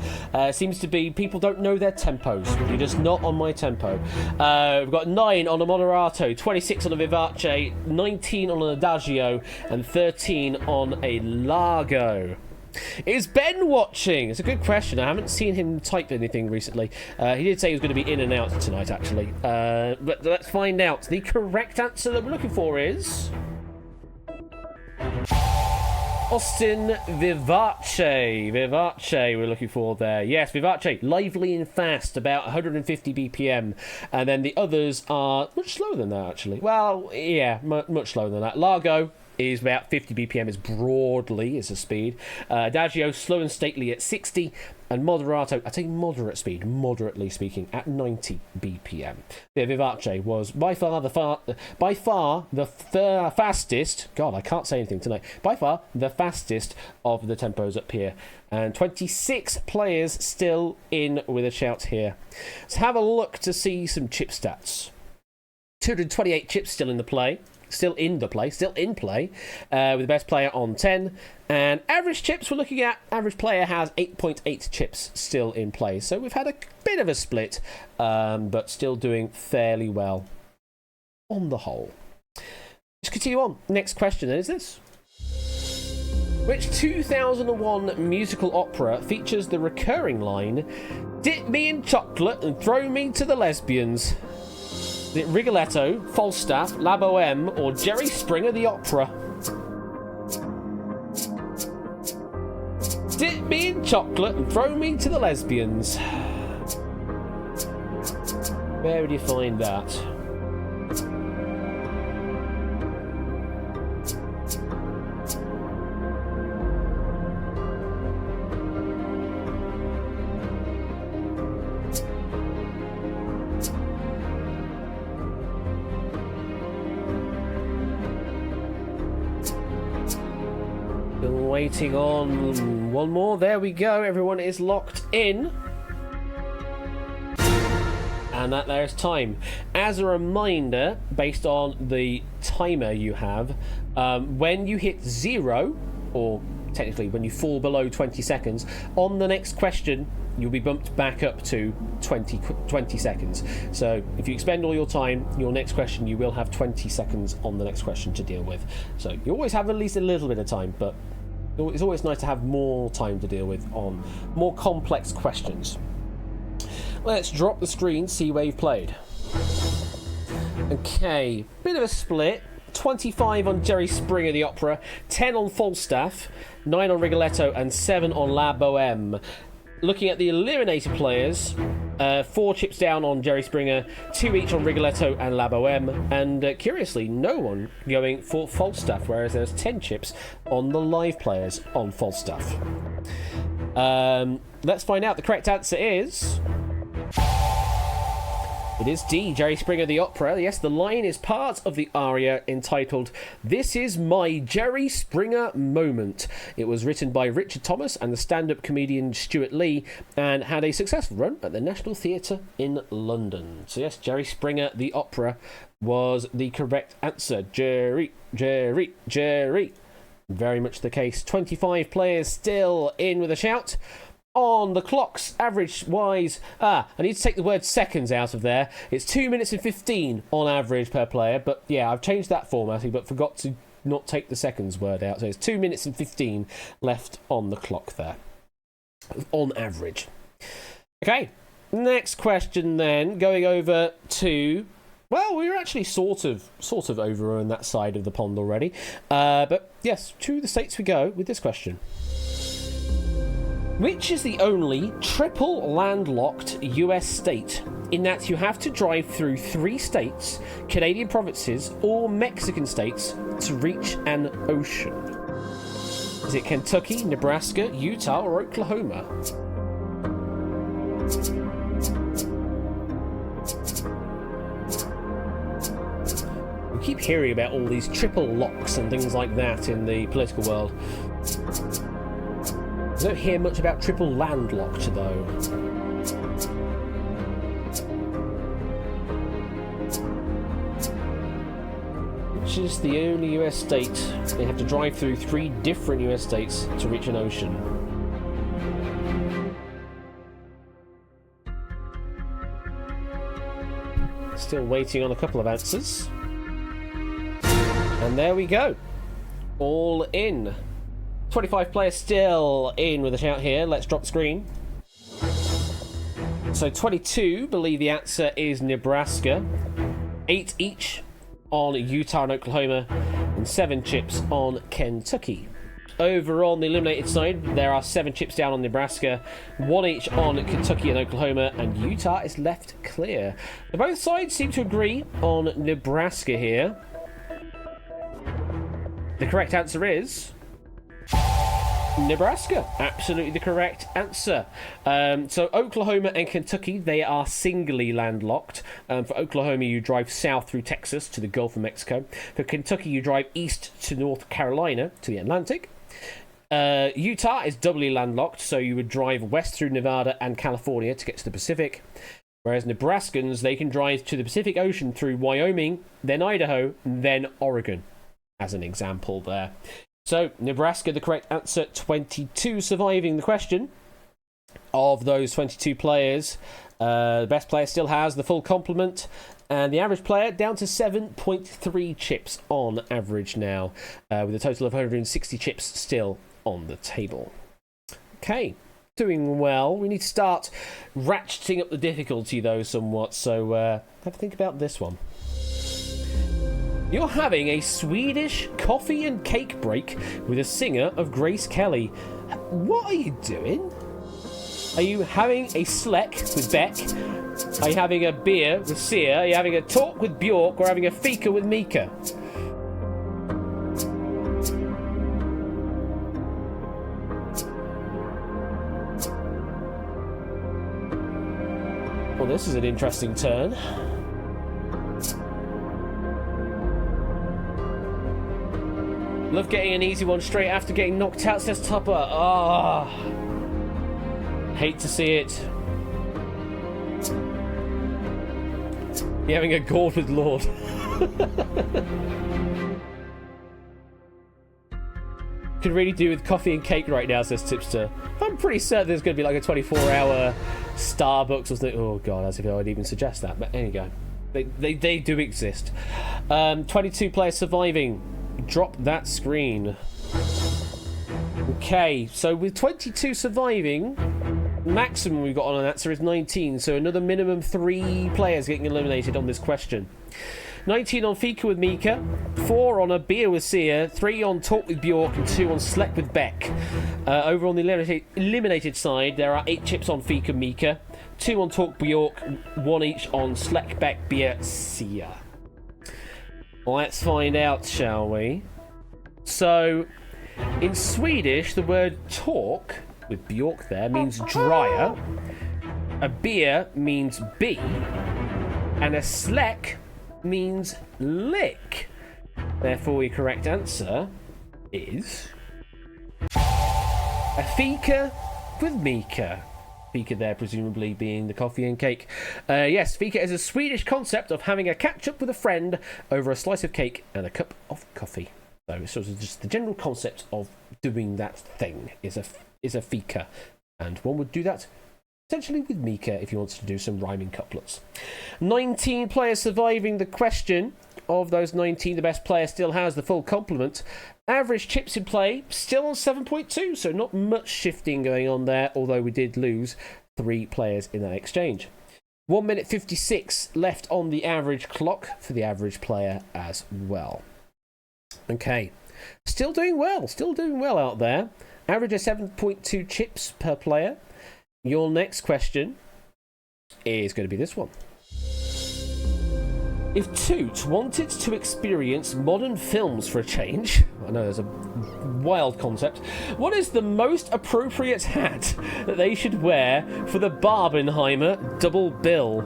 Seems to be people don't know their tempos. You're just not on my tempo. We've got 9 on a Moderato, 26 on a Vivace, 19 on an Adagio, and 13 on a Largo. Is Ben watching? It's a good question. I haven't seen him type anything recently. He did say he was going to be in and out tonight, actually. But let's find out. The correct answer that we're looking for is Austin Vivace. Vivace we're looking for there. Yes, Vivace, lively and fast, about 150 BPM. And then the others are much slower than that, actually. Well, yeah, much slower than that. Largo is about 50 BPM is broadly is the speed. Adagio, slow and stately at 60. And Moderato, I take moderate speed, moderately speaking, at 90 BPM. Yeah, Vivace was by far the fastest. God, I can't say anything tonight. By far the fastest of the tempos up here, and 26 players still in with a shout here. Let's have a look to see some chip stats. 228 chips still in play, with the best player on 10. And average chips we're looking at, average player has 8.8 chips still in play. So we've had a bit of a split, but still doing fairly well on the whole. Let's continue on. Next question then is this. Which 2001 musical opera features the recurring line, "Dip me in chocolate and throw me to the lesbians"? Is it Rigoletto, Falstaff, La Boheme, or Jerry Springer the Opera? Dip me in chocolate and throw me to the lesbians. Where would you find that? Waiting on one more. There we go. Everyone is locked in. And that there's time. As a reminder, based on the timer you have, when you hit 0, or technically when you fall below 20 seconds, on the next question, you'll be bumped back up to 20 seconds. So if you expend all your time, your next question, you will have 20 seconds on the next question to deal with. So you always have at least a little bit of time, but it's always nice to have more time to deal with on more complex questions. Let's drop the screen, see where you've played. Okay, bit of a split. 25 on Jerry Springer the Opera, 10 on Falstaff, 9 on Rigoletto, and 7 on La Boheme. Looking at the eliminated players, 4 chips down on Jerry Springer, 2 each on Rigoletto and La Boheme, and curiously, no one going for Falstaff, whereas there's 10 chips on the live players on Falstaff. Let's find out. The correct answer is... It is D, Jerry Springer the Opera. Yes, the line is part of the aria entitled "This Is My Jerry Springer Moment." It was written by Richard Thomas and the stand-up comedian Stuart Lee and had a successful run at the National Theatre in London. So yes, Jerry Springer the Opera was the correct answer. Jerry. Very much the case. 25 players still in with a shout. On the clocks, average-wise... I need to take the word seconds out of there. It's 2 minutes and 15 on average per player. But yeah, I've changed that formatting, but forgot to not take the seconds word out. So it's 2 minutes and 15 left on the clock there. On average. Okay, next question then. Going over to... Well, we were actually sort of over on that side of the pond already. But yes, to the States we go with this question. Which is the only triple landlocked US state in that you have to drive through 3 states, Canadian provinces, or Mexican states to reach an ocean? Is it Kentucky, Nebraska, Utah, or Oklahoma? We keep hearing about all these triple locks and things like that in the political world. I don't hear much about triple landlocked, though. Which is the only US state they have to drive through 3 different US states to reach an ocean? Still waiting on a couple of answers. And there we go. All in. 25 players still in with a shout here. Let's drop the screen. So 22 believe the answer is Nebraska. 8 each on Utah and Oklahoma. And 7 chips on Kentucky. over on the eliminated side. There are 7 chips down on Nebraska, 1 each on Kentucky and Oklahoma, and Utah is left clear. Both sides seem to agree on Nebraska here. The correct answer is Nebraska. Absolutely the correct answer. So Oklahoma and Kentucky, they are singly landlocked. For Oklahoma, you drive south through Texas to the Gulf of Mexico. For Kentucky, you drive east to North Carolina to the Atlantic. Utah is doubly landlocked, so you would drive west through Nevada and California to get to the Pacific. Whereas Nebraskans, they can drive to the Pacific Ocean through Wyoming, then Idaho, then Oregon, as an example there. So, Nebraska, the correct answer, 22 surviving the question. Of those 22 players, the best player still has the full complement, and the average player down to 7.3 chips on average now, with a total of 160 chips still on the table. Okay, doing well. We need to start ratcheting up the difficulty, though, somewhat, so have a think about this one. You're having a Swedish coffee and cake break with a singer of Grace Kelly. What are you doing? Are you having a Sleck with Beck? Are you having a beer with Sia? Are you having a talk with Bjork? Or having a fika with Mika? Well, this is an interesting turn. Love getting an easy one straight after getting knocked out, says Tupper. Ah, hate to see it. You're having a gourd with Lord. Could really do with coffee and cake right now, says Tipster. I'm pretty certain there's going to be like a 24-hour Starbucks or something. Oh god, as if I would even suggest that. But there you go. They do exist. 22 players surviving. Drop that screen. Okay, so with 22 surviving, maximum we've got on an answer is 19, so another minimum 3 players getting eliminated on this question. 19 on Fika with Mika, 4 on a beer with Sia, 3 on Talk with Bjork, and 2 on Sleck with Beck. Over on the eliminated side, there are 8 chips on Fika Mika, 2 on Talk Bjork, 1 each on Sleck, Beck, Beer, Sia. Let's find out, shall we? So, in Swedish, the word talk, with Bjork there, means dryer. A beer means bee. And a sleck means lick. Therefore, the correct answer is a fika with Mika. Fika there presumably being the coffee and cake. Yes, fika is a Swedish concept of having a catch-up with a friend over a slice of cake and a cup of coffee. So it's sort of just the general concept of doing that thing is a fika. And one would do that potentially with Mika if you wanted to do some rhyming couplets. 19 players surviving the question. Of those 19, the best player still has the full complement. Average chips in play, still on 7.2, so not much shifting going on there, although we did lose 3 players in that exchange. 1 minute 56 left on the average clock for the average player as well. Okay, still doing well out there. Average of 7.2 chips per player. Your next question is going to be this one. If Toot wanted to experience modern films for a change, I know there's a wild concept, what is the most appropriate hat that they should wear for the Barbenheimer double bill?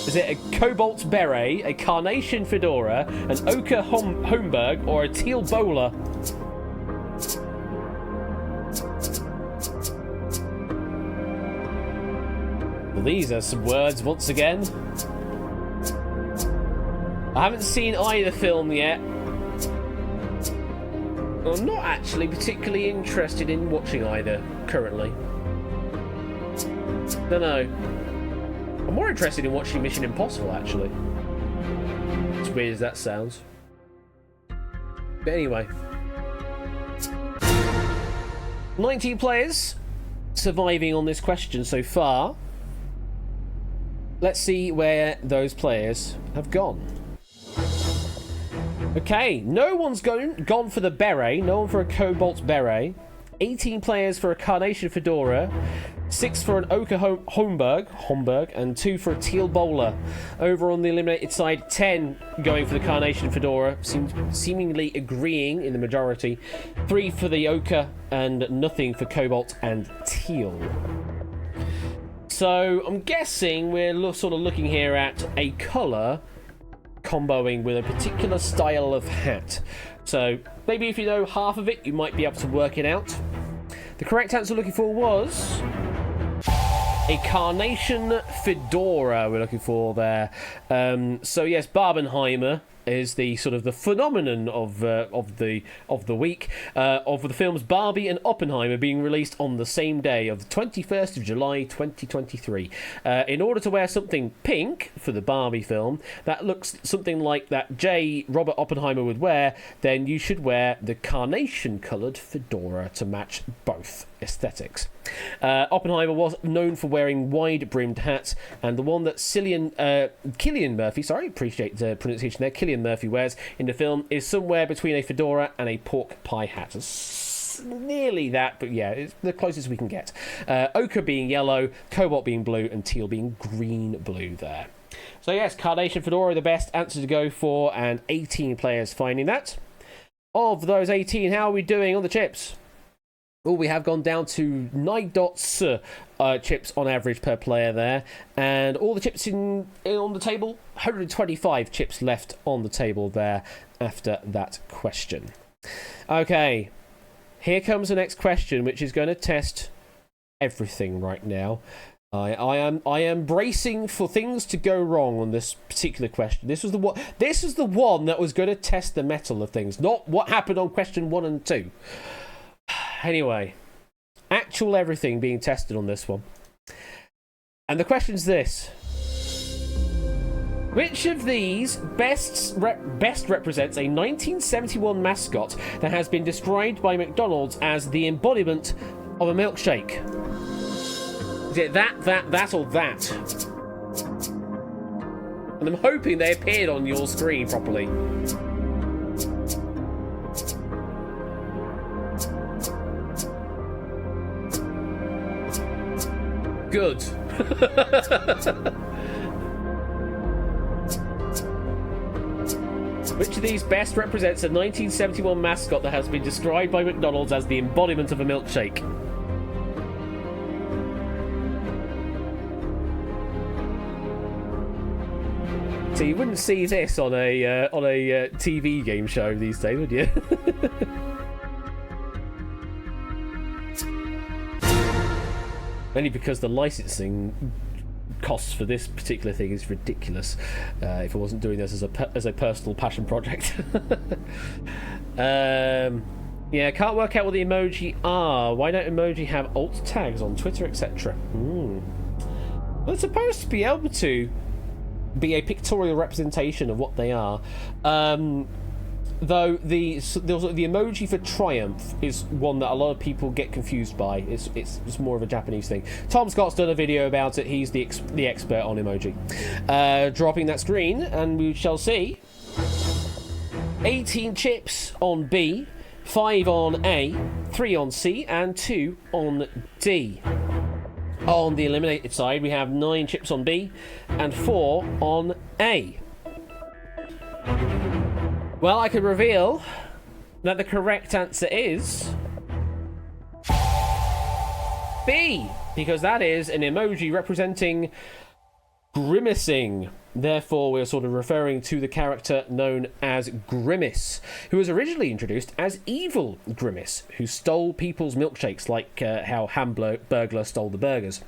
Is it a cobalt beret, a carnation fedora, an ochre Homburg, or a teal bowler? Well, these are some words once again. I haven't seen either film yet. I'm not actually particularly interested in watching either, currently. Don't know. I'm more interested in watching Mission Impossible, actually. As weird as that sounds. But anyway. 19 players surviving on this question so far. Let's see where those players have gone. Okay, no one's gone for the beret. No one for a cobalt beret. 18 players for a carnation fedora. 6 for an ochre Homburg, and 2 for a teal bowler. Over on the eliminated side, 10 going for the carnation fedora, seemingly agreeing in the majority. 3 for the ochre, and nothing for cobalt and teal. So I'm guessing we're sort of looking here at a colour comboing with a particular style of hat. So maybe if you know half of it, you might be able to work it out. The correct answer we're looking for was a carnation fedora we're looking for there. So yes, Barbenheimer is the sort of the phenomenon of the week of the films Barbie and Oppenheimer being released on the same day of the 21st of July 2023. In order to wear something pink for the Barbie film that looks something like that Robert Oppenheimer would wear, then you should wear the carnation coloured fedora to match both aesthetics. Oppenheimer was known for wearing wide-brimmed hats, and the one that Cillian Murphy, appreciate the pronunciation there, Cillian Murphy wears in the film is somewhere between a fedora and a pork pie hat. It's nearly that, but yeah, it's the closest we can get. Ochre being yellow, cobalt being blue, and teal being green-blue there. So yes, carnation fedora, the best answer to go for, and 18 players finding that. Of those 18, how are we doing on the chips? Oh, we have gone down to 9 dots chips on average per player there. And all the chips on the table, 125 chips left on the table there after that question. Okay, here comes the next question, which is going to test everything right now. I am bracing for things to go wrong on this particular question. This is the one that was going to test the mettle of things, not what happened on question 1 and 2. Anyway, actual everything being tested on this one. And the question's this. Which of these best represents a 1971 mascot that has been described by McDonald's as the embodiment of a milkshake? Is it that, or that? And I'm hoping they appeared on your screen properly. Good. Which of these best represents a 1971 mascot that has been described by McDonald's as the embodiment of a milkshake? So you wouldn't see this on a TV game show these days, would you? Only because the licensing costs for this particular thing is ridiculous. If I wasn't doing this as a personal passion project. Yeah, can't work out what the emoji are. Why don't emoji have alt tags on Twitter, etc.? Well, it's supposed to be able to be a pictorial representation of what they are. Though the emoji for triumph is one that a lot of people get confused by. It's more of a Japanese thing. Tom Scott's done a video about it. He's the expert on emoji. Dropping that screen, and we shall see 18 chips on B, 5 on A, 3 on C, and 2 on D. On the eliminated side, we have 9 chips on B and 4 on A. Well, I can reveal that the correct answer is B, because that is an emoji representing grimacing. Therefore, we're sort of referring to the character known as Grimace, who was originally introduced as Evil Grimace, who stole people's milkshakes like how Hamburglar stole the burgers.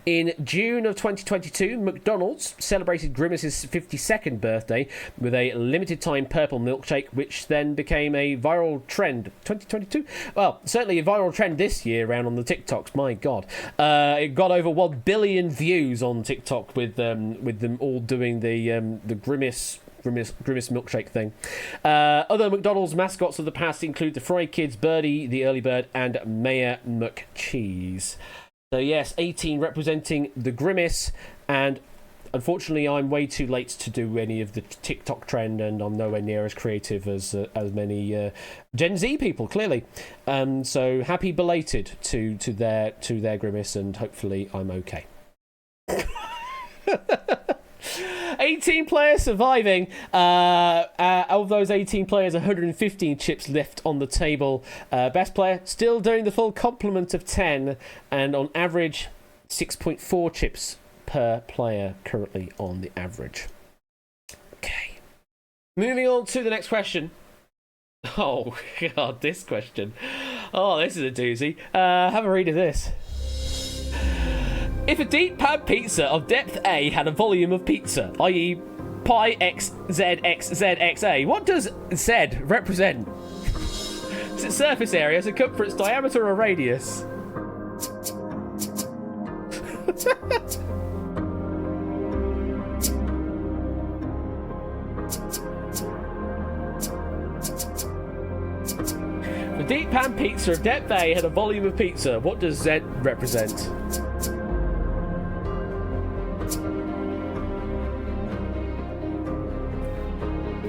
In June of 2022, McDonald's celebrated Grimace's 52nd birthday with a limited-time purple milkshake, which then became a viral trend. 2022? Well, certainly a viral trend this year around on the TikToks, my God. It got over 1 billion views on TikTok with them all doing the Grimace milkshake thing. Other McDonald's mascots of the past include the Fry Kids, Birdie, the Early Bird, and Mayor McCheese. So yes, 18 representing the Grimace, and unfortunately, I'm way too late to do any of the TikTok trend, and I'm nowhere near as creative as many Gen Z people, clearly. So happy belated to their Grimace, and hopefully I'm okay. 18 players surviving. Of those 18 players, 115 chips left on the table. Best player still doing the full complement of 10, and on average 6.4 chips per player currently on the average. Okay. Moving on to the next question. Oh, God, this question. Oh, this is a doozy. Have a read of this. If a deep pan pizza of depth A had a volume of pizza, i.e. pi x z x z x a, what does Z represent? Is it surface area, circumference, diameter, or radius? The deep pan pizza of depth A had a volume of pizza. What does Z represent?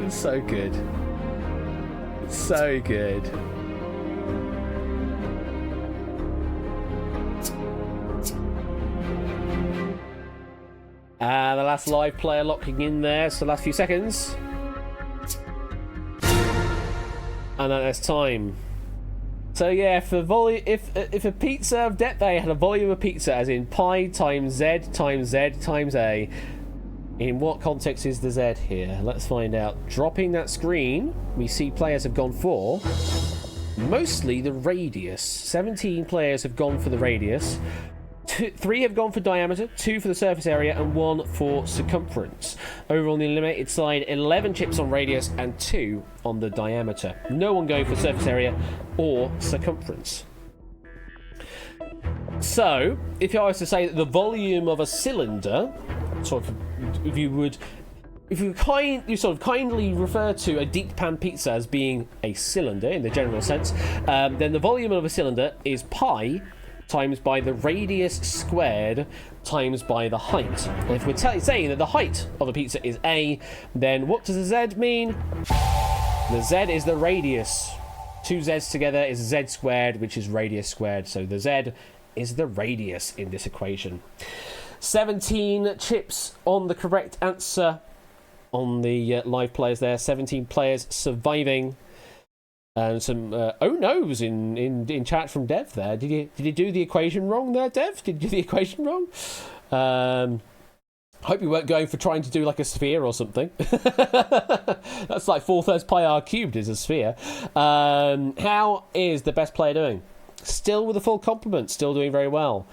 So good. So good. The last live player locking in there, so the last few seconds. And then it's time. So yeah, for if a pizza of depth A had a volume of pizza, as in pi times Z times Z times A, in what context is the Z here? Let's find out. Dropping that screen, we see players have gone for mostly the radius. 17 players have gone for the radius. 3 have gone for diameter, 2 for the surface area, and 1 for circumference. Over on the eliminated side, 11 chips on radius and 2 on the diameter. No one going for surface area or circumference. So, if I was to say that the volume of a cylinder, sort of, if you sort of kindly refer to a deep pan pizza as being a cylinder in the general sense, then the volume of a cylinder is pi times by the radius squared times by the height. And if we're saying that the height of a pizza is A, then what does the Z mean? The Z is the radius. 2 Z's together is Z squared, which is radius squared. So the Z is the radius in this equation. 17 chips on the correct answer on the live players there. 17 players surviving. And some oh no's in chat from Dev there. Did you do the equation wrong there, Dev? Did you do the equation wrong? Hope you weren't going for trying to do like a sphere or something. That's like 4/3 pi r cubed is a sphere. How is the best player doing? Still with a full complement, still doing very well.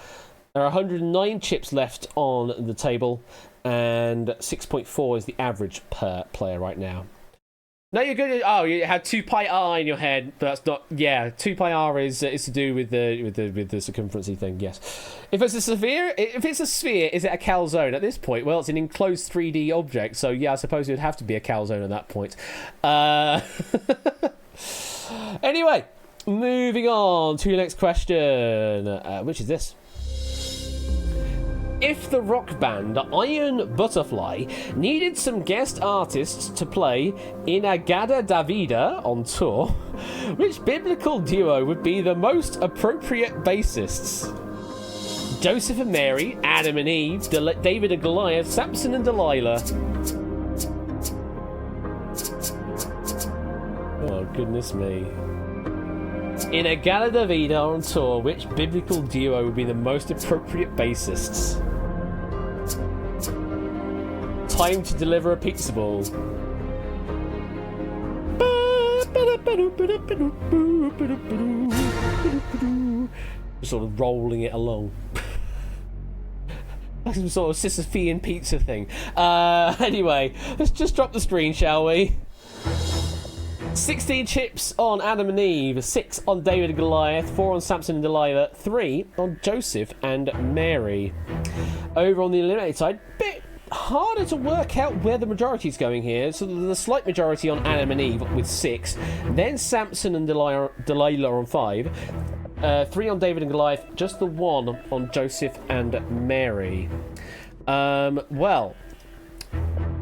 There are 109 chips left on the table, and 6.4 is the average per player right now. No, you're good. Oh, you had 2 pi r in your head, but that's not. Yeah, 2 pi r is to do with the circumference thing. Yes. If it's a sphere, is it a calzone at this point? Well, it's an enclosed 3D object, so yeah, I suppose it would have to be a calzone at that point. Anyway, moving on to the next question, which is this. If the rock band Iron Butterfly needed some guest artists to play In Agada Davida on tour, which biblical duo would be the most appropriate bassists? Joseph and Mary, Adam and Eve, David and Goliath, Samson and Delilah. Oh, goodness me. In Agada Davida on tour, which biblical duo would be the most appropriate bassists? Time to deliver a pizza ball. Sort of rolling it along. Like some sort of Sisyphean pizza thing. Anyway, let's just drop the screen, shall we? 16 chips on Adam and Eve, 6 on David and Goliath, 4 on Samson and Delilah, 3 on Joseph and Mary. Over on the eliminated side, bit harder to work out where the majority is going here. So the slight majority on Adam and Eve with 6, then Samson and Delilah on 5, 3 on David and Goliath, just the 1 on Joseph and Mary. Well,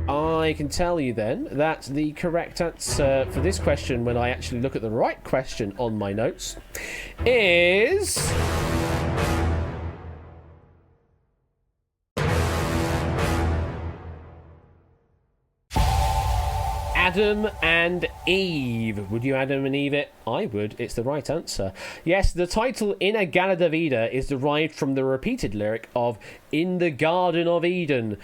I can tell you then that the correct answer for this question, when I actually look at the right question on my notes, is... Adam and Eve. Would you Adam and Eve it? I would. It's the right answer. Yes, the title In a Garden of Eden is derived from the repeated lyric of In the Garden of Eden.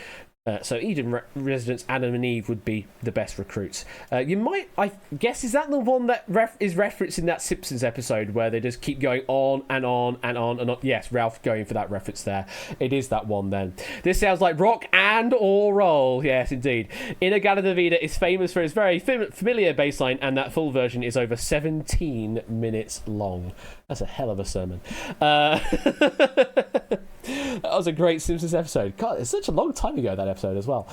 So Eden residents Adam and Eve would be the best recruits. You might, I guess, is that the one that is referenced in that Simpsons episode where they just keep going on and on and on and on? Yes, Ralph going for that reference there. It is that one then. This sounds like rock and or roll. Yes, indeed. In a Garden of Eden is famous for its very familiar bass line, and that full version is over 17 minutes long. That's a hell of a sermon. That was a great Simpsons episode. God, it's such a long time ago, that episode as well.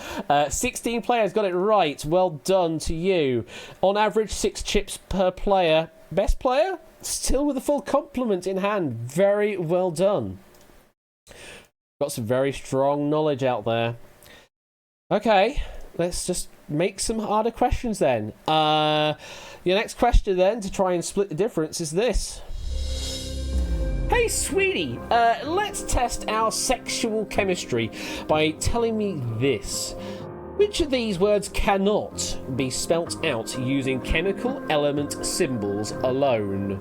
16 players got it right. Well done to you. On average, 6 chips per player. Best player? Still with a full complement in hand. Very well done. Got some very strong knowledge out there. Okay, let's just make some harder questions then. Your next question then, to try and split the difference, is this. Hey, sweetie, let's test our sexual chemistry by telling me this. Which of these words cannot be spelt out using chemical element symbols alone?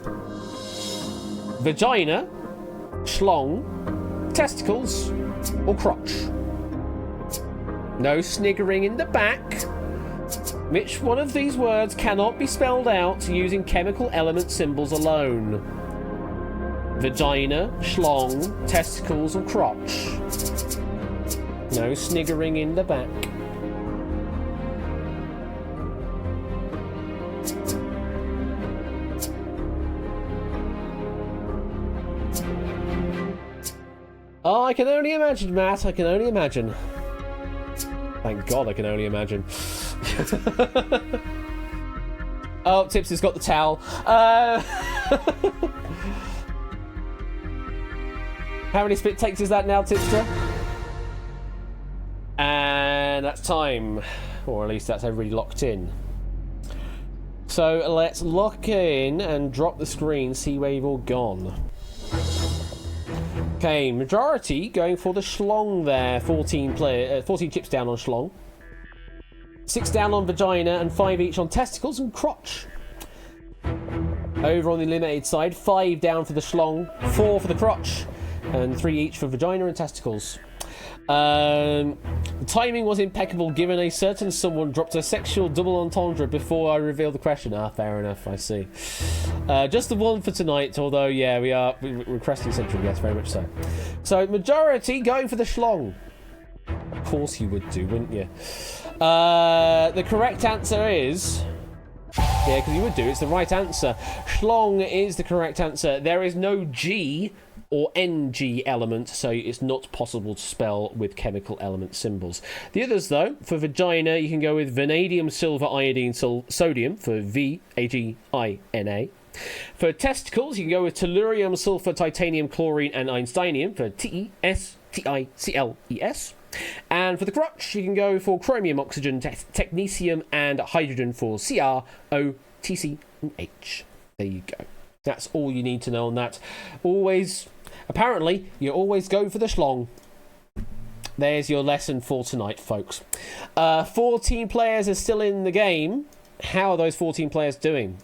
Vagina, schlong, testicles, or crotch? No sniggering in the back. Which one of these words cannot be spelled out using chemical element symbols alone? Vagina, schlong, testicles, or crotch? No sniggering in the back. Oh, I can only imagine, Matt. I can only imagine. Thank God I can only imagine. Oh, Tipsy's got the towel. How many spit takes is that now, Tipster? And that's time. Or at least that's everybody locked in. So let's lock in and drop the screen, see where you've all gone. Okay, majority going for the schlong there. 14 chips down on schlong. 6 down on vagina and 5 each on testicles and crotch. Over on the eliminated side, 5 down for the schlong, 4 for the crotch, and 3 each for vagina and testicles. The timing was impeccable, given a certain someone dropped a sexual double entendre before I revealed the question. Ah, fair enough, I see. Just the one for tonight, although, yeah, we're requesting central, yes, very much so. So, majority going for the schlong. Of course you would do, wouldn't you? The correct answer is... Yeah, because you would do. It's the right answer. Schlong is the correct answer. There is no G or NG element, so it's not possible to spell with chemical element symbols. The others, though, for vagina, you can go with vanadium, silver, iodine, sodium for VAGINA. For testicles, you can go with tellurium, sulfur, titanium, chlorine, and einsteinium for TESTICLES. And for the crotch, you can go for chromium, oxygen, technetium, and hydrogen for CrOTCH. There you go. That's all you need to know on that. Apparently, you always go for the schlong. There's your lesson for tonight, folks. 14 players are still in the game. How are those 14 players doing?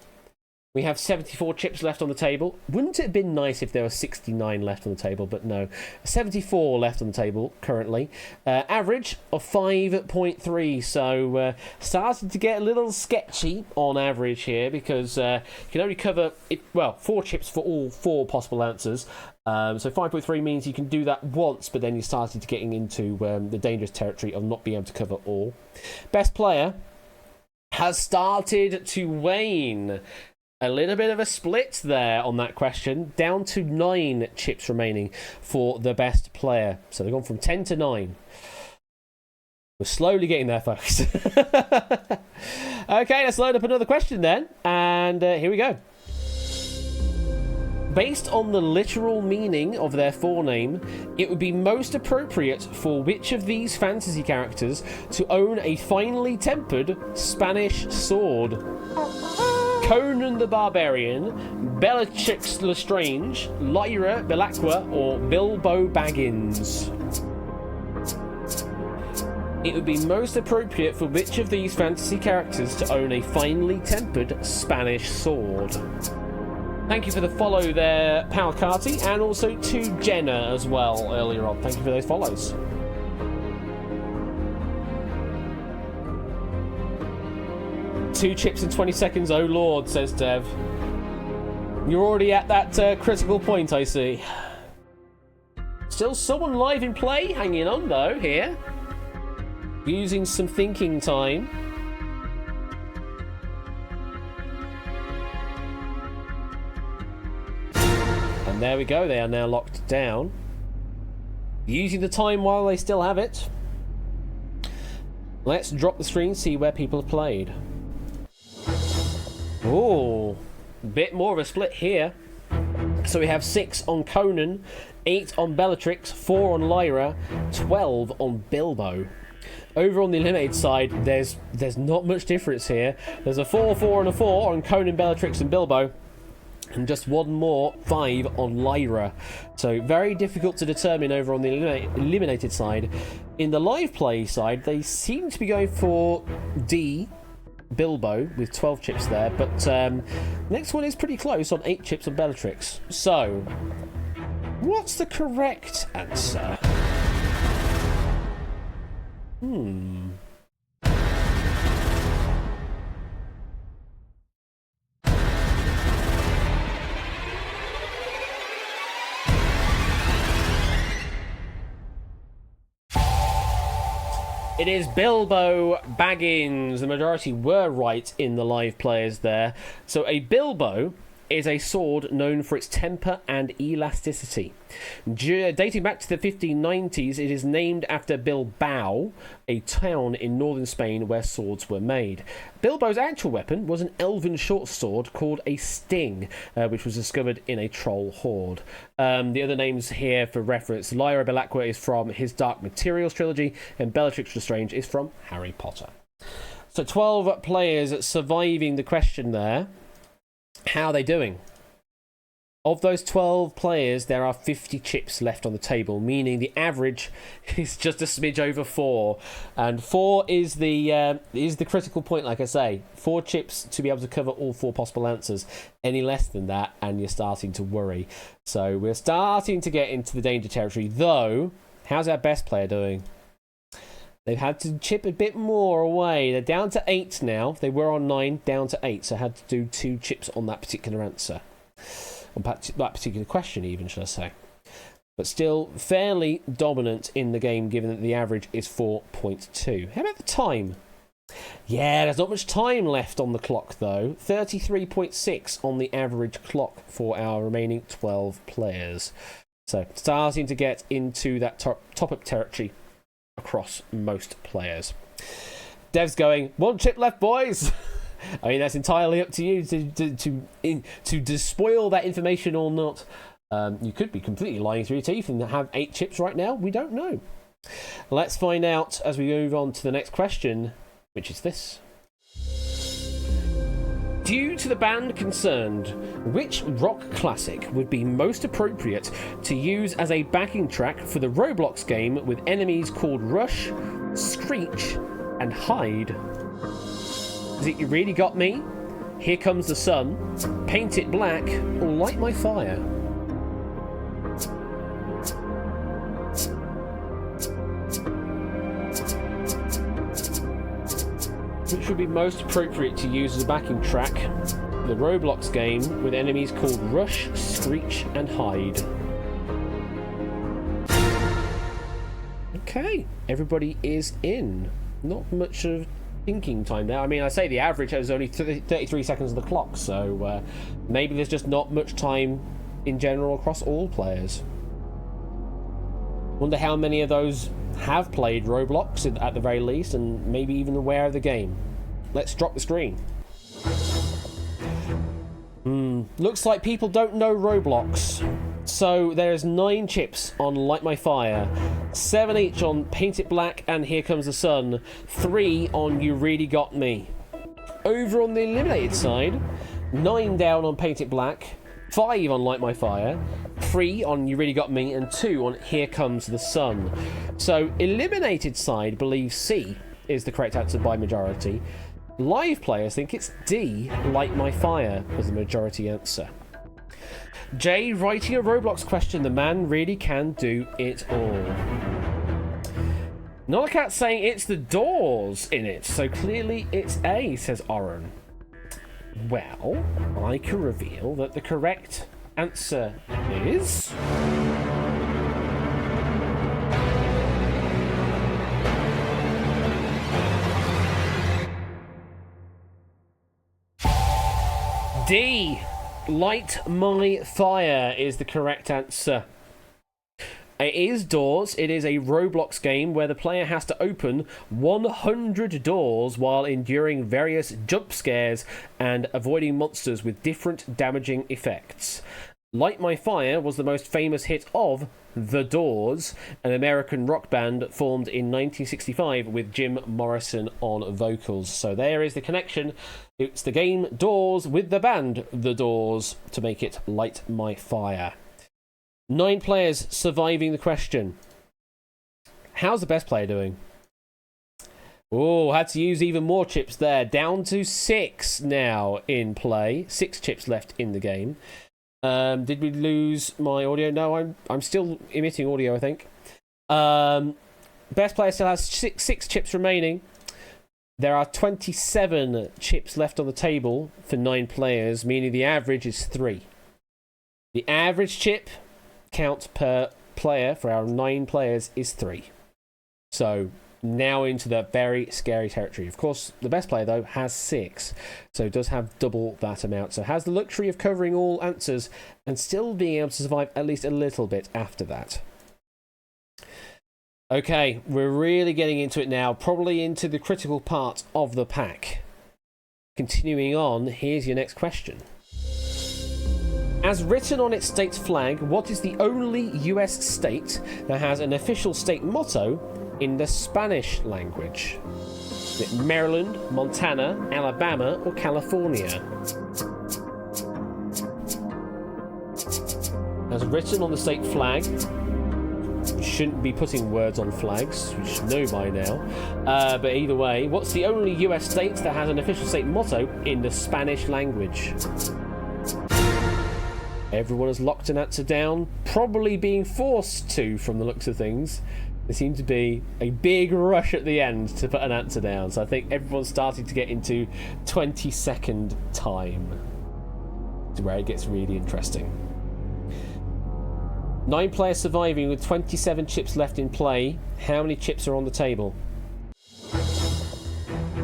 We have 74 chips left on the table. Wouldn't it have been nice if there were 69 left on the table? But no. 74 left on the table currently. Average of 5.3. So starting to get a little sketchy on average here, because you can only cover 4 chips for all 4 possible answers. So 5.3 means you can do that once, but then you're starting to getting into the dangerous territory of not being able to cover all. Best player has started to wane. A little bit of a split there on that question. Down to 9 chips remaining for the best player. So they've gone from 10 to 9. We're slowly getting there, folks. Okay, let's load up another question then. And here we go. Based on the literal meaning of their forename, it would be most appropriate for which of these fantasy characters to own a finely tempered Spanish sword? Conan the Barbarian, Bellatrix Lestrange, Lyra Belacqua, or Bilbo Baggins? It would be most appropriate for which of these fantasy characters to own a finely tempered Spanish sword? Thank you for the follow there, Palcati, and also to Jenna as well earlier on. Thank you for those follows. Two chips in 20 seconds, oh lord, says Dev. You're already at that critical point, I see. Still someone live in play, hanging on though, here. Using some thinking time. And there we go, they are now locked down. Using the time while they still have it. Let's drop the screen, see where people have played. Oh, a bit more of a split here. So we have 6 on Conan, 8 on Bellatrix, 4 on Lyra, 12 on Bilbo. Over on the eliminated side, there's not much difference here. There's a 4, 4, and a 4 on Conan, Bellatrix, and Bilbo. And just one more, 5 on Lyra. So very difficult to determine over on the eliminated side. In the live play side, they seem to be going for D, Bilbo, with 12 chips there. But next one is pretty close on 8 chips on Bellatrix. So, what's the correct answer? It is Bilbo Baggins. The majority were right in the live players there. So a Bilbo is a sword known for its temper and elasticity. Dating back to the 1590s, it is named after Bilbao, a town in northern Spain where swords were made. Bilbo's actual weapon was an elven short sword called a sting, which was discovered in a troll hoard. The other names here for reference, Lyra Belacqua is from his Dark Materials trilogy, and Bellatrix Lestrange is from Harry Potter. So 12 players surviving the question there. How are they doing? Of those 12 players, there are 50 chips left on the table, meaning the average is just a smidge over 4. And 4 is the critical point, like I say. 4 chips to be able to cover all 4 possible answers. Any less than that, and you're starting to worry. So we're starting to get into the danger territory, though. How's our best player doing? They've had to chip a bit more away. They're down to 8 now. They were on 9, down to 8. So I had to do 2 chips on that particular answer. On that particular question, even, should I say. But still fairly dominant in the game, given that the average is 4.2. How about the time? Yeah, there's not much time left on the clock, though. 33.6 on the average clock for our remaining 12 players. So starting to get into that top-up territory across most players. Dev's going, 1 chip left, boys. I mean, that's entirely up to you to despoil that information or not. You could be completely lying through your teeth and have 8 chips right now. We don't know. Let's find out as we move on to the next question, which is this. Due to the band concerned, which rock classic would be most appropriate to use as a backing track for the Roblox game with enemies called Rush, Screech, and Hide? Is it You Really Got Me, Here Comes the Sun, Paint It Black, or Light My Fire? Which would be most appropriate to use as a backing track for the Roblox game with enemies called Rush, Screech, and Hide? Okay, everybody is in. Not much of thinking time now. I mean, I say the average is only 33 seconds on the clock, so maybe there's just not much time in general across all players. Wonder how many of those have played Roblox at the very least, and maybe even aware of the game. Let's drop the screen. Looks like people don't know Roblox. So there's 9 chips on Light My Fire, 7 each on Paint It Black and Here Comes the Sun, 3 on You Really Got Me. Over on the eliminated side, 9 down on Paint It Black, 5 on Light My Fire, 3 on You Really Got Me, and 2 on Here Comes the Sun. So eliminated side believes C is the correct answer by majority. Live players think it's D, Light My Fire, was the majority answer. Jay writing a Roblox question. The man really can do it all. Nolacat saying it's the doors in it, so clearly it's A, says Oren. Well, I can reveal that the correct answer is... D. Light My Fire is the correct answer. It is doors. It is a Roblox game where the player has to open 100 doors while enduring various jump scares and avoiding monsters with different damaging effects. Light My Fire was the most famous hit of The Doors, an American rock band formed in 1965 with Jim Morrison on vocals. So there is the connection. It's the game Doors with the band The Doors to make it Light My Fire. 9 players surviving the question. How's the best player doing? Oh, had to use even more chips there. Down to 6 now in play. 6 chips left in the game. Did we lose my audio? No, I'm still emitting audio, I think. Best player still has six chips remaining. There are 27 chips left on the table for 9 players, meaning the average is 3. The average chip count per player for our 9 players is 3. So now into the very scary territory. Of course, the best player, though, has 6, so does have double that amount. So has the luxury of covering all answers and still being able to survive at least a little bit after that. Okay, we're really getting into it now, probably into the critical part of the pack. Continuing on, here's your next question. As written on its state's flag, what is the only US state that has an official state motto in the Spanish language? Is it Maryland, Montana, Alabama, or California? As written on the state flag, we shouldn't be putting words on flags, we should know by now. But either way, what's the only US state that has an official state motto in the Spanish language? Everyone has locked an answer down, probably being forced to from the looks of things. There seemed to be a big rush at the end to put an answer down, so I think everyone's starting to get into 20-second time, to where it gets really interesting. 9 players surviving with 27 chips left in play. How many chips are on the table?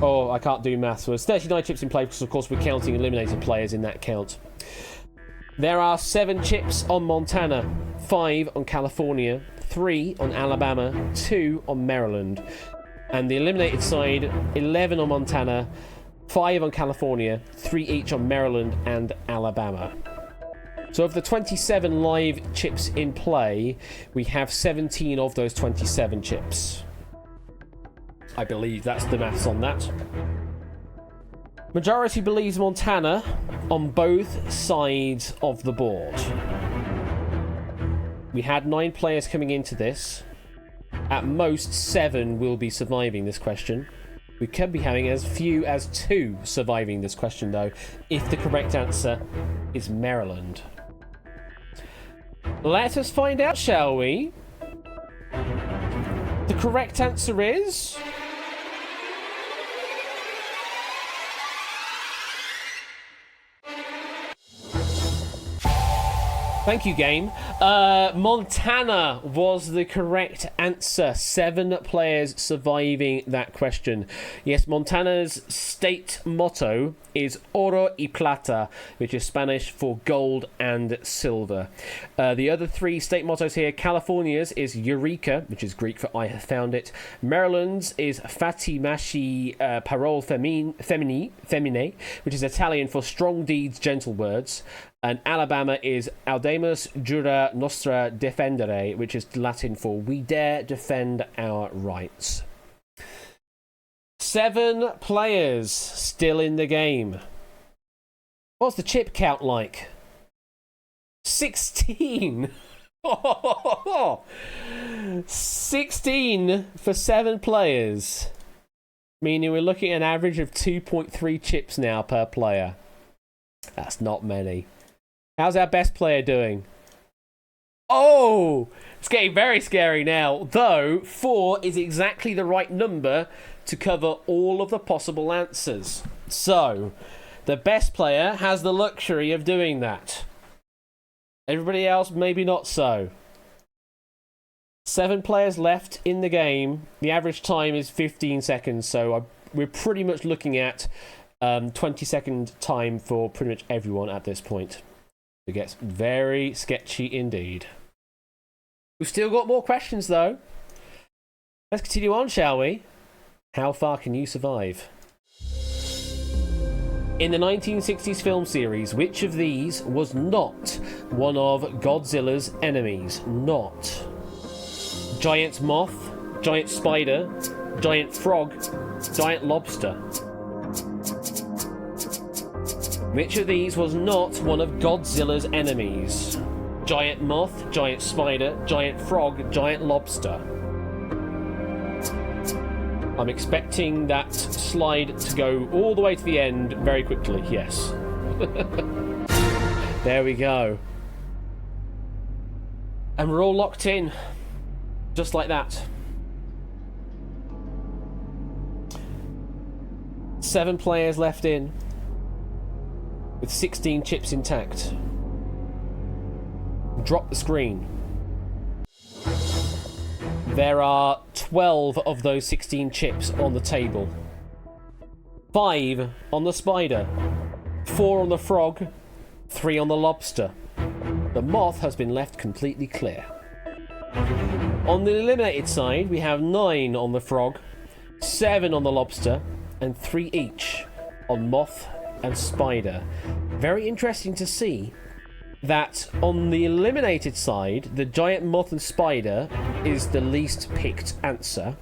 Oh, I can't do maths. So there's 39 chips in play because, of course, we're counting eliminated players in that count. There are 7 chips on Montana, 5 on California, 3 on Alabama, 2 on Maryland. And the eliminated side, 11 on Montana, 5 on California, 3 each on Maryland and Alabama. So of the 27 live chips in play, we have 17 of those 27 chips. I believe that's the maths on that. Majority believes Montana on both sides of the board. We had 9 players coming into this. At most, 7 will be surviving this question. We could be having as few as 2 surviving this question, though, if the correct answer is Maryland. Let us find out, shall we? The correct answer is... Thank you, game. Montana was the correct answer. 7 players surviving that question. Yes, Montana's state motto is oro y plata, which is Spanish for gold and silver. The other three state mottos here, California's is Eureka, which is Greek for I have found it. Maryland's is Fatimaci parole femine, which is Italian for strong deeds, gentle words. And Alabama is Audemus jura nostra defendere, which is Latin for we dare defend our rights. 7 players still in the game. What's the chip count like? 16. 16 for 7 players. Meaning we're looking at an average of 2.3 chips now per player. That's not many. How's our best player doing? Oh! It's getting very scary now. Though 4 is exactly the right number to cover all of the possible answers. So, the best player has the luxury of doing that. Everybody else, maybe not so. 7 players left in the game. The average time is 15 seconds, so we're pretty much looking at 20-second time for pretty much everyone at this point. It gets very sketchy indeed. We've still got more questions, though. Let's continue on, shall we? How far can you survive? In the 1960s film series, which of these was not one of Godzilla's enemies? Not giant moth, giant spider, giant frog, giant lobster. Which of these was not one of Godzilla's enemies? Giant moth, giant spider, giant frog, giant lobster. I'm expecting that slide to go all the way to the end very quickly, yes. There we go. And we're all locked in. Just like that. 7 players left in. With 16 chips intact. Drop the screen. There are 12 of those 16 chips on the table. 5 on the spider. 4 on the frog. 3 on the lobster. The moth has been left completely clear. On the eliminated side, we have 9 on the frog, 7 on the lobster, and 3 each on moth and spider. Very interesting to see that on the eliminated side, the giant moth and spider is the least picked answer,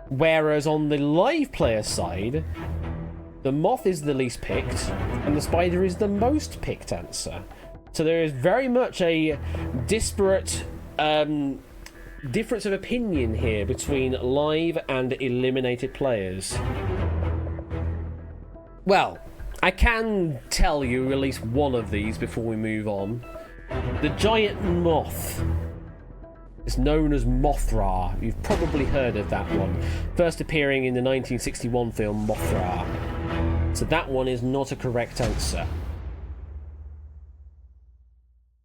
whereas on the live player side, the moth is the least picked and the spider is the most picked answer. So there is very much a disparate difference of opinion here between live and eliminated players. Well, I can tell you at least one of these before we move on. The giant moth is known as Mothra. You've probably heard of that one. First appearing in the 1961 film Mothra. So that one is not a correct answer.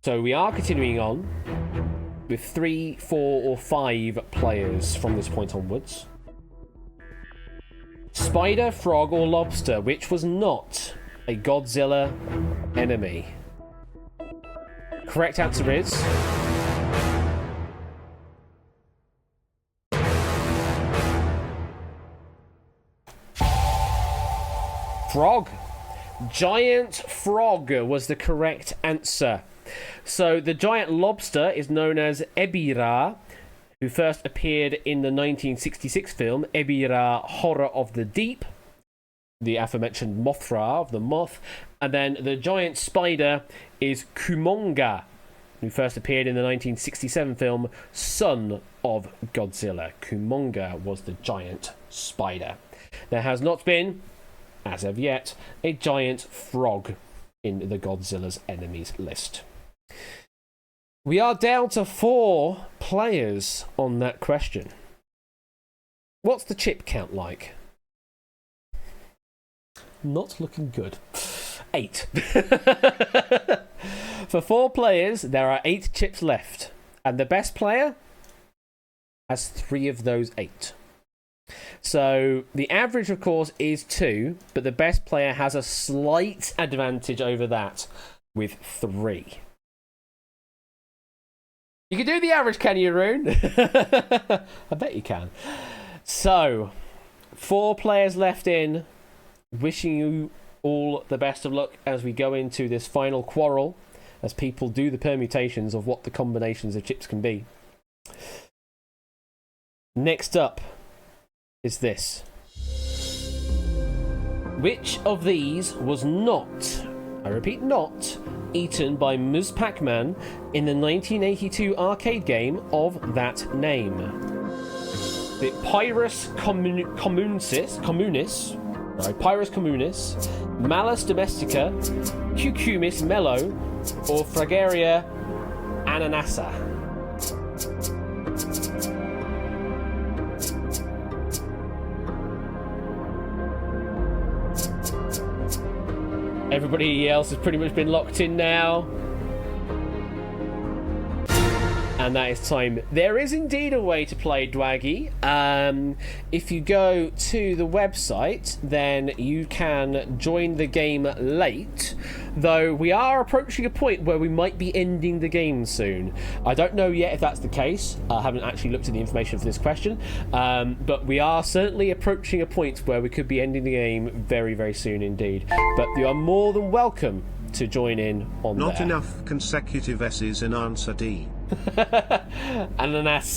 So we are continuing on with 3, 4, or 5 players from this point onwards. Spider, frog, or lobster, which was not a Godzilla enemy? Correct answer is frog. Giant frog was the correct answer. So the giant lobster is known as Ebirah, who first appeared in the 1966 film Ebirah Horror of the Deep, the aforementioned Mothra of the moth, and then the giant spider is Kumonga, who first appeared in the 1967 film Son of Godzilla. Kumonga was the giant spider. There has not been, as of yet, a giant frog in the Godzilla's enemies list. We are down to 4 players on that question. What's the chip count like? Not looking good. 8. For 4 players, there are 8 chips left. And the best player has 3 of those 8. So the average, of course, is 2, but the best player has a slight advantage over that with 3. You can do the average, can you, Rune? I bet you can. So, 4 players left in. Wishing you all the best of luck as we go into this final quarrel, as people do the permutations of what the combinations of chips can be. Next up is this. Which of these was not, I repeat not, eaten by Ms. Pac-Man in the 1982 arcade game of that name? The Pyrus Communis, Malus Domestica, Cucumis Mello, or Fragaria Ananassa? Everybody else has pretty much been locked in now. And that is time. There is indeed a way to play Dwaggy. If you go to the website, then you can join the game late. Though we are approaching a point where we might be ending the game soon. I don't know yet if that's the case. I haven't actually looked at the information for this question. But we are certainly approaching a point where we could be ending the game very, very soon indeed. But you are more than welcome to join in on Not there. enough consecutive S's in answer D. Ananassa.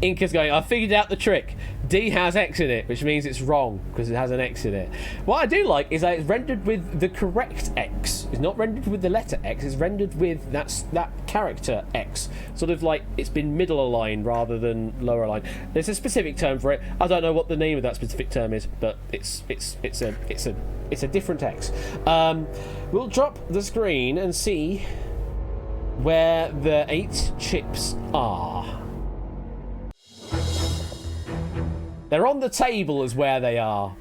Inca's going, I figured out the trick. D has X in it, which means it's wrong because it has an X in it. What I do like is that it's rendered with the correct X. It's not rendered with the letter X, it's rendered with that character X. Sort of like it's been middle aligned rather than lower aligned. There's a specific term for it. I don't know what the name of that specific term is, but it's a different X. We'll drop the screen and see where the 8 chips are. They're on the table is where they are.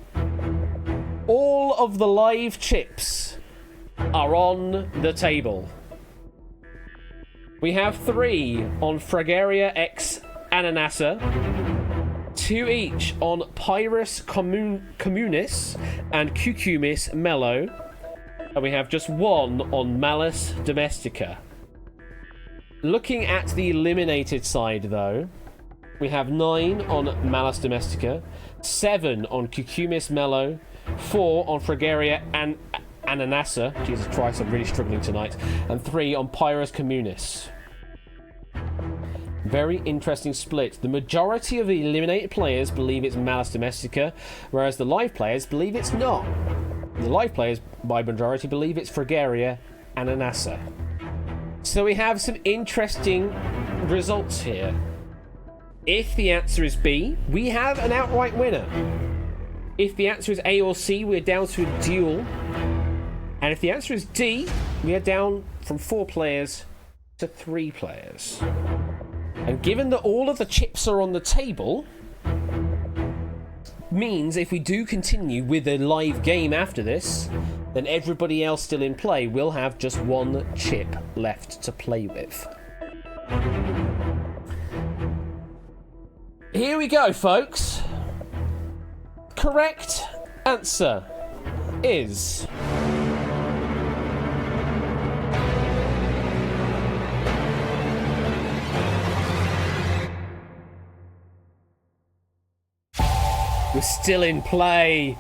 All of the live chips are on the table. We have 3 on Fragaria X Ananassa, 2 each on Pyrus Communis and Cucumis Mello, and we have just 1 on Malus Domestica. Looking at the eliminated side, though, we have 9 on Malus Domestica, 7 on Cucumis Mello, 4 on Fragaria and Ananassa, Jesus Christ, I'm really struggling tonight, and 3 on Pyrus Communis. Very interesting split. The majority of the eliminated players believe it's Malus Domestica, whereas the live players believe it's not. The live players, by majority, believe it's Fragaria Ananassa. So we have some interesting results here. If the answer is B, we have an outright winner. If the answer is A or C, we're down to a duel. And if the answer is D, we are down from 4 players to 3 players. And given that all of the chips are on the table, means if we do continue with a live game after this, then everybody else still in play will have just 1 chip left to play with. Here we go, folks. Correct answer is... we're still in play.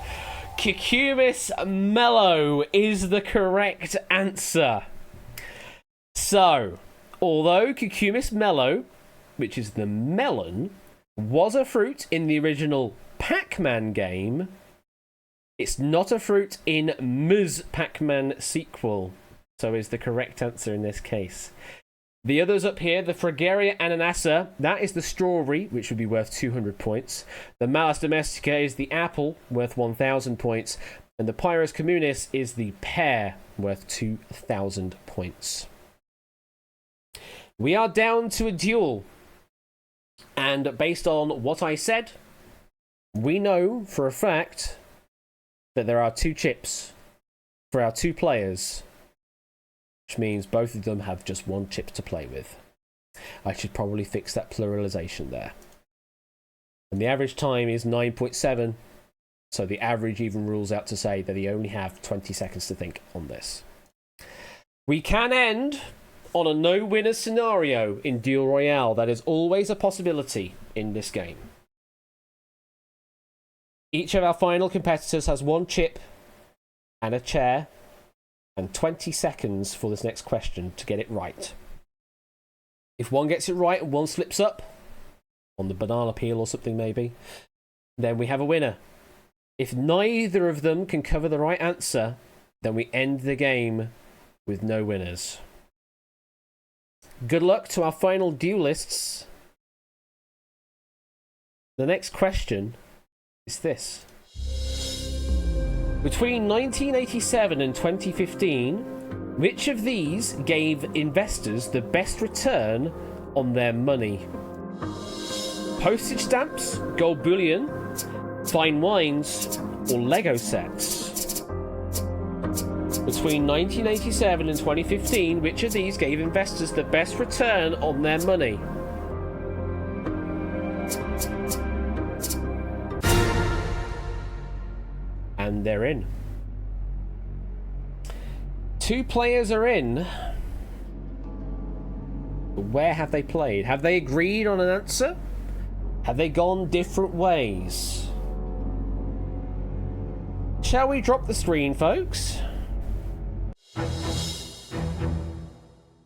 Cucumis Mello is the correct answer. So, although Cucumis Mello, which is the melon, was a fruit in the original Pac-Man game, it's not a fruit in Ms. Pac-Man sequel. So is the correct answer in this case. The others up here, the Fragaria Ananassa, that is the strawberry, which would be worth 200 points. The Malus Domestica is the apple, worth 1,000 points. And the Pyrus Communis is the pear, worth 2,000 points. We are down to a duel. And based on what I said, we know for a fact that there are 2 chips for our 2 players, which means both of them have just 1 chip to play with. I should probably fix that pluralization there. And the average time is 9.7. So the average even rules out to say that you only have 20 seconds to think on this. We can end on a no-winner scenario in Duel Royale. That is always a possibility in this game. Each of our final competitors has one chip and a chair and 20 seconds for this next question to get it right. If one gets it right and one slips up, on the banana peel or something maybe, then we have a winner. If neither of them can cover the right answer, then we end the game with no winners. Good luck to our final duelists. The next question is this. Between 1987 and 2015, which of these gave investors the best return on their money? Postage stamps, gold bullion, fine wines, or Lego sets? Between 1987 and 2015, which of these gave investors the best return on their money? And they're in. 2 players are in. But where have they played? Have they agreed on an answer? Have they gone different ways? Shall we drop the screen, folks?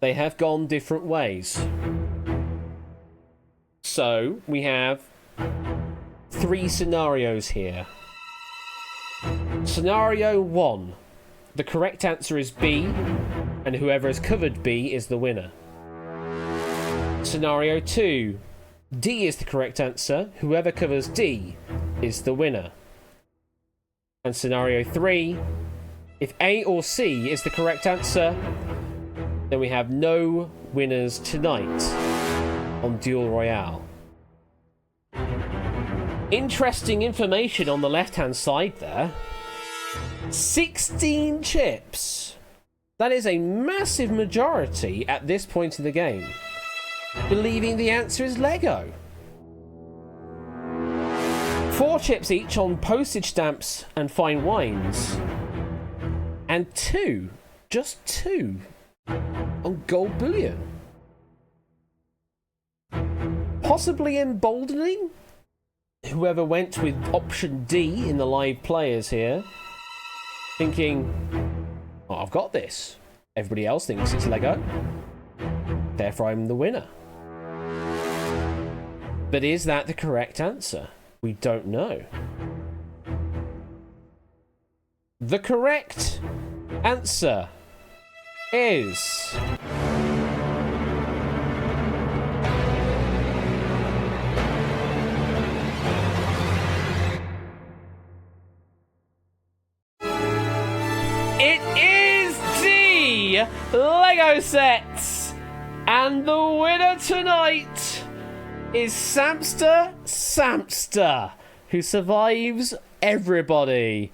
They have gone different ways. So, we have 3 scenarios here. Scenario 1. The correct answer is B, and whoever has covered B is the winner. Scenario 2. D is the correct answer. Whoever covers D is the winner. And scenario 3. If A or C is the correct answer, then we have no winners tonight on Duel Royale. Interesting information on the left-hand side there. 16 chips. That is a massive majority at this point in the game, believing the answer is Lego. 4 chips each on postage stamps and fine wines. And 2, just 2, on gold bullion. Possibly emboldening whoever went with option D in the live players here, thinking, oh, I've got this. Everybody else thinks it's Lego. Therefore, I'm the winner. But is that the correct answer? We don't know. The correct answer is... It is D! Lego sets! And the winner tonight is Samster, who survives everybody.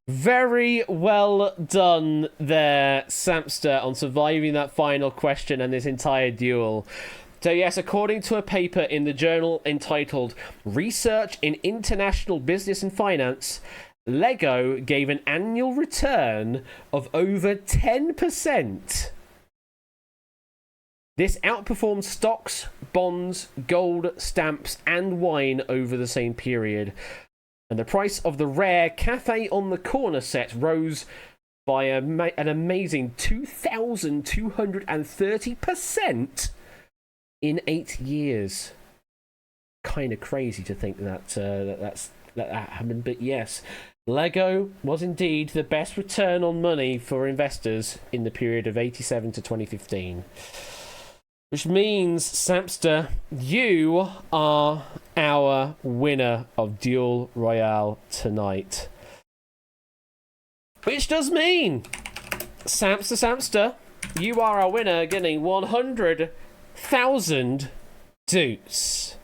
Very well done there, Samster, on surviving that final question and this entire duel. So yes, according to a paper in the journal entitled Research in International Business and Finance, Lego gave an annual return of over 10%. This outperformed stocks, bonds, gold, stamps, and wine over the same period. And the price of the rare Cafe on the Corner set rose by an amazing 2,230% in 8 years. Kind of crazy to think that that happened, but yes, Lego was indeed the best return on money for investors in the period of 87 to 2015. Which means, Samster, you are our winner of Duel Royale tonight. Which does mean, Samster, you are our winner, getting 100,000 doots.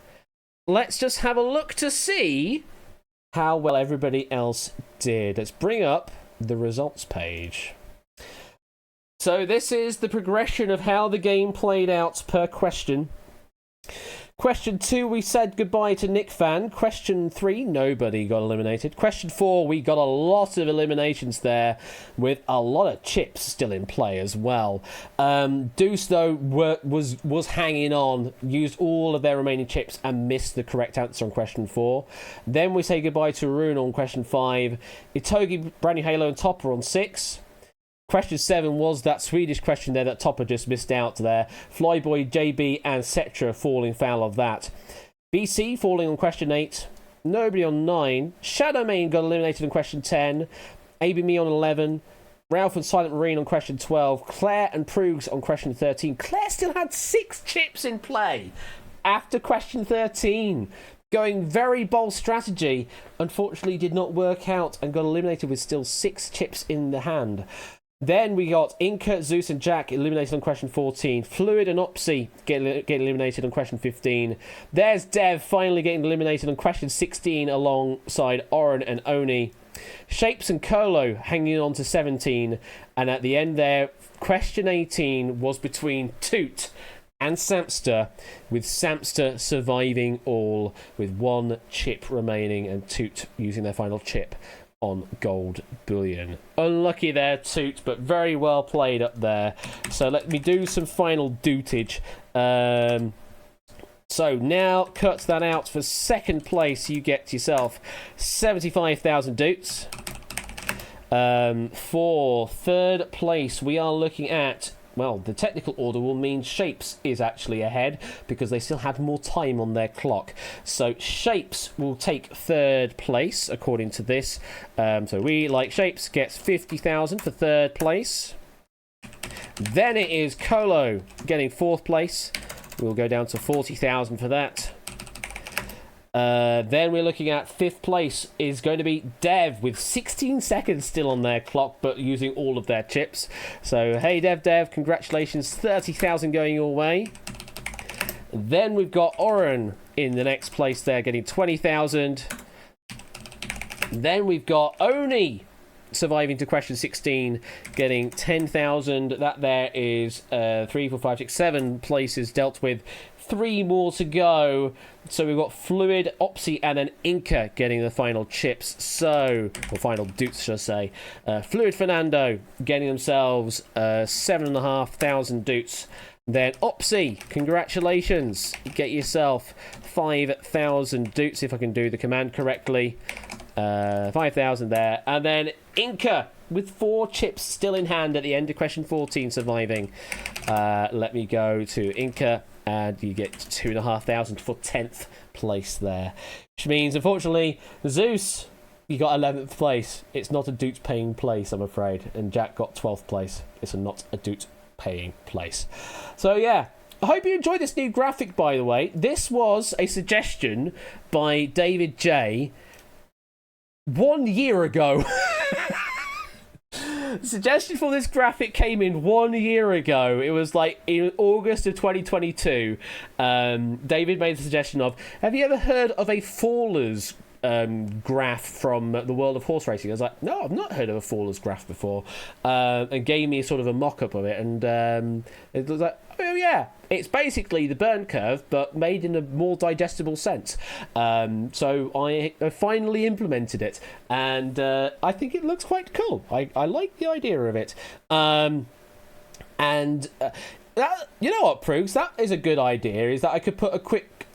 Let's just have a look to see how well everybody else did. Let's bring up the results page. So this is the progression of how the game played out per question. Question 2, we said goodbye to Nick Fan. Question 3, nobody got eliminated. Question 4, we got a lot of eliminations there, with a lot of chips still in play as well. Deuce, though, was hanging on, used all of their remaining chips and missed the correct answer on question 4. Then we say goodbye to Rune on question 5. Itogi, Brand New Halo, and Topper on 6. Question 7 was that Swedish question there that Topper just missed out there. Flyboy, JB, and Cetra falling foul of that. BC falling on question 8. Nobody on 9. Shadowmane got eliminated on question 10. ABME on 11. Ralph and Silent Marine on question 12. Claire and Proogs on question 13. Claire still had 6 chips in play after question 13. Going very bold strategy. Unfortunately did not work out and got eliminated with still 6 chips in the hand. Then we got Inca, Zeus, and Jack eliminated on question 14. Fluid and Opsy get eliminated on question 15. There's Dev finally getting eliminated on question 16 alongside Oren and Oni. Shapes and Colo hanging on to 17. And at the end there, question 18 was between Toot and Samster, with Samster surviving all with 1 chip remaining and Toot using their final chip on gold bullion. Unlucky there, Toot, but very well played up there. So let me do some final dootage. So now cut that out for second place. You get yourself 75,000 doots. For third place, we are looking at, well, the technical order will mean Shapes is actually ahead because they still had more time on their clock. So Shapes will take third place according to this. So we, like Shapes, gets 50,000 for third place. Then it is Colo getting fourth place. We'll go down to 40,000 for that. Then we're looking at fifth place is going to be Dev with 16 seconds still on their clock, but using all of their chips. So, hey, Dev, congratulations, 30,000 going your way. Then we've got Oren in the next place there, getting 20,000. Then we've got Oni surviving to question 16, getting 10,000. That there is 3, 4, 5, 6, 7 places dealt with. 3 more to go. So we've got Fluid, Opsy, and an Inca getting the final chips. So, or final doots, should I say. Fluid Fernando getting themselves 7,500 doots. Then Opsy, congratulations. Get yourself 5,000 doots, if I can do the command correctly. 5,000 there. And then Inca with 4 chips still in hand at the end of question 14 surviving. Let me go to Inca. And you get 2,500 for 10th place there. Which means, unfortunately, Zeus, you got 11th place. It's not a Doot paying place, I'm afraid. And Jack got 12th place. It's not a Doot paying place. So, yeah. I hope you enjoyed this new graphic, by the way. This was a suggestion by David J. 1 year ago. The suggestion for this graphic came in 1 year ago. It was like in August of 2022. David made the suggestion of, have you ever heard of a Fallers graph from the world of horse racing? I was like, no, I've not heard of a Fallers graph before. And gave me sort of a mock-up of it. And it was like, oh yeah, it's basically the burn curve, but made in a more digestible sense. So I finally implemented it, and I think it looks quite cool. I like the idea of it. That, you know what, Proogs? That is a good idea, is that I could put a quick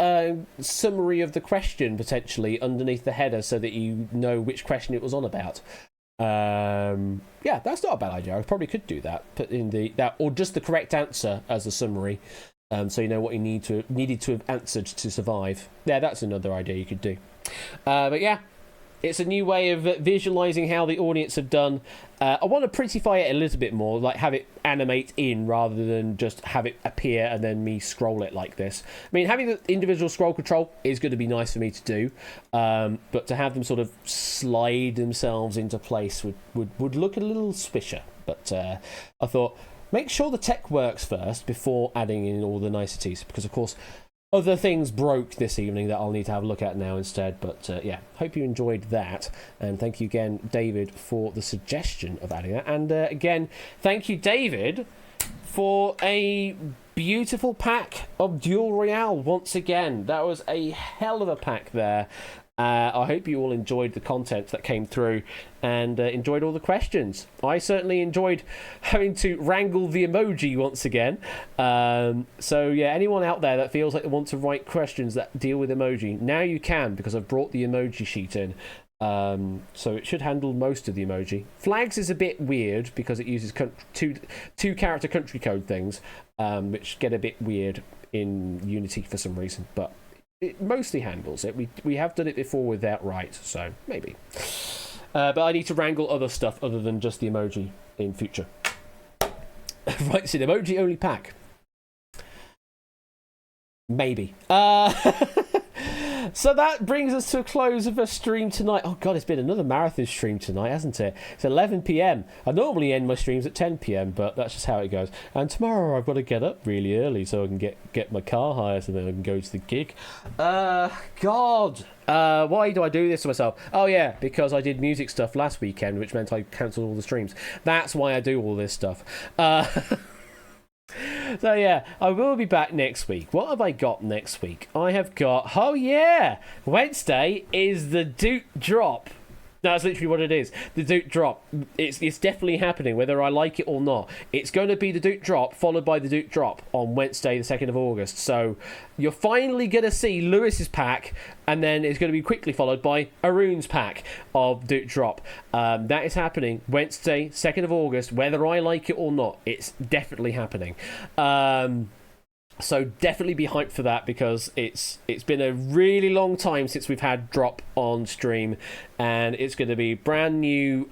summary of the question, potentially, underneath the header so that you know which question it was on about. Yeah, that's not a bad idea. I probably could do that. Put in that, or just the correct answer as a summary, so you know what you needed to have answered to survive. Yeah, that's another idea you could do. But yeah, it's a new way of visualizing how the audience have done. I want to prettify it a little bit more, like have it animate in rather than just have it appear and then me scroll it like this. I mean, having the individual scroll control is going to be nice for me to do, but to have them sort of slide themselves into place would look a little spisher. But I thought, make sure the tech works first before adding in all the niceties, because of course other things broke this evening that I'll need to have a look at now instead. But yeah, hope you enjoyed that. And thank you again, David, for the suggestion of adding that. And again, thank you, David, for a beautiful pack of Duel Royale once again. That was a hell of a pack there. I hope you all enjoyed the content that came through and enjoyed all the questions. I certainly enjoyed having to wrangle the emoji once again. So yeah, anyone out there that feels like they want to write questions that deal with emoji, now you can, because I've brought the emoji sheet in. So it should handle most of the emoji. Flags is a bit weird because it uses two character country code things, which get a bit weird in Unity for some reason, but it mostly handles it. We have done it before with Outright, so maybe. But I need to wrangle other stuff other than just the emoji in future. Right, it's an emoji only pack. Maybe. So that brings us to a close of a stream tonight. Oh god, it's been another marathon stream tonight, hasn't it? It's 11 PM. I normally end my streams at 10 PM, but that's just how it goes. And tomorrow I've got to get up really early so I can get my car hired so then I can go to the gig. God. Why do I do this to myself? Oh yeah, because I did music stuff last weekend, which meant I cancelled all the streams. That's why I do all this stuff. So yeah, I will be back next week. What have I got next week? I have got, oh yeah, Wednesday is the Duke Drop. That's literally what it is. The Duke Drop. It's definitely happening, whether I like it or not. It's going to be the Duke Drop, followed by the Duke Drop on Wednesday, the 2nd of August. So you're finally going to see Lewis's pack, and then it's going to be quickly followed by Arun's pack of Duke Drop. That is happening Wednesday, 2nd of August, whether I like it or not. It's definitely happening. So definitely be hyped for that, because it's been a really long time since we've had Drop on stream, and it's going to be brand new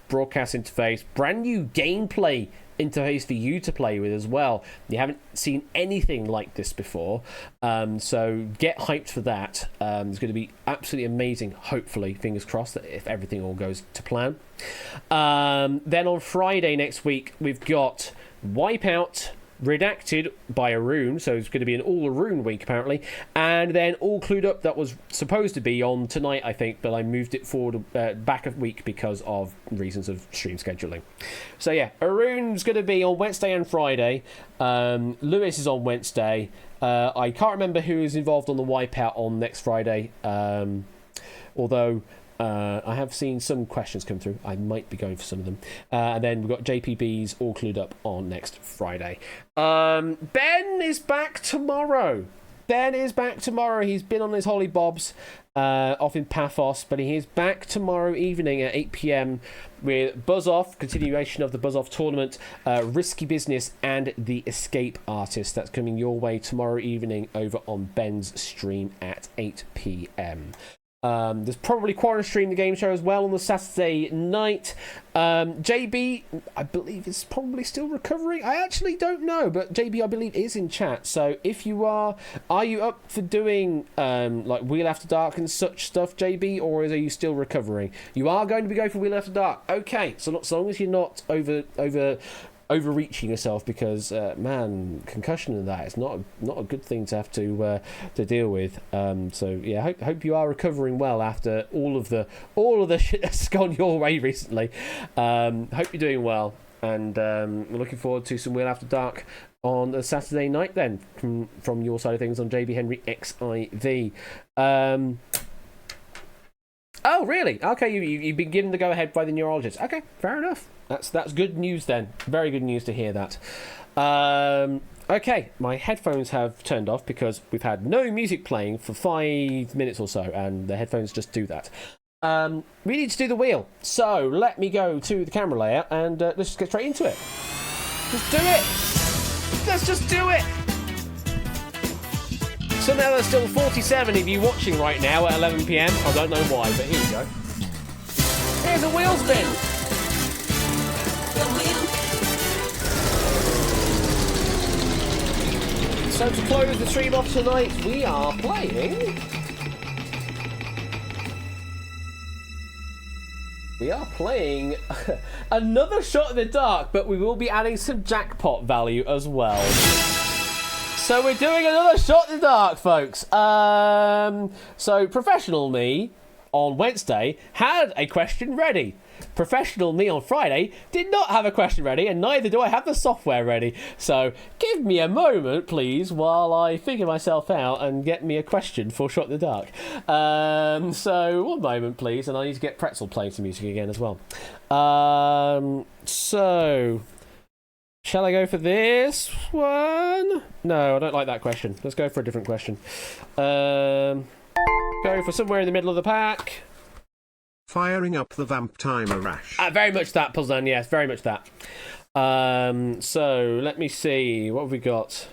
broadcast interface, brand new gameplay interface for you to play with as well. You haven't seen anything like this before, so get hyped for that. It's going to be absolutely amazing, hopefully, fingers crossed, that if everything all goes to plan. Then on Friday next week we've got Wipeout Redacted by Arun, so it's going to be an all Arun week apparently, and then All Clued Up, that was supposed to be on tonight I think, but I moved it forward back a week because of reasons of stream scheduling. So yeah, Arun's going to be on Wednesday and Friday. Lewis is on Wednesday. I can't remember who is involved on the Wipeout on next Friday, although I have seen some questions come through. I might be going for some of them. And then we've got JPB's All Clued Up on next Friday. Ben is back tomorrow. He's been on his Holly Bobs off in Paphos, but he is back tomorrow evening at 8 PM with Buzz Off, continuation of the Buzz Off tournament, Risky Business, and The Escape Artist. That's coming your way tomorrow evening over on Ben's stream at 8 PM. There's probably Quarren Stream, the game show, as well on the Saturday night. JB, I believe, is probably still recovering. I actually don't know, but JB, I believe, is in chat. So if you are you up for doing like Wheel After Dark and such stuff, JB, or are you still recovering? You are going to be going for Wheel After Dark. Okay, so as long as you're not overreaching yourself, because man, concussion and that is not a good thing to have to deal with. So yeah, hope you are recovering well after all of the shit that's gone your way recently. Hope you're doing well, and we're looking forward to some Wheel After Dark on a Saturday night then from your side of things on JB Henry XIV. Oh really? Okay, you've been given the go ahead by the neurologist. Okay, fair enough. That's good news then. Very good news to hear that. Okay, my headphones have turned off because we've had no music playing for 5 minutes or so, and the headphones just do that. We need to do the wheel, so let me go to the camera layout and let's just get straight into it. Just do it. Let's just do it. Somehow there's still 47 of you watching right now at 11 PM. I don't know why, but here we go. Here's a wheel spin. So to close the stream off tonight, we are playing another Shot in the Dark, but we will be adding some jackpot value as well. So we're doing another shot in the dark, folks. So professional me on Wednesday had a question ready. Professional me on Friday did not have a question ready, and neither do I have the software ready. So give me a moment, please, while I figure myself out and get me a question for Shot in the Dark. So one moment, please, and I need to get Pretzel playing some music again as well. So shall I go for this one? No, I don't like that question. Let's go for a different question. Go for somewhere in the middle of the pack. Firing up the vamp timer, Rash. Very much that, Puzzle, yes, very much that. So let me see, what have we got?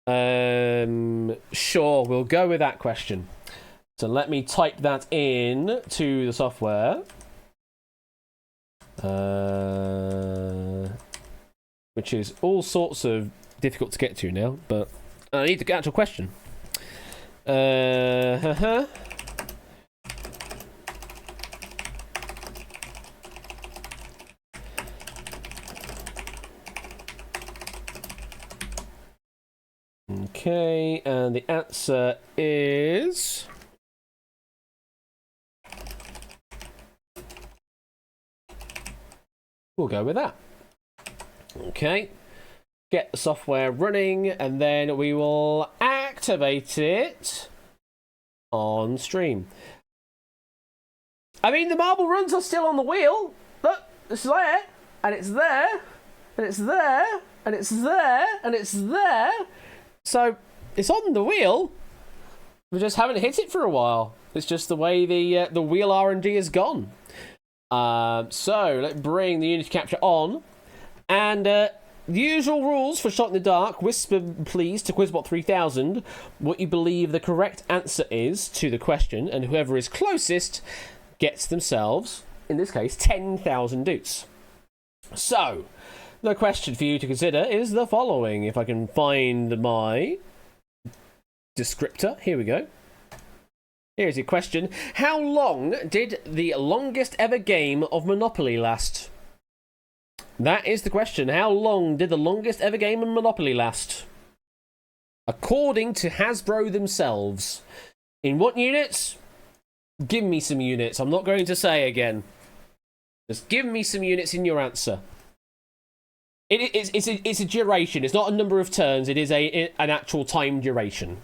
Sure, we'll go with that question. So let me type that in to the software. Which is all sorts of difficult to get to now, but I need the actual question. Okay, and the answer is we'll go with that. Okay, get the software running, and then we will activate it on stream. I mean, the marble runs are still on the wheel. Look, it's there, and it's there, and it's there, and it's there, and it's there. So it's on the wheel. We just haven't hit it for a while. It's just the way the wheel R&D has gone. So let's bring the Unity capture on, and the usual rules for Shot in the Dark. Whisper, please, to Quizbot 3000 what you believe the correct answer is to the question, and whoever is closest gets themselves, in this case, 10,000 doots. So the question for you to consider is the following. If I can find my descriptor, here we go. Here's your question. How long did the longest ever game of Monopoly last? That is the question. How long did the longest ever game of Monopoly last? According to Hasbro themselves. In what units? Give me some units. I'm not going to say again. Just give me some units in your answer. It's a duration. It's not a number of turns. It is an actual time duration.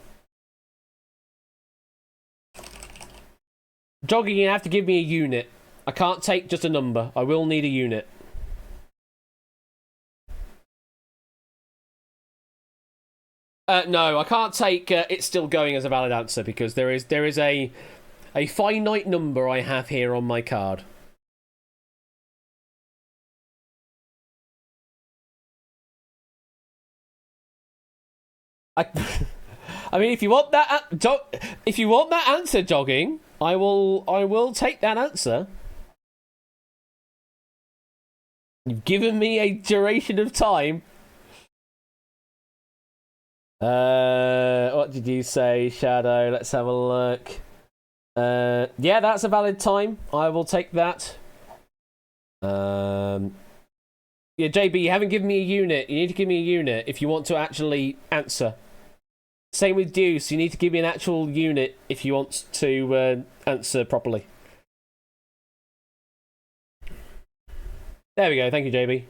Jogging, you have to give me a unit. I can't take just a number. I will need a unit. No, I can't take it's still going as a valid answer because there is a finite number I have here on my card. I mean, if you want that answer, Jogging, I will take that answer. You've given me a duration of time. What did you say, Shadow? Let's have a look. Yeah, that's a valid time. I will take that. Yeah, JB, you haven't given me a unit. You need to give me a unit if you want to actually answer. Same with Deuce. You need to give me an actual unit if you want to answer properly. There we go. Thank you, JB.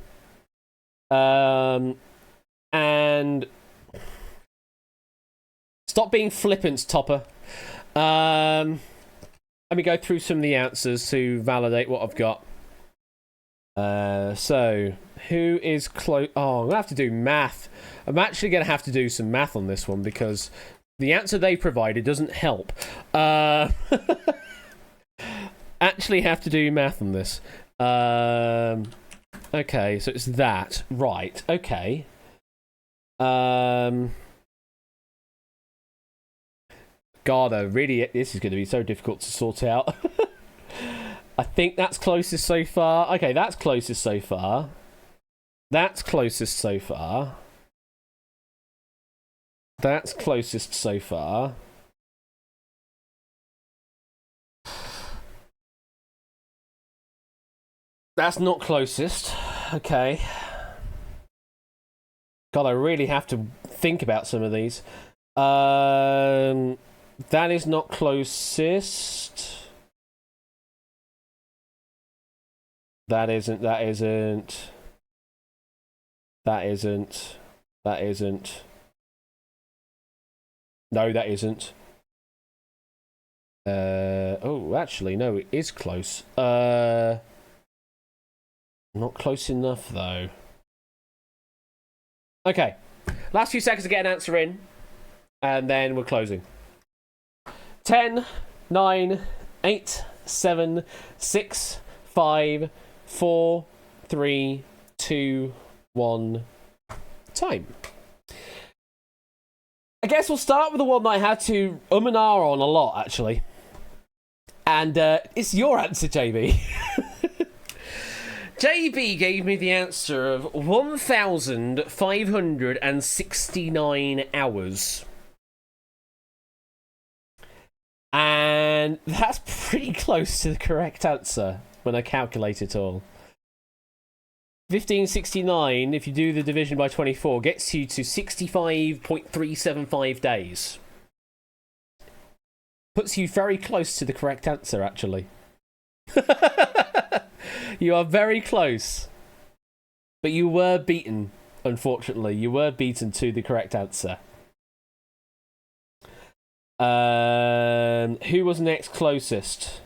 And stop being flippant, Topper. Let me go through some of the answers to validate what I've got. So, who is close? Oh, I'm going to have to do math. I'm actually going to have to do some math on this one because the answer they provided doesn't help. Actually have to do math on this. Okay, so it's that. Right, okay. God, really, this is going to be so difficult to sort out. I think that's closest so far. Okay, that's closest so far. That's closest so far. That's closest so far. That's not closest. Okay. God, I really have to think about some of these. That is not closest. That isn't. That isn't. That isn't. That isn't. No, that isn't. Oh, actually, no, it is close. Not close enough, though. Okay. Last few seconds to get an answer in. And then we're closing. 10, 9, 8, 7, 6, 5, 4, 3, 2, 1. Time. I guess we'll start with the one that I had to and ah on a lot, actually. And it's your answer, JB. JB gave me the answer of 1,569 hours. And that's pretty close to the correct answer when I calculate it all. 1569, if you do the division by 24, gets you to 65.375 days. Puts you very close to the correct answer, actually. You are very close. But you were beaten, unfortunately. You were beaten to the correct answer. Who was next closest?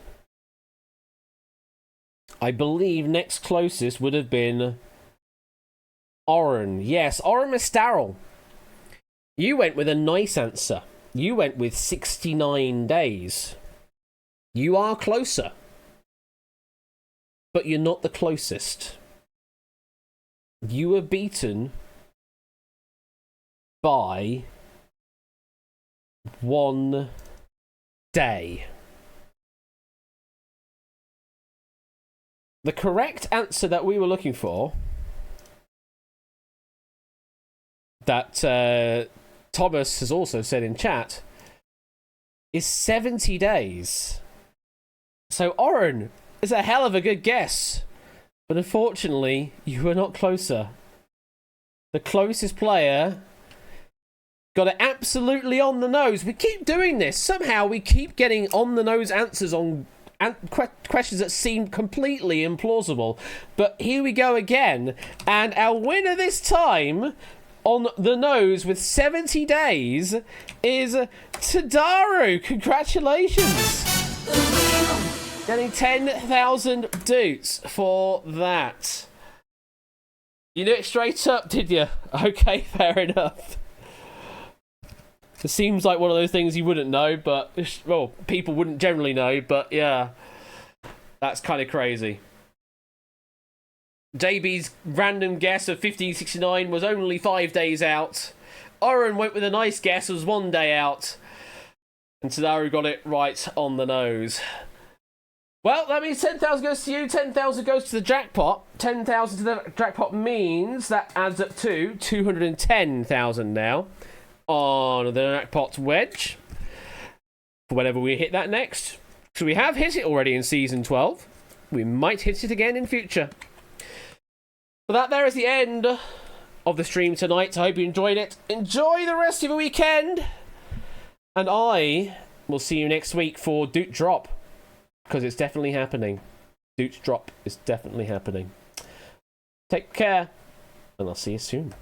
I believe next closest would have been Oren. Yes, Oren Mistarel. You went with a nice answer. You went with 69 days. You are closer. But you're not the closest. You were beaten by 1 day. The correct answer that we were looking for, that Thomas has also said in chat, is 70 days. So Oren is a hell of a good guess. But unfortunately, you were not closer. The closest player got it absolutely on the nose. We keep doing this. Somehow we keep getting on the nose answers on questions that seem completely implausible. But here we go again. And our winner this time, on the nose with 70 days, is Tadaru. Congratulations. Getting 10,000 doots for that. You knew it straight up, did you? Okay, fair enough. It seems like one of those things you wouldn't know, but, well, people wouldn't generally know, but yeah. That's kind of crazy. JB's random guess of 1569 was only 5 days out. Oren went with a nice guess, was 1 day out. And Tadaru got it right on the nose. Well, that means 10,000 goes to you, 10,000 goes to the jackpot. 10,000 to the jackpot means that adds up to 210,000 now on the jackpot wedge. For whenever we hit that next. So we have hit it already in Season 12. We might hit it again in future. But that there is the end of the stream tonight. I hope you enjoyed it. Enjoy the rest of your weekend. And I will see you next week for Doot Drop. Because it's definitely happening. Doot Drop is definitely happening. Take care. And I'll see you soon.